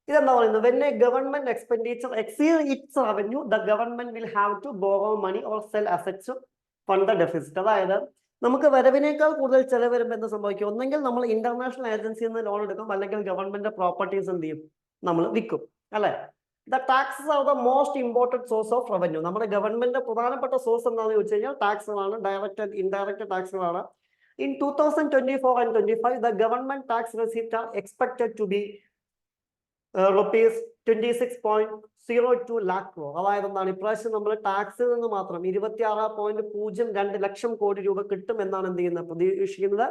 ഇതെന്താ പറയുന്നത്? when a government expenditure exceeds its revenue, the government will have to borrow money or sell assets to fund the deficit. അതായത് നമുക്ക് വരവിനേക്കാൾ കൂടുതൽ ചെലവ് വരുമ്പോൾ എന്ത് സംഭവിക്കും? ഒന്നെങ്കിൽ നമ്മൾ ഇന്റർനാഷണൽ ഏജൻസിയിൽ നിന്ന് ലോൺ എടുക്കും, അല്ലെങ്കിൽ ഗവൺമെന്റ് പ്രോപ്പർട്ടീസ് എന്ത് ചെയ്യും? നമ്മൾ വിൽക്കും, അല്ലെ? The taxes are the most important source of revenue. നമ്മുടെ ഗവൺമെന്റ് പ്രധാനപ്പെട്ട സോഴ്സ് എന്താണെന്ന് ചോദിച്ചു കഴിഞ്ഞാൽ ടാക്സുകളാണ്. ഡയറക്റ്റ് ആൻഡ് ഇൻഡയറക്റ്റ് ടാക്സുകളാണ്. In 2024 and 2025, the government tax receipts are expected to be rupees 26.02 lakh crore. അതായത് എന്താണ്? ഇപ്രാവശ്യം നമ്മൾ ടാക്സിൽ നിന്ന് മാത്രം 26.02 ലക്ഷം കോടി രൂപ കിട്ടും എന്നാണ് എന്ത് ചെയ്യുന്നത്? പ്രതീക്ഷിക്കുന്നത്.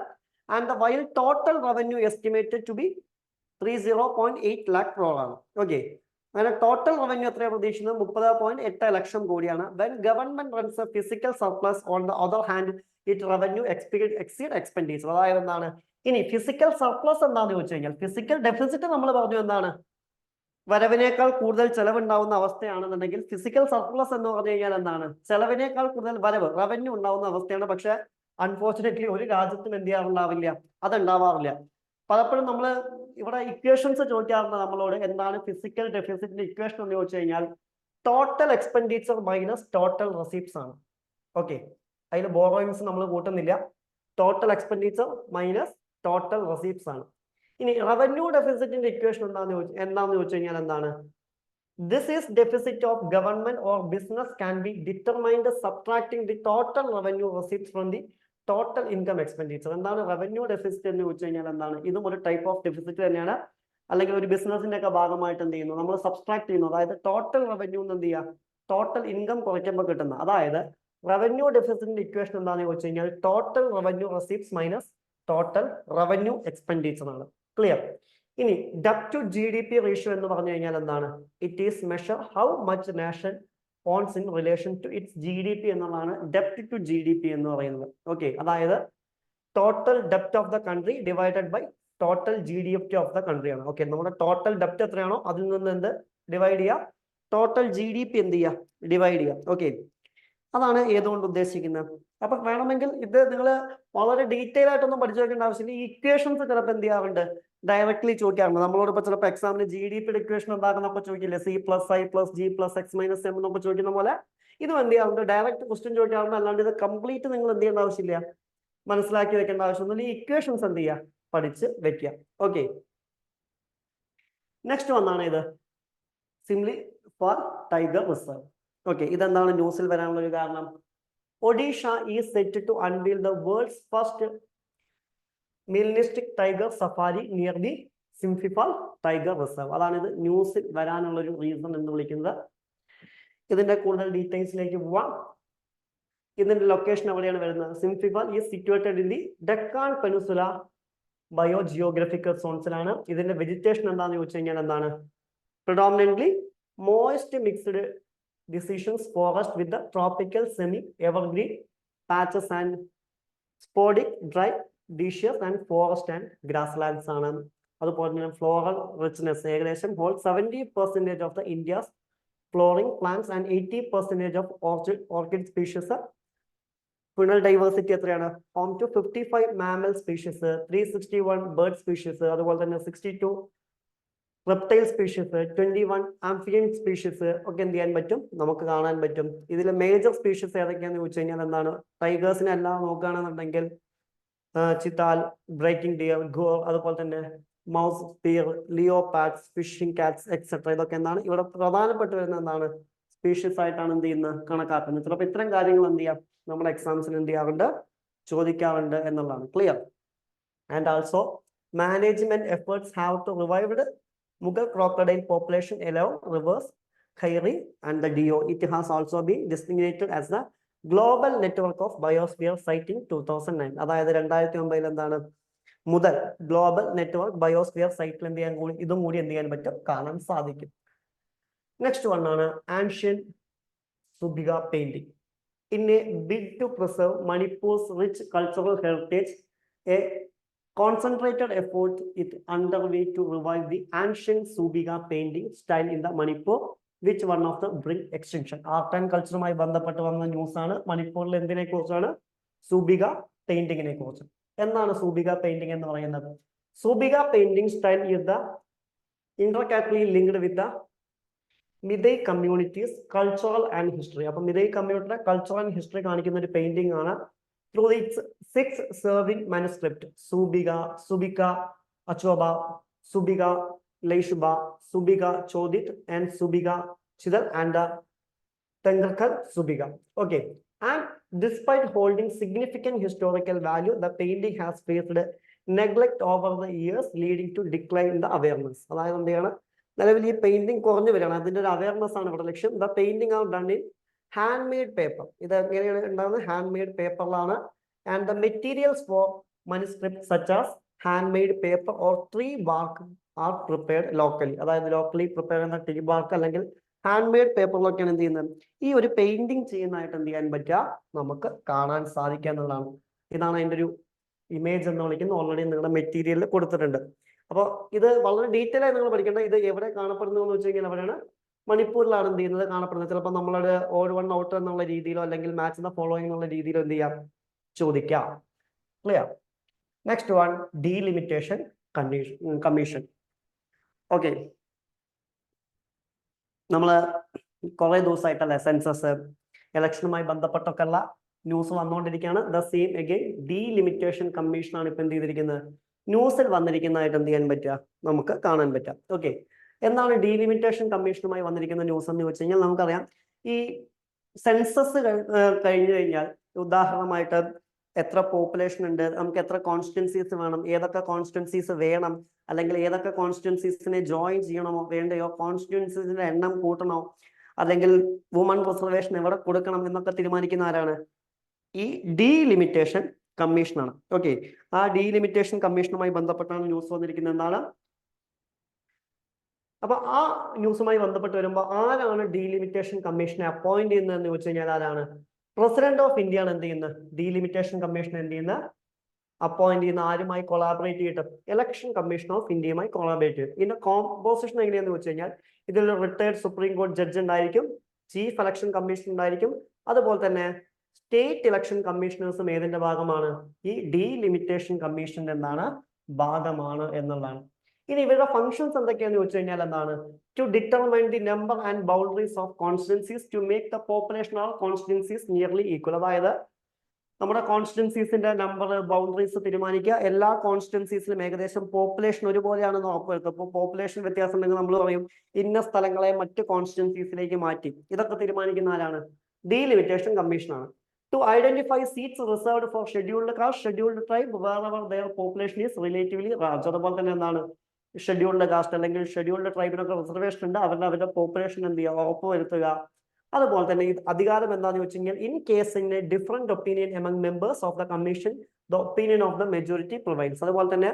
And the while total revenue estimated to be 30.8 lakh crore ആണ്. ഓക്കെ, അങ്ങനെ ടോട്ടൽ റവന്യൂ എത്രയാണ് പ്രതീക്ഷിക്കുന്നത്? 30.8 ലക്ഷം കോടിയാണ്. When government runs A physical surplus on the other hand it revenue exceed expenditure. അതായത് എന്താണ്? ഇനി ഫിസിക്കൽ സർപ്ലസ് എന്താണെന്ന് ചോദിച്ചു കഴിഞ്ഞാൽ, ഫിസിക്കൽ ഡെഫിസിറ്റ് നമ്മൾ പറഞ്ഞു എന്താണ്? വരവിനേക്കാൾ കൂടുതൽ ചെലവുണ്ടാവുന്ന അവസ്ഥയാണെന്നുണ്ടെങ്കിൽ ഫിസിക്കൽ സർപ്ലസ് എന്ന് പറഞ്ഞു കഴിഞ്ഞാൽ എന്താണ്? ചെലവിനേക്കാൾ കൂടുതൽ വരവ്, റവന്യൂ ഉണ്ടാവുന്ന അവസ്ഥയാണ്. പക്ഷെ അൺഫോർച്ചുനേറ്റ്ലി ഒരു രാജ്യത്തും എന്ത് ചെയ്യാറുണ്ടാവില്ല, അതുണ്ടാവാറില്ല. പലപ്പോഴും നമ്മൾ ഇവിടെ ഇക്വേഷൻസ് ചോദിക്കാറുണ്ട് നമ്മളോട്, എന്താണ് ഫിസിക്കൽ ഡെഫിസിറ്റിന്റെ ഇക്വേഷൻ എന്ന് ചോദിച്ചു കഴിഞ്ഞാൽ total expenditure minus total receipts ആണ്. ഓക്കെ, അതിൽ ബോറോയിങ്സ് നമ്മൾ കൂട്ടുന്നില്ല. Total expenditure minus total receipts ആണ്. ഇനി റവന്യൂ ഡെഫിസിറ്റിന്റെ ഇക്വേഷൻ എന്താണെന്ന് ചോദിച്ചു കഴിഞ്ഞാൽ എന്താണ്? This is deficit of government or business can be determined subtracting the total revenue receipts from the total income expenditure. എന്താണ് റവന്യൂ ഡെഫിസിറ്റ് എന്ന് ചോദിച്ചു കഴിഞ്ഞാൽ എന്താണ്? ഇതും ഒരു ടൈപ്പ് ഓഫ് ഡെഫിസിറ്റ് തന്നെയാണ്. അല്ലെങ്കിൽ ഒരു ബിസിനസിന്റെ ഒക്കെ ഭാഗമായിട്ട് എന്ത് ചെയ്യുന്നു, നമ്മൾ സബ്സ്ട്രാക്ട് ചെയ്യുന്നു. അതായത് ടോട്ടൽ റവന്യൂ എന്ന് എന്ത് ചെയ്യുക, ടോട്ടൽ ഇൻകം കുറയ്ക്കുമ്പോൾ കിട്ടുന്ന, അതായത് റവന്യൂ ഡെഫിസിറ്റിന്റെ ഇക്വേഷൻ എന്താണെന്ന് ചോദിച്ചു കഴിഞ്ഞാൽ total revenue receipts minus total revenue expenditure ആണ്. ക്ലിയർ? ഇനി ഡെപ്റ്റ് to G D P ratio എന്ന് പറഞ്ഞു കഴിഞ്ഞാൽ എന്താണ്? It is measure how much nation owns in relation to its G D P എന്നുള്ളതാണ് ഡെപ്റ്റ് ടു ജി ഡി പി എന്ന് പറയുന്നത്. ഓക്കെ, അതായത് ടോട്ടൽ ഡെപ്റ്റ് of the country divided by total G D F T of the country ആണ്. Okay, നമ്മുടെ total ഡെപ്റ്റ് എത്രയാണോ അതിൽ നിന്ന് എന്ത് ഡിവൈഡ് ചെയ്യുക, ടോട്ടൽ ജി ഡി പി എന്ത് ചെയ്യുക, ഡിവൈഡ് ചെയ്യുക. ഓക്കെ, അതാണ് ഏതുകൊണ്ട് ഉദ്ദേശിക്കുന്നത്. അപ്പൊ വേണമെങ്കിൽ ഇത് നിങ്ങൾ വളരെ ഡീറ്റെയിൽ ആയിട്ടൊന്നും പഠിച്ചു വെക്കേണ്ട ആവശ്യമില്ല. ഈ ഇക്വേഷൻസ് ചിലപ്പോൾ എന്ത് ചെയ്യാറുണ്ട്, ഡയറക്ട്ലി ചോദിക്കാറുണ്ട് നമ്മളോട്. ഇപ്പൊ ചിലപ്പോൾ എക്സാമിന് ജി ഡി പി ഇക്വേഷൻ ഉണ്ടാക്കുന്നൊക്കെ ചോദിക്കില്ലേ, C+I+G+X - M എന്നൊക്കെ ചോദിക്കുന്ന പോലെ ഇതും എന്ത് ചെയ്യാറുണ്ട്, ഡയറക്റ്റ് ക്വസ്റ്റ്യൻ ചോദിക്കാറുണ്ട്. അല്ലാണ്ട് ഇത് കംപ്ലീറ്റ് നിങ്ങൾ എന്ത് ചെയ്യേണ്ട ആവശ്യമില്ല, മനസ്സിലാക്കി വെക്കേണ്ട ആവശ്യമൊന്നുമില്ല. ഈ ഇക്വേഷൻസ് എന്ത് ചെയ്യുക, പഠിച്ച് വെക്കുക. ഓക്കെ, നെക്സ്റ്റ് വന്നാണ് ഇത് Similipal tiger reserve. Okay, ഇതെന്താണ് ന്യൂസിൽ വരാനുള്ള ഒരു കാരണം? Odisha is set to unveil the world's first melanistic tiger safari near the Similipal tiger reserve. അതാണ് ഇത് ന്യൂസിൽ വരാനുള്ള ഒരു റീസൺ എന്ന് വിളിക്കുന്നത്. ഇതിന്റെ കൂടുതൽ ഡീറ്റെയിൽസിലേക്ക് പോവാം. ഇതിന്റെ ലൊക്കേഷൻ എവിടെയാണ് വരുന്നത്? Similipal is situated in the Deccan peninsula biogeographical സോൺസിലാണ്. ഇതിന്റെ വെജിറ്റേഷൻ എന്താണെന്ന് ചോദിച്ചു കഴിഞ്ഞാൽ എന്താണ്? Predominantly moist mixed decisions forest with the tropical semi evergreen patches and sporadic dry dishes and forest and grasslands ആണ്. അതുപോലെ തന്നെ ഫ്ലോറൽ റിച്ച്നെസ് ഏകദേശം whole 70% of the India's flowering plants and 80% of orchid species. Faunal diversity എത്രയാണ്? Home to 55 mammal species, 361 bird species, അതുപോലെ തന്നെ 62 reptile species, 21 ആംഫിയൻ species ഒക്കെ എന്ത് ചെയ്യാൻ പറ്റും, നമുക്ക് കാണാൻ പറ്റും. ഇതിൽ മേജർ സ്പീഷീസ് ഏതൊക്കെയാന്ന് ചോദിച്ചു കഴിഞ്ഞാൽ എന്താണ്? ടൈഗേഴ്സിനെ എല്ലാം നോക്കുകയാണെന്നുണ്ടെങ്കിൽ ചിത്താൽ, ബ്രേക്കിംഗ് ഡിയർ, ഗോർ, അതുപോലെ തന്നെ മൗസ് സ്പീർ, ലിയോപാഡ്സ്, ഫിഷിംഗ് കാറ്റ്സ് എക്സെട്ര. ഇതൊക്കെ എന്താണ് ഇവിടെ പ്രധാനപ്പെട്ട് വരുന്ന എന്താണ് സ്പീഷീസ് ആയിട്ടാണ് എന്ത് ചെയ്യുന്നത്, കണക്കാക്കുന്നത്. ചിലപ്പോൾ ഇത്തരം കാര്യങ്ങൾ എന്ത് ചെയ്യാം നമ്മുടെ എക്സാംസിന് എന്ത് ചെയ്യാറുണ്ട്, ചോദിക്കാറുണ്ട് എന്നുള്ളതാണ്. Clear? And also management efforts have to revived Mughal crocodile population along rivers Khairi and the Dio. It has also been designated as the global network of biosphere site in 2009. അതായത് 2009 എന്താണ് മുതൽ ഗ്ലോബൽ നെറ്റ്വർക്ക് ബയോസ്ഫിയർ സൈറ്റിൽ എന്ത് ചെയ്യാൻ കൂടി ഇതും കൂടി എന്ത് ചെയ്യാൻ പറ്റും, കാണാൻ സാധിക്കും. നെക്സ്റ്റ് വൺ ആണ് ancient Subika painting. In a bid to preserve Manipur's rich cultural heritage, a concentrated effort is underway to revive the ancient Subiga painting style in the Manipur, which one of the brink extinction. Art and culture മായി ബന്ധപ്പെട്ട് വന്ന news ആണ്. മണിപ്പൂരിൽ എന്തിനെ കുറിച്ചാണ്? സൂബിക പെയിന്റിങ്ങിനെ കുറിച്ച്. എന്താണ് സൂബിക painting എന്ന് പറയുന്നത്? Subika painting style is the intricately linked with the Meitei communities cultural and history. അപ്പൊ മിതൈ കമ്മ്യൂണിറ്റിയുടെ കൾച്ചറൽ ആൻഡ് ഹിസ്റ്ററി കാണിക്കുന്ന ഒരു പെയിന്റിംഗ് ആണ്. Through its 6 serving manuscript, Subiga, Subika Achoba, Subiga Leishuba, Subiga Chodit, and Subiga Chidal, and the Tengarkar Subiga. Okay, and despite holding significant historical value, the painting has faced neglect over the years, leading to decline in the awareness. അതായത് എന്താണ്, നിലവിൽ ഈ painting കുറഞ്ഞു വരികയാണ്. അതിന്റെ ഒരു awareness ആണ് ഇവിടെ ലക്ഷ്യം. The painting are done in handmade paper. ഇത് എങ്ങനെയാണ് ഉണ്ടാകുന്നത്? ഹാൻഡ് മെയ്ഡ് പേപ്പറിലാണ്. And the materials for manuscripts such as handmade paper or tree bark are prepared locally. അതായത് ലോക്കലി പ്രിപ്പയർ ചെയ്യുന്ന ട്രീ ബാർക്ക് അല്ലെങ്കിൽ ഹാൻഡ് മെയ്ഡ് പേപ്പറിലൊക്കെയാണ് എന്ത് ചെയ്യുന്നത്, ഈ ഒരു പെയിന്റിങ് ചെയ്യുന്നതായിട്ട് എന്ത് ചെയ്യാൻ പറ്റുക, നമുക്ക് കാണാൻ സാധിക്കുക എന്നുള്ളതാണ്. ഇതാണ് അതിൻ്റെ ഒരു ഇമേജ് എന്ന് വിളിക്കുന്നത്. ഓൾറെഡി നിങ്ങളുടെ മെറ്റീരിയലിൽ കൊടുത്തിട്ടുണ്ട്. അപ്പോൾ ഇത് വളരെ ഡീറ്റെയിൽ ആയി നിങ്ങൾ പഠിക്കേണ്ട. ഇത് എവിടെ കാണപ്പെടുന്നു എന്ന് വെച്ച് കഴിഞ്ഞാൽ എവിടെയാണ്, മണിപ്പൂരിലാണ് എന്ത് ചെയ്യുന്നത് കാണപ്പെടുന്നത്. ചിലപ്പോൾ നമ്മളൊരു ഓഡ് വൺ ഔട്ട് എന്നുള്ള രീതിയിലോ അല്ലെങ്കിൽ മാച്ച് ദ ഫോളോയിങ് എന്നുള്ള രീതിയിലോ എന്ത് ചെയ്യാം, ചോദിക്കാം. Clear? Next one, delimitation commission. Okay, നമ്മൾ കുറെ ദിവസമായിട്ടല്ലേ സെൻസസ് ഇലക്ഷനുമായി ബന്ധപ്പെട്ടൊക്കെ ഉള്ള ന്യൂസ് വന്നുകൊണ്ടിരിക്കുകയാണ്. ദ സെയിം അഗൈൻ ഡീലിമിറ്റേഷൻ കമ്മീഷനാണ് ഇപ്പൊ എന്ത് ചെയ്തിരിക്കുന്നത്, ന്യൂസിൽ വന്നിരിക്കുന്നതായിട്ട് എന്ത് ചെയ്യാൻ പറ്റുക, നമുക്ക് കാണാൻ പറ്റാം. ഓക്കെ, എന്താണ് ഡീലിമിറ്റേഷൻ കമ്മീഷനുമായി വന്നിരിക്കുന്ന ന്യൂസ് എന്ന് വെച്ച് കഴിഞ്ഞാൽ നമുക്കറിയാം, ഈ സെൻസസ് കഴിഞ്ഞു കഴിഞ്ഞാൽ ഉദാഹരണമായിട്ട് എത്ര പോപ്പുലേഷൻ ഉണ്ട്, നമുക്ക് എത്ര കോൺസ്റ്റിറ്റ്യൻസീസ് വേണം, ഏതൊക്കെ കോൺസ്റ്റിറ്റ്യൻസീസ് വേണം, അല്ലെങ്കിൽ ഏതൊക്കെ കോൺസ്റ്റിറ്റ്യൻസീസിനെ ജോയിൻ ചെയ്യണമോ വേണ്ടയോ, കോൺസ്റ്റിറ്റ്യൻസീസിന്റെ എണ്ണം കൂട്ടണോ, അല്ലെങ്കിൽ വുമൺ റിസർവേഷൻ എവിടെ കൊടുക്കണം എന്നൊക്കെ തീരുമാനിക്കുന്ന ആരാണ്, ഈ ഡീലിമിറ്റേഷൻ കമ്മീഷനാണ്. ഓക്കെ, ആ ഡീലിമിറ്റേഷൻ കമ്മീഷനുമായി ബന്ധപ്പെട്ടാണ് ന്യൂസ് വന്നിരിക്കുന്നത്. എന്താണ് അപ്പൊ ആ ന്യൂസുമായി ബന്ധപ്പെട്ട് വരുമ്പോൾ ആരാണ് ഡീലിമിറ്റേഷൻ കമ്മീഷനെ അപ്പോയിന്റ് ചെയ്യുന്നതെന്ന് ചോദിച്ചു കഴിഞ്ഞാൽ ആരാണ്, പ്രസിഡന്റ് ഓഫ് ഇന്ത്യ ആണ് എന്ത് ചെയ്യുന്നത്, ഡീലിമിറ്റേഷൻ കമ്മീഷൻ എന്ത് ചെയ്യുന്ന അപ്പോയിന്റ് ചെയ്യുന്ന ആരുമായി കൊളാബറേറ്റ് ചെയ്തിട്ട്, ഇലക്ഷൻ കമ്മീഷൻ ഓഫ് ഇന്ത്യയുമായി കൊളാബറേറ്റ് ചെയ്യും. ഇതിന്റെ കോമ്പോസിഷൻ എങ്ങനെയാന്ന് വെച്ച് കഴിഞ്ഞാൽ ഇതിൽ റിട്ടയർഡ് സുപ്രീം കോടതി ജഡ്ജ് ഉണ്ടായിരിക്കും, ചീഫ് ഇലക്ഷൻ കമ്മീഷൻ ഉണ്ടായിരിക്കും, അതുപോലെ തന്നെ സ്റ്റേറ്റ് ഇലക്ഷൻ കമ്മീഷണേഴ്സും ഏതിന്റെ ഭാഗമാണ്, ഈ ഡീലിമിറ്റേഷൻ കമ്മീഷന്റെ എന്താണ് ഭാഗമാണ് എന്നുള്ളതാണ്. ഇനി ഇവരുടെ ഫംഗ്ഷൻസ് എന്തൊക്കെയാന്ന് ചോദിച്ചു കഴിഞ്ഞാൽ എന്താണ്, to determine the number and boundaries of constituencies to make the population of constituencies nearly equal. അതായത് നമ്മുടെ കോൺസ്റ്റിറ്റ്യൻസീസിന്റെ നമ്പർ, ബൗണ്ടറീസ് തീരുമാനിക്കുക. എല്ലാ കോൺസ്റ്റിറ്റ്യൻസീസിലും ഏകദേശം പോപ്പുലേഷൻ ഒരുപോലെയാണെന്ന് ഉറപ്പുവരുത്തും. ഇപ്പോൾ പോപ്പുലേഷൻ വ്യത്യാസം ഉണ്ടെങ്കിൽ നമ്മൾ പറയും ഇന്ന സ്ഥലങ്ങളെ മറ്റ് കോൺസ്റ്റിറ്റ്യൻസീസിലേക്ക് മാറ്റി. ഇതൊക്കെ തീരുമാനിക്കുന്ന ആരാണ്, ഡീലിമിറ്റേഷൻ കമ്മീഷനാണ്. To identify seats reserved for scheduled caste, scheduled tribe wherever their population is relatively large. അതുപോലെ തന്നെ എന്താണ്, ഷെഡ്യൂൾഡ് കാസ്റ്റ് അല്ലെങ്കിൽ ഷെഡ്യൂൾഡ് ട്രൈബിനൊക്കെ റിസർവേഷൻ ഉണ്ട്, അവരുടെ പോപ്പുലേഷൻ എന്ത് ചെയ്യുക, ഉറപ്പുവരുത്തുക. അതുപോലെ തന്നെ ഈ അധികാരം എന്താന്ന് വെച്ച് കഴിഞ്ഞാൽ, in case in A different opinion among members of the commission the opinion of the majority provides. അതുപോലെ തന്നെ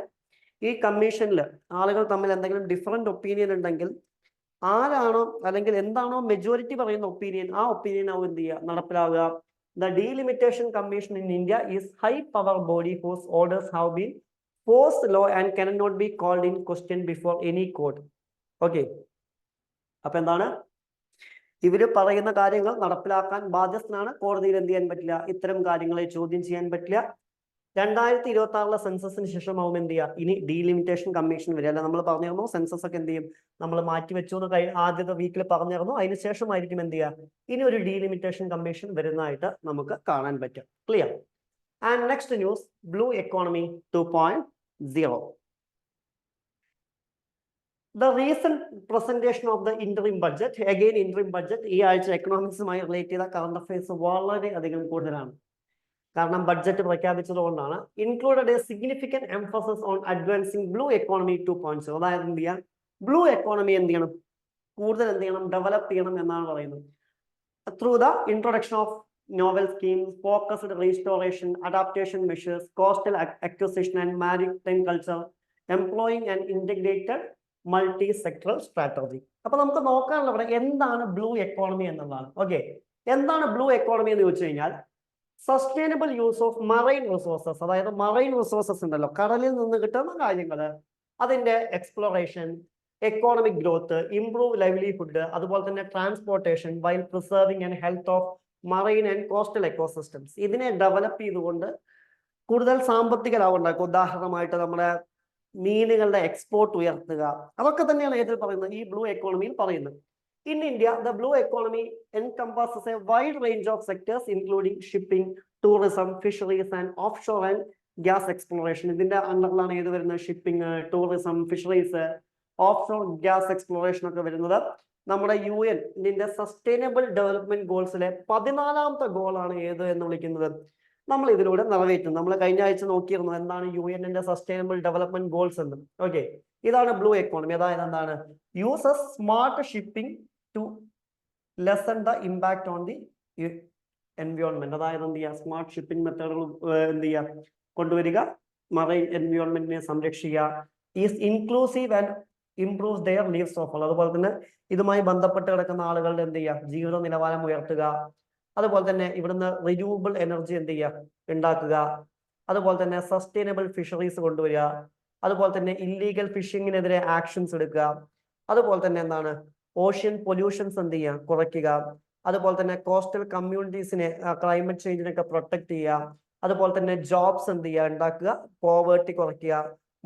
ഈ കമ്മീഷനിൽ ആളുകൾ തമ്മിൽ എന്തെങ്കിലും ഡിഫറെന്റ് ഒപ്പീനിയൻ ഉണ്ടെങ്കിൽ ആരാണോ അല്ലെങ്കിൽ എന്താണോ മെജോറിറ്റി പറയുന്ന ഒപ്പീനിയൻ, ആ ഒപ്പീനിയൻ ആവും എന്ത് ചെയ്യുക, നടപ്പിലാവുക. The delimitation commission in India is high power body whose orders have been post law and can not be called in question before any court. Okay, അപ്പൊ എന്താണ്, ഇവര് പറയുന്ന കാര്യങ്ങൾ നടപ്പിലാക്കാൻ ബാധ്യസ്ഥനാണ്. കോടതിയിൽ എന്ത് ചെയ്യാൻ പറ്റില്ല, ഇത്തരം കാര്യങ്ങളെ ചോദ്യം ചെയ്യാൻ പറ്റില്ല. 2026 സെൻസസിന് ശേഷമാവും എന്ത് ചെയ്യുക, ഇനി ഡീലിമിറ്റേഷൻ കമ്മീഷൻ വരിക. അല്ല, നമ്മൾ പറഞ്ഞിരുന്നു സെൻസസ് ഒക്കെ എന്ത് ചെയ്യും, നമ്മൾ മാറ്റി വെച്ചു എന്ന് ആദ്യത്തെ വീക്കിൽ പറഞ്ഞിരുന്നു. അതിനുശേഷമായിരിക്കും എന്ത് ചെയ്യുക, ഇനി ഒരു ഡീലിമിറ്റേഷൻ കമ്മീഷൻ വരുന്നതായിട്ട് നമുക്ക് കാണാൻ പറ്റും. Clear? And next news, blue economy 2.0. The recent presentation of the interim budget, again interim budget, ഈ ആഴ്ച എക്കണോമിക്സുമായി റിലേറ്റ് ചെയ്ത കറണ്ട് അഫയേഴ്സ് വളരെ അധികം കൂടുതലാണ്. കാരണം ബഡ്ജറ്റ് പ്രഖ്യാപിച്ചതുകൊണ്ടാണ്. Included a significant emphasis on advancing blue economy 2.0. അതായത് എന്ത് ചെയ്യാം, ബ്ലൂ എക്കോണമി എന്ത് ചെയ്യണം, കൂടുതൽ എന്ത് ചെയ്യണം, ഡെവലപ്പ് ചെയ്യണം എന്നാണ് പറയുന്നത്. Through the introduction of novel schemes, focused restoration, adaptation measures, coastal acquisition and maritime culture, employing and integrated multi sectoral strategy. അപ്പൊ നമുക്ക് നോക്കാനുള്ള ഇവിടെ എന്താണ് ബ്ലൂ എക്കോണമി എന്നുള്ളതാണ്. ഓക്കെ, എന്താണ് ബ്ലൂ എക്കോണമി എന്ന് ചോദിച്ചു കഴിഞ്ഞാൽ, sustainable use of marine resources. അതായത് മറൈൻ റിസോഴ്സസ് ഉണ്ടല്ലോ, കടലിൽ നിന്ന് കിട്ടുന്ന കാര്യങ്ങൾ, അതിന്റെ exploration, economic growth, improve livelihood, അതുപോലെ തന്നെ transportation while preserving and health of marine and coastal ecosystems. ഇതിനെ ഡെവലപ്പ് ചെയ്തുകൊണ്ട് കൂടുതൽ സാമ്പത്തിക ലാഭം ഉണ്ടാക്കുക. ഉദാഹരണമായിട്ട് നമ്മുടെ മീനുകളുടെ എക്സ്പോർട്ട് ഉയർത്തുക. അതൊക്കെ തന്നെയാണ് ഏതിൽ പറയുന്നത്, ഈ ബ്ലൂ എക്കോണമിയിൽ പറയുന്നത്. In India, the blue economy encompasses a wide range of sectors, including shipping, tourism, fisheries, and offshore and gas exploration. ഇതിന്റെ അണ്ടറിലാണ് ഏത് വരുന്നത്, shipping, tourism, fisheries, offshore gas exploration ഒക്കെ വരുന്നത്. നമ്മുടെ UN ഇതിന്റെ സസ്റ്റൈനബിൾ ഡെവലപ്മെന്റ് ഗോൾസിലെ 14ാമത്തെ ഗോളാണ് ഏത് എന്ന് വിളിക്കുന്നത്, നമ്മൾ ഇതിലൂടെ നിറവേറ്റും. നമ്മൾ കഴിഞ്ഞ ആഴ്ച നോക്കിയിരുന്നു എന്താണ് UN സസ്റ്റൈനബിൾ ഡെവലപ്മെന്റ് ഗോൾസ് എന്ന്. ഓക്കെ, ഇതാണ് ബ്ലൂ എക്കോണമി. അതായത് എന്താണ്, uses smart shipping to lessen the impact on the environment. അതായത് എന്ത് ചെയ്യുക, സ്മാർട്ട് ഷിപ്പിംഗ് മെത്തേഡുകൾ എന്ത് ചെയ്യുക, കൊണ്ടുവരിക. മറൈൻ എൻവയോൺമെന്റിനെ സംരക്ഷിക്കുക, is inclusive and improves their lives of all. അതുപോലെ തന്നെ ഇതുമായി ബന്ധപ്പെട്ട് കിടക്കുന്ന ആളുകളുടെ എന്ത് ചെയ്യുക, ജീവിത നിലവാരം ഉയർത്തുക. അതുപോലെ തന്നെ ഇവിടുന്ന് റിന്യൂവബിൾ എനർജി എന്ത് ചെയ്യുക, ഉണ്ടാക്കുക. അതുപോലെ തന്നെ സസ്റ്റൈനബിൾ ഫിഷറീസ് കൊണ്ടുവരിക. അതുപോലെ തന്നെ ഇല്ലീഗൽ ഫിഷിങ്ങിനെതിരെ ആക്ഷൻസ് എടുക്കുക. അതുപോലെ തന്നെ എന്താണ്, ഓഷ്യൻ പൊല്യൂഷൻസ് എന്ത് ചെയ്യുക, കുറയ്ക്കുക. അതുപോലെ തന്നെ കോസ്റ്റൽ കമ്മ്യൂണിറ്റീസിനെ ക്ലൈമറ്റ് ചേഞ്ചിനൊക്കെ പ്രൊട്ടക്ട് ചെയ്യുക. അതുപോലെ തന്നെ ജോബ്സ് എന്ത് ചെയ്യുക, ഉണ്ടാക്കുക, പോവേർട്ടി കുറയ്ക്കുക,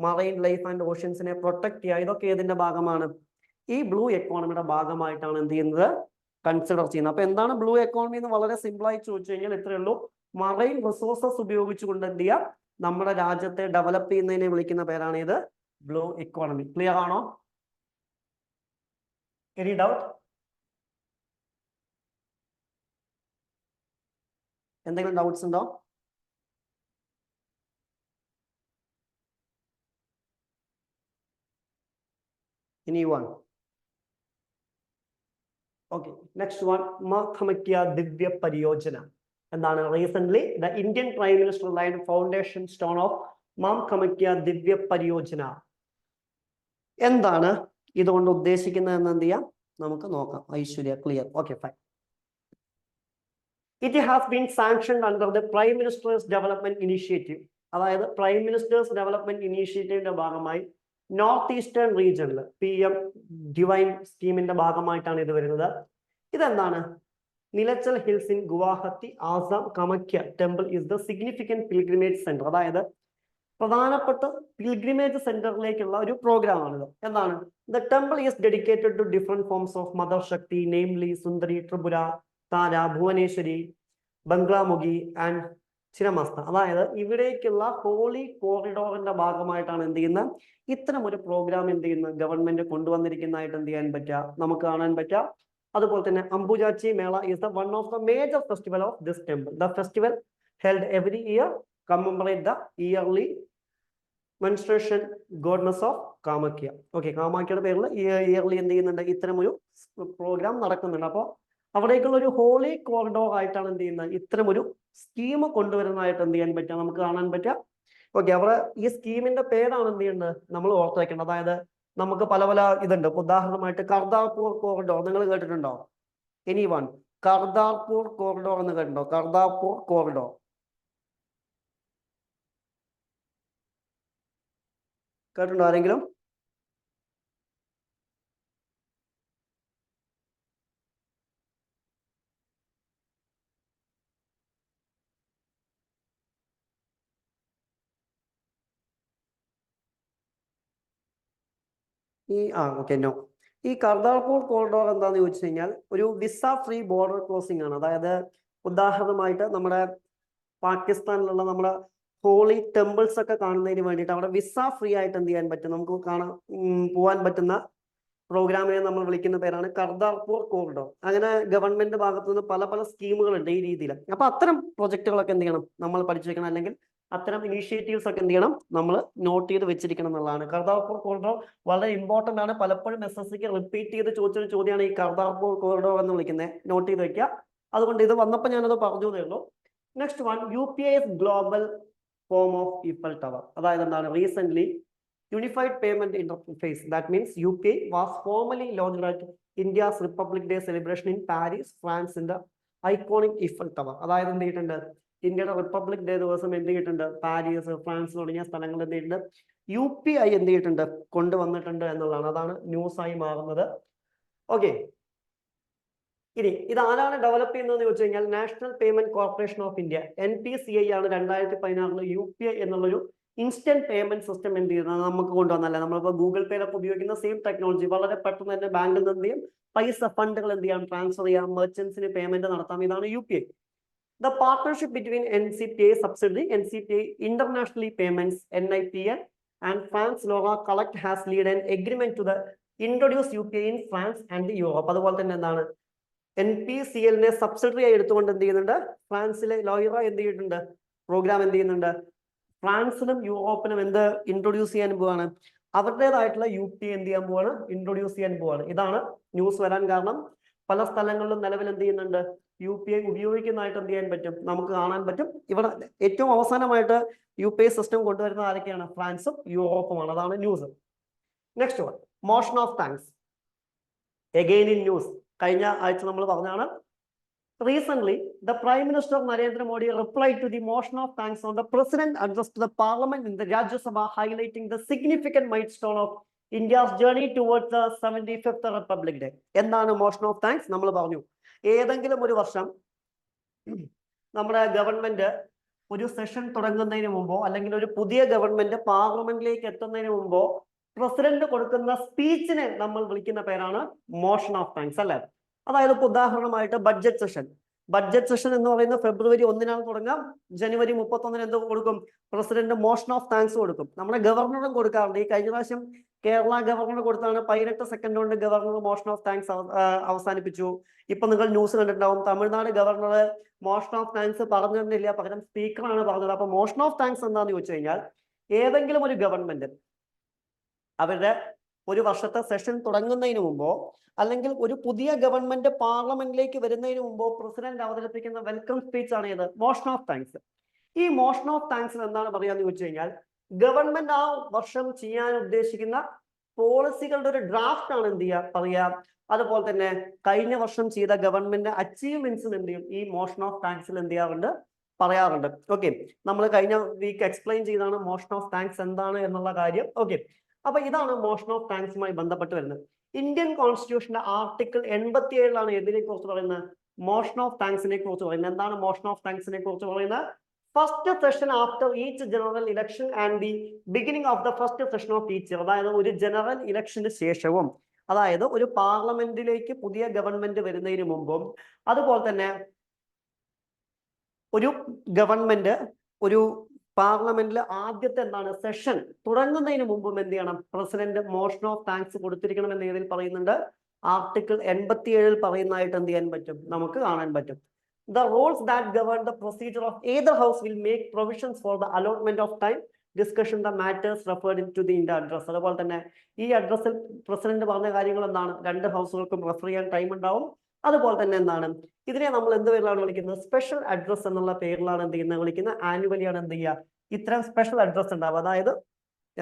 മറൈൻ ലൈഫ് ആൻഡ് ഓഷ്യൻസിനെ പ്രൊട്ടക്ട് ചെയ്യുക. ഇതൊക്കെ ഏതിന്റെ ഭാഗമാണ്, ഈ ബ്ലൂ എക്കോണമിയുടെ ഭാഗമായിട്ടാണ് എന്ത് ചെയ്യുന്നത്, കൺസിഡർ ചെയ്യുന്നത്. അപ്പൊ എന്താണ് ബ്ലൂ എക്കോണമി എന്ന് വളരെ സിമ്പിൾ ആയി ചോദിച്ചു കഴിഞ്ഞാൽ ഇത്രയേ ഉള്ളൂ. മറൈൻ റിസോഴ്സസ് ഉപയോഗിച്ചുകൊണ്ട് എന്ത് ചെയ്യുക, നമ്മുടെ രാജ്യത്തെ ഡെവലപ്പ് ചെയ്യുന്നതിനെ വിളിക്കുന്ന പേരാണ് ഇത് ബ്ലൂ എക്കോണമി. ക്ലിയർ ആണോ? Any doubt? എന്തെങ്കിലും ഡൗട്ട്സ് ഉണ്ടോ? Anyone? Okay, next one, Maa Kamakhya Divya Pariyojana. എന്താണ്, recent the Indian prime minister laid foundation stone of Maa Kamakhya Divya Pariyojana. എന്താണ് ഇതുകൊണ്ട് ഉദ്ദേശിക്കുന്നത് എന്ന് എന്ത് ചെയ്യാം, നമുക്ക് നോക്കാം. Aishwarya, clear? Okay, fine. It has been sanctioned under the prime minister's development initiative. അതായത് പ്രൈം മിനിസ്റ്റേഴ്സ് ഡെവലപ്മെന്റ് ഇനീഷ്യേറ്റീവിന്റെ ഭാഗമായി നോർത്ത് ഈസ്റ്റേൺ റീജിയനിൽ PM ഡിവൈൻ സ്കീമിന്റെ ഭാഗമായിട്ടാണ് ഇത് വരുന്നത്. ഇതെന്താണ്, Nilachal hills in Guwahati, Assam. Kamakhya temple is the significant pilgrimage centre. അതായത് പ്രധാനപ്പെട്ട പിൽഗ്രിമേജ് സെന്ററിലേക്കുള്ള ഒരു പ്രോഗ്രാം ആണിത്. എന്താണ്, the temple is dedicated to different forms of mother Shakti, namely Sundari, Tripura, Tara, Bhuvaneshwari, Bagalamukhi and Chhinnamasta. അതായത് ഇവിടേക്കുള്ള ഹോളി കോറിഡോറിന്റെ ഭാഗമായിട്ടാണ് എന്ത് ചെയ്യുന്നത്, ഇത്തരം ഒരു പ്രോഗ്രാം എന്ത് ചെയ്യുന്നത്, ഗവൺമെന്റ് കൊണ്ടുവന്നിരിക്കുന്നതായിട്ട് എന്ത് ചെയ്യാൻ പറ്റുക, നമുക്ക് കാണാൻ പറ്റുക. അതുപോലെ തന്നെ Ambubachi Mela is the one of the major festival of this temple. The festival held every year commemorate the yearly menstruation goddess of Kamakhya. Okay, കാമാഖ്യയുടെ പേരിൽ ഇയർലി എന്ത് ചെയ്യുന്നുണ്ട്, ഇത്തരം ഒരു പ്രോഗ്രാം നടക്കുന്നുണ്ട്. അപ്പോൾ അവിടേക്കുള്ള ഒരു ഹോളി കോറിഡോർ ആയിട്ടാണ് എന്ത് ചെയ്യുന്നത്, ഇത്തരം ഒരു സ്കീം കൊണ്ടുവരുന്നതായിട്ട് എന്ത് ചെയ്യാൻ പറ്റുക, നമുക്ക് കാണാൻ പറ്റുക. ഓക്കെ, അവിടെ ഈ സ്കീമിന്റെ പേരാണ് എന്ത് ചെയ്യുന്നത്, നമ്മൾ ഓർത്ത് വെക്കേണ്ടത്. അതായത് നമുക്ക് പല പല ഇതുണ്ട്. ഉദാഹരണമായിട്ട് കർദാർപൂർ കോറിഡോർ നിങ്ങൾ കേട്ടിട്ടുണ്ടോ? എനിവൺ? കർദാർപൂർ കോറിഡോർ എന്ന് കേട്ടിട്ടുണ്ടോ? കർദാർപൂർ കോറിഡോർ കേട്ടിട്ടുണ്ടോ ആരെങ്കിലും? Okay, no. ഈ കർദാർപൂർ കോറിഡോർ എന്താന്ന് ചോദിച്ചു കഴിഞ്ഞാൽ ഒരു വിസ ഫ്രീ ബോർഡർ ക്രോസിംഗ് ആണ്. അതായത് ഉദാഹരണമായിട്ട് നമ്മുടെ പാകിസ്ഥാനിലുള്ള നമ്മുടെ ഹോളി ടെമ്പിൾസ് ഒക്കെ കാണുന്നതിന് വേണ്ടിയിട്ട് അവിടെ വിസ ഫ്രീ ആയിട്ട് എന്ത് ചെയ്യാൻ പറ്റും, നമുക്ക് പോകാൻ പറ്റുന്ന പ്രോഗ്രാമിനെ നമ്മൾ വിളിക്കുന്ന പേരാണ് കർദാർപൂർ കോറിഡോർ. അങ്ങനെ ഗവൺമെന്റ് ഭാഗത്തു നിന്ന് പല പല സ്കീമുകളുണ്ട് ഈ രീതിയിൽ. അപ്പൊ അത്തരം പ്രൊജക്ടുകളൊക്കെ എന്ത് ചെയ്യണം, നമ്മൾ പഠിച്ചു വെക്കണം. അല്ലെങ്കിൽ അത്തരം ഇനീഷ്യേറ്റീവ്സ് ഒക്കെ എന്ത് ചെയ്യണം, നമ്മൾ നോട്ട് ചെയ്ത് വെച്ചിരിക്കണം എന്നുള്ളതാണ്. കർദാർപൂർ കോറിഡോർ വളരെ ഇമ്പോർട്ടന്റ് ആണ്. പലപ്പോഴും SSCക്ക് റിപ്പീറ്റ് ചെയ്ത് ചോദിച്ചൊരു ചോദ്യമാണ് ഈ കർദാർപൂർ കോറിഡോർ എന്ന് വിളിക്കുന്നത്. നോട്ട് ചെയ്ത് വെക്കുക. അതുകൊണ്ട് ഇത് വന്നപ്പോൾ ഞാനത് പറഞ്ഞു തരുന്നു. Next one, UPI's global form of Eiffel tower. അതായത് എന്താണ്, recent Unified Payment Interface, that means UPI, was formally launched at India's Republic Day celebration in Paris, France, in the iconic Eiffel Tower. അതായത് എന്ത് ചെയ്തിട്ടുണ്ട്, ഇന്ത്യയുടെ republic day ദിവസം എന്ത് ചെയ്തിട്ടുണ്ട്, Paris, France തുടങ്ങിയ സ്ഥലങ്ങൾ എന്ത് ചെയ്തിട്ടുണ്ട്, UPI എന്ത് ചെയ്തിട്ടുണ്ട്, കൊണ്ടുവന്നിട്ടുണ്ട് എന്നുള്ളതാണ്. അതാണ് ന്യൂസ് ആയി മാറുന്നത്. ഓക്കെ, ഇനി ഇത് ആരാണ് ഡെവലപ്പ് ചെയ്യുന്നതെന്ന് ചോദിച്ചു കഴിഞ്ഞാൽ national payment corporation of India, NPCI ആണ് 2016 UPI എന്നുള്ളൊരു ഇൻസ്റ്റന്റ് പേയ്മെന്റ് സിസ്റ്റം എന്ത് ചെയ്യുന്നത് നമുക്ക് കൊണ്ടുവന്നല്ല. നമ്മളിപ്പോൾ ഗൂഗിൾ പേയിലൊക്കെ ഉപയോഗിക്കുന്ന സെയിം ടെക്നോളജി വളരെ പെട്ടെന്ന് തന്നെ ബാങ്കിൽ നിന്ന് എന്ത് ചെയ്യും, പൈസ ഫണ്ടുകൾ എന്ത് ചെയ്യാം, ട്രാൻസ്ഫർ ചെയ്യാം, മെർച്ചൻസിന് പേയ്മെന്റ് നടത്താം. ഇതാണ് UPI. The partnership between NCPI subsidiary, NCPI Internationally Payments, NIPN, and France LoRa Collect has led an agreement to the introduce UPI in France and Europe. അതുപോലെ തന്നെ എന്താണ്, NPCL സബ്സിഡറി ആയി എടുത്തുകൊണ്ട് എന്ത് ചെയ്യുന്നുണ്ട്, ഫ്രാൻസിലെ ലോയറ എന്ത് ചെയ്തിട്ടുണ്ട്, പ്രോഗ്രാം എന്ത് ചെയ്യുന്നുണ്ട്, ഫ്രാൻസിലും യൂറോപ്പിലും എന്ത് ഇൻട്രൊഡ്യൂസ് ചെയ്യാൻ പോവാണ്, അവരുടേതായിട്ടുള്ള UPI എന്ത് ചെയ്യാൻ പോവാണ്, ഇൻട്രൊഡ്യൂസ് ചെയ്യാൻ പോവാണ്. ഇതാണ് ന്യൂസ് വരാൻ കാരണം. പല സ്ഥലങ്ങളിലും നിലവിൽ എന്ത് ചെയ്യുന്നുണ്ട്, UPI ഉപയോഗിക്കുന്നതായിട്ട് എന്ത് ചെയ്യാൻ പറ്റും, നമുക്ക് കാണാൻ പറ്റും. ഇവിടെ ഏറ്റവും അവസാനമായിട്ട് UPI സിസ്റ്റം കൊണ്ടുവരുന്ന ആരൊക്കെയാണ്? ഫ്രാൻസും യൂറോപ്പുമാണ്. അതാണ് news. Next one, motion of thanks. Again in news. കഴിഞ്ഞ ആഴ്ച നമ്മൾ പറഞ്ഞാണ്. Recently, the Prime Minister Narendra Modi replied to the motion of thanks on the President address to the Parliament in the Rajya Sabha, highlighting the significant milestone of India's journey towards the 75th Republic Day. എന്താണ് motion of thanks? നമ്മൾ പറഞ്ഞു, ഏതെങ്കിലും ഒരു വർഷം നമ്മുടെ government ഒരു session തുടങ്ങുന്നതിന് മുമ്പോ അല്ലെങ്കിൽ ഒരു പുതിയ ഗവൺമെന്റ് പാർലമെന്റിലേക്ക് എത്തുന്നതിന് മുമ്പോ പ്രസിഡന്റ് കൊടുക്കുന്ന സ്പീച്ചിനെ നമ്മൾ വിളിക്കുന്ന പേരാണ് മോഷൻ ഓഫ് താങ്ക്സ്, അല്ലെ? അതായത് ഇപ്പൊ ഉദാഹരണമായിട്ട് ബഡ്ജറ്റ് സെഷൻ എന്ന് പറയുന്നത് ഫെബ്രുവരി 1 തുടങ്ങാം. ജനുവരി 31 എന്ത് കൊടുക്കും? പ്രസിഡന്റ് മോഷൻ ഓഫ് താങ്ക്സ് കൊടുക്കും. നമ്മുടെ ഗവർണറും കൊടുക്കാറുണ്ട്. ഈ കഴിഞ്ഞ പ്രാവശ്യം കേരള ഗവർണർ കൊടുത്താണ് 18 സെക്കൻഡ് കൊണ്ട് ഗവർണർ മോഷൻ ഓഫ് താങ്ക്സ് അവസാനിപ്പിച്ചു. ഇപ്പൊ നിങ്ങൾ ന്യൂസ് കണ്ടിട്ടുണ്ടാവും, Tamil Nadu governor motion of thanks പറഞ്ഞിരുന്നില്ല, പകരം സ്പീക്കറാണ് പറഞ്ഞത്. അപ്പൊ മോഷൻ ഓഫ് താങ്ക്സ് എന്താണെന്ന് ചോദിച്ചു കഴിഞ്ഞാൽ, ഏതെങ്കിലും ഒരു ഗവൺമെന്റ് അവരുടെ ഒരു വർഷത്തെ സെഷൻ തുടങ്ങുന്നതിന് മുമ്പോ അല്ലെങ്കിൽ ഒരു പുതിയ ഗവൺമെന്റ് പാർലമെന്റിലേക്ക് വരുന്നതിന് മുമ്പോ പ്രസിഡന്റ് അവതരിപ്പിക്കുന്ന വെൽക്കം സ്പീച്ച് ആണ് ഇത്, മോഷൻ ഓഫ് താങ്ക്സ്. ഈ മോഷൻ ഓഫ് താങ്ക്സിൽ എന്താണ് പറയാന്ന് ചോദിച്ചു കഴിഞ്ഞാൽ, ഗവൺമെന്റ് ആ വർഷം ചെയ്യാൻ ഉദ്ദേശിക്കുന്ന പോളിസികളുടെ ഒരു ഡ്രാഫ്റ്റ് ആണ് എന്ത് ചെയ്യുക, പറയാ. അതുപോലെ തന്നെ കഴിഞ്ഞ വർഷം ചെയ്ത ഗവൺമെന്റ് അച്ചീവ്മെന്റ്സും എന്ത് ചെയ്യും, ഈ മോഷൻ ഓഫ് താങ്ക്സിൽ എന്ത് ചെയ്യാറുണ്ട്, പറയാറുണ്ട്. ഓക്കെ, നമ്മൾ കഴിഞ്ഞ വീക്ക് എക്സ്പ്ലെയിൻ ചെയ്താണ് മോഷൻ ഓഫ് താങ്ക്സ് എന്താണ് എന്നുള്ള കാര്യം. ഓക്കെ, അപ്പൊ ഇതാണ് മോഷൻ ഓഫ് താങ്ക്സുമായി ബന്ധപ്പെട്ട് വരുന്നത്. ഇന്ത്യൻ കോൺസ്റ്റിറ്റ്യൂഷന്റെ ആർട്ടിക്കിൾ 87 ഇതിനെ കുറിച്ച് പറയുന്നത്, മോഷൻ ഓഫ് താങ്ക്സിനെ കുറിച്ച് പറയുന്നത്. എന്താണ് മോഷൻ ഓഫ് താങ്ക്സിനെ കുറിച്ച് പറയുന്നത്? First session after each general election and the beginning of the first session of each year. അതായത് ഒരു ജനറൽ ഇലക്ഷന് ശേഷവും, അതായത് ഒരു പാർലമെന്റിലേക്ക് പുതിയ ഗവൺമെന്റ് വരുന്നതിന് മുമ്പും, അതുപോലെ തന്നെ ഒരു ഗവൺമെന്റ് ഒരു പാർലമെന്റിൽ ആദ്യത്തെ എന്താണ് സെഷൻ തുടങ്ങുന്നതിന് മുമ്പും എന്ത് ചെയ്യണം, പ്രസിഡന്റ് മോഷൻ ഓഫ് താങ്ക്സ് കൊടുത്തിരിക്കണം എന്ന് ഇതിൽ പറയുന്നുണ്ട്. ആർട്ടിക്കിൾ 87 പറയുന്നതായിട്ട് എന്ത് ചെയ്യാൻ പറ്റും, നമുക്ക് കാണാൻ പറ്റും. The rules that govern the procedure of either house will make provisions for the allotment of time, discussion the matters referred into the address. അതുപോലെ തന്നെ ഈ അഡ്രസ്സിൽ പ്രസിഡന്റ് പറഞ്ഞ കാര്യങ്ങൾ എന്താണ്, രണ്ട് ഹൗസുകൾക്കും റെഫർ ചെയ്യാൻ ടൈം ഉണ്ടാവും. അതുപോലെ തന്നെ എന്താണ്, ഇതിനെ നമ്മൾ എന്ത് പേരിലാണ് വിളിക്കുന്നത്, സ്പെഷ്യൽ അഡ്രസ് എന്നുള്ള പേരിലാണ് എന്ത് ചെയ്യുന്നത്, വിളിക്കുന്നത്. ആനുവലി ആണ് എന്ത് ചെയ്യുക, ഇത്തരം സ്പെഷ്യൽ അഡ്രസ് ഉണ്ടാവും. അതായത്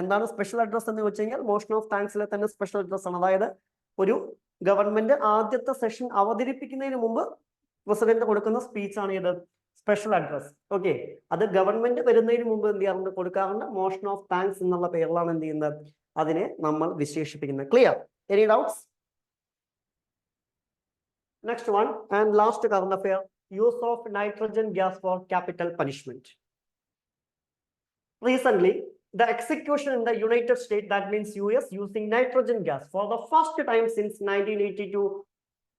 എന്താണ് സ്പെഷ്യൽ അഡ്രസ് എന്ന് വെച്ച് കഴിഞ്ഞാൽ, മോഷൻ ഓഫ് താങ്ക്സിലെ തന്നെ സ്പെഷ്യൽ അഡ്രസ് ആണ്. അതായത് ഒരു ഗവൺമെന്റ് ആദ്യത്തെ സെഷൻ അവതരിപ്പിക്കുന്നതിന് മുമ്പ് പ്രസിഡന്റ് കൊടുക്കുന്ന സ്പീച്ച് ആണ് ഇത്, സ്പെഷ്യൽ അഡ്രസ്. ഓക്കെ, അത് ഗവൺമെന്റ് വരുന്നതിന് മുമ്പ് എന്ത് ചെയ്യാറുണ്ട്, കൊടുക്കാറുണ്ട്. മോഷൻ ഓഫ് താങ്ക്സ് എന്നുള്ള പേരിലാണ് എന്ത് ചെയ്യുന്നത്, അതിനെ നമ്മൾ വിശേഷിപ്പിക്കുന്നത്. Clear? Any doubts? Next one and last current affair, use of nitrogen gas for capital punishment. Recently, the execution in the United States, that means US, using nitrogen gas for the first time since 1982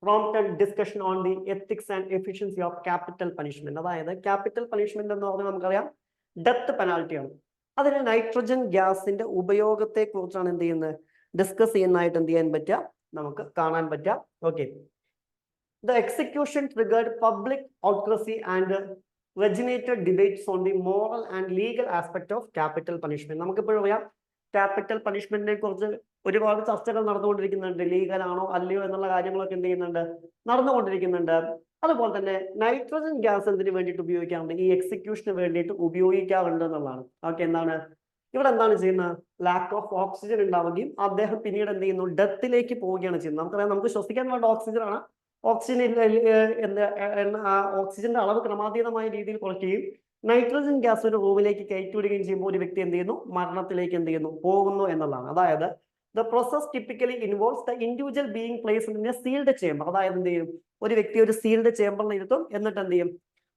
prompted discussion on the ethics and efficiency of capital punishment. അതായത് capital punishment എന്ന് പറഞ്ഞാൽ നമുക്കറിയാം death penalty ആണ്. അതിന് nitrogen ഗ്യാസിന്റെ ഉപയോഗത്തെ കുറിച്ചാണ് എന്ത് ചെയ്യുന്നത്, ഡിസ്കസ് ചെയ്യുന്നതായിട്ട് എന്ത് ചെയ്യാൻ പറ്റുക, നമുക്ക് കാണാൻ പറ്റുക. Okay, the execution triggered public outcry and originated debates on the moral and legal aspect of capital punishment. നമുക്കിപ്പോഴും അറിയാം ക്യാപിറ്റൽ പണിഷ്മെന്റിനെ കുറിച്ച് ഒരുപാട് ചർച്ചകൾ നടന്നുകൊണ്ടിരിക്കുന്നുണ്ട്. ലീഗൽ ആണോ അല്ലയോ എന്നുള്ള കാര്യങ്ങളൊക്കെ എന്ത് ചെയ്യുന്നുണ്ട്, നടന്നുകൊണ്ടിരിക്കുന്നുണ്ട്. അതുപോലെ തന്നെ നൈട്രജൻ ഗ്യാസ് എന്തിനു വേണ്ടിയിട്ട് ഉപയോഗിക്കാറുണ്ട്, ഈ എക്സിക്യൂഷന് വേണ്ടിയിട്ട് ഉപയോഗിക്കാറുണ്ട് എന്നുള്ളതാണ്. ഓക്കെ, എന്താണ് ഇവിടെ എന്താണ് ചെയ്യുന്നത്, ലാക്ക് ഓഫ് ഓക്സിജൻ ഉണ്ടാവുകയും അദ്ദേഹം പിന്നീട് എന്ത് ചെയ്യുന്നു, ഡെത്തിലേക്ക് പോവുകയാണ് ചെയ്യുന്നത്. നമുക്കറിയാം, നമുക്ക് ശ്വസിക്കാൻ വേണ്ട ഓക്സിജൻ ആണ്. ഓക്സിജന്റെ അളവ് ക്രമാതീതമായ രീതിയിൽ കുറയ്ക്കുകയും നൈട്രജൻ ഗ്യാസ് ഒരു റൂമിലേക്ക് കയറ്റിവിടുകയും ചെയ്യുമ്പോൾ ഒരു വ്യക്തി എന്ത് ചെയ്യുന്നു, മരണത്തിലേക്ക് എന്ത് ചെയ്യുന്നു, പോകുന്നു എന്നുള്ളതാണ്. അതായത് the process typically involves the individual being placed in a sealed chamber. അതായത് എന്ത് ചെയ്യും, ഒരു വ്യക്തി ഒരു സീൽഡ് ചേമ്പറിൽ ഇരുത്തും, എന്നിട്ട് എന്ത് ചെയ്യും,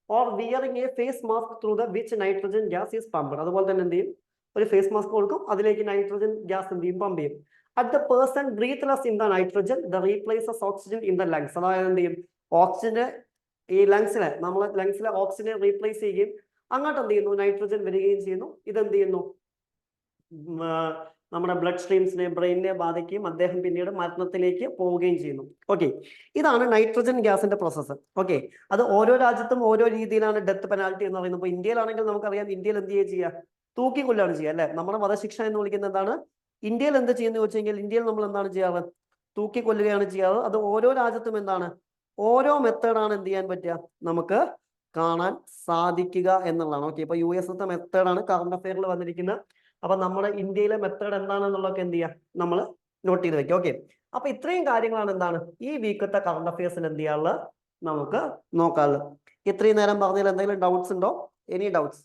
or wearing a face mask through the which nitrogen gas is pumped. അതുപോലെ തന്നെ എന്ത് ചെയ്യും, ഒരു ഫേസ് മാസ്ക് കൊടുക്കും, അതിലേക്ക് നൈട്രജൻ ഗ്യാസ് എന്ത് ചെയ്യും, പമ്പ് ചെയ്യും. At the person breathless in the nitrogen, the replaces oxygen in the lungs. അതായത് എന്ത് ചെയ്യും, ഓക്സിജന് ഈ ലങ്സിലെ, നമ്മളെ ലങ്സിലെ ഓക്സിജനെ റീപ്ലേസ് ചെയ്യുകയും അങ്ങോട്ട് എന്ത് ചെയ്യുന്നു, നൈട്രജൻ വരികയും ചെയ്യുന്നു. ഇതെന്ത് ചെയ്യുന്നു, നമ്മുടെ ബ്ലഡ് സ്ട്രീംസിനെ, ബ്രെയിനിനെ ബാധിക്കുകയും അദ്ദേഹം പിന്നീട് മരണത്തിലേക്ക് പോവുകയും ചെയ്യുന്നു. ഓക്കെ, ഇതാണ് നൈട്രജൻ ഗ്യാസിന്റെ പ്രോസസ്സ്. ഓക്കെ, അത് ഓരോ രാജ്യത്തും ഓരോ രീതിയിലാണ് ഡെത്ത് പെനാൽറ്റി എന്ന് പറയുന്നത്. ഇപ്പോൾ ഇന്ത്യയിലാണെങ്കിൽ നമുക്കറിയാം, ഇന്ത്യയിൽ എന്ത് ചെയ്യുക, തൂക്കിക്കൊല്ലാണ് ചെയ്യുക, അല്ലെ? നമ്മുടെ വധശിക്ഷ എന്ന് വിളിക്കുന്നത് എന്താണ്, ഇന്ത്യയിൽ എന്ത് ചെയ്യുന്നത് ചോദിച്ചു കഴിഞ്ഞാൽ, ഇന്ത്യയിൽ നമ്മൾ എന്താണ് ചെയ്യാറ്, തൂക്കിക്കൊല്ലുകയാണ് ചെയ്യാറ്. അത് ഓരോ രാജ്യത്തും എന്താണ് ഓരോ മെത്തേഡാണ് എന്ത് ചെയ്യാൻ പറ്റുക, നമുക്ക് കാണാൻ സാധിക്കുക എന്നുള്ളതാണ്. ഓക്കെ, ഇപ്പൊ US മെത്തേഡാണ് കറണ്ട് അഫെയറിൽ വന്നിരിക്കുന്നത്. അപ്പൊ നമ്മുടെ ഇന്ത്യയിലെ മെത്തേഡ് എന്താണെന്നുള്ളതൊക്കെ എന്ത് ചെയ്യുക, നമ്മൾ നോട്ട് ചെയ്ത് വെക്കുക. ഓക്കെ, അപ്പൊ ഇത്രയും കാര്യങ്ങളാണ് എന്താണ് ഈ വീക്കത്തെ കറണ്ട് അഫെയർസിൽ എന്ത് ചെയ്യാനുള്ളത്, നമുക്ക് നോക്കാനുള്ളത്. ഇത്രയും നേരം പറഞ്ഞതിൽ എന്തെങ്കിലും ഡൗട്ട്സ് ഉണ്ടോ? Any doubts?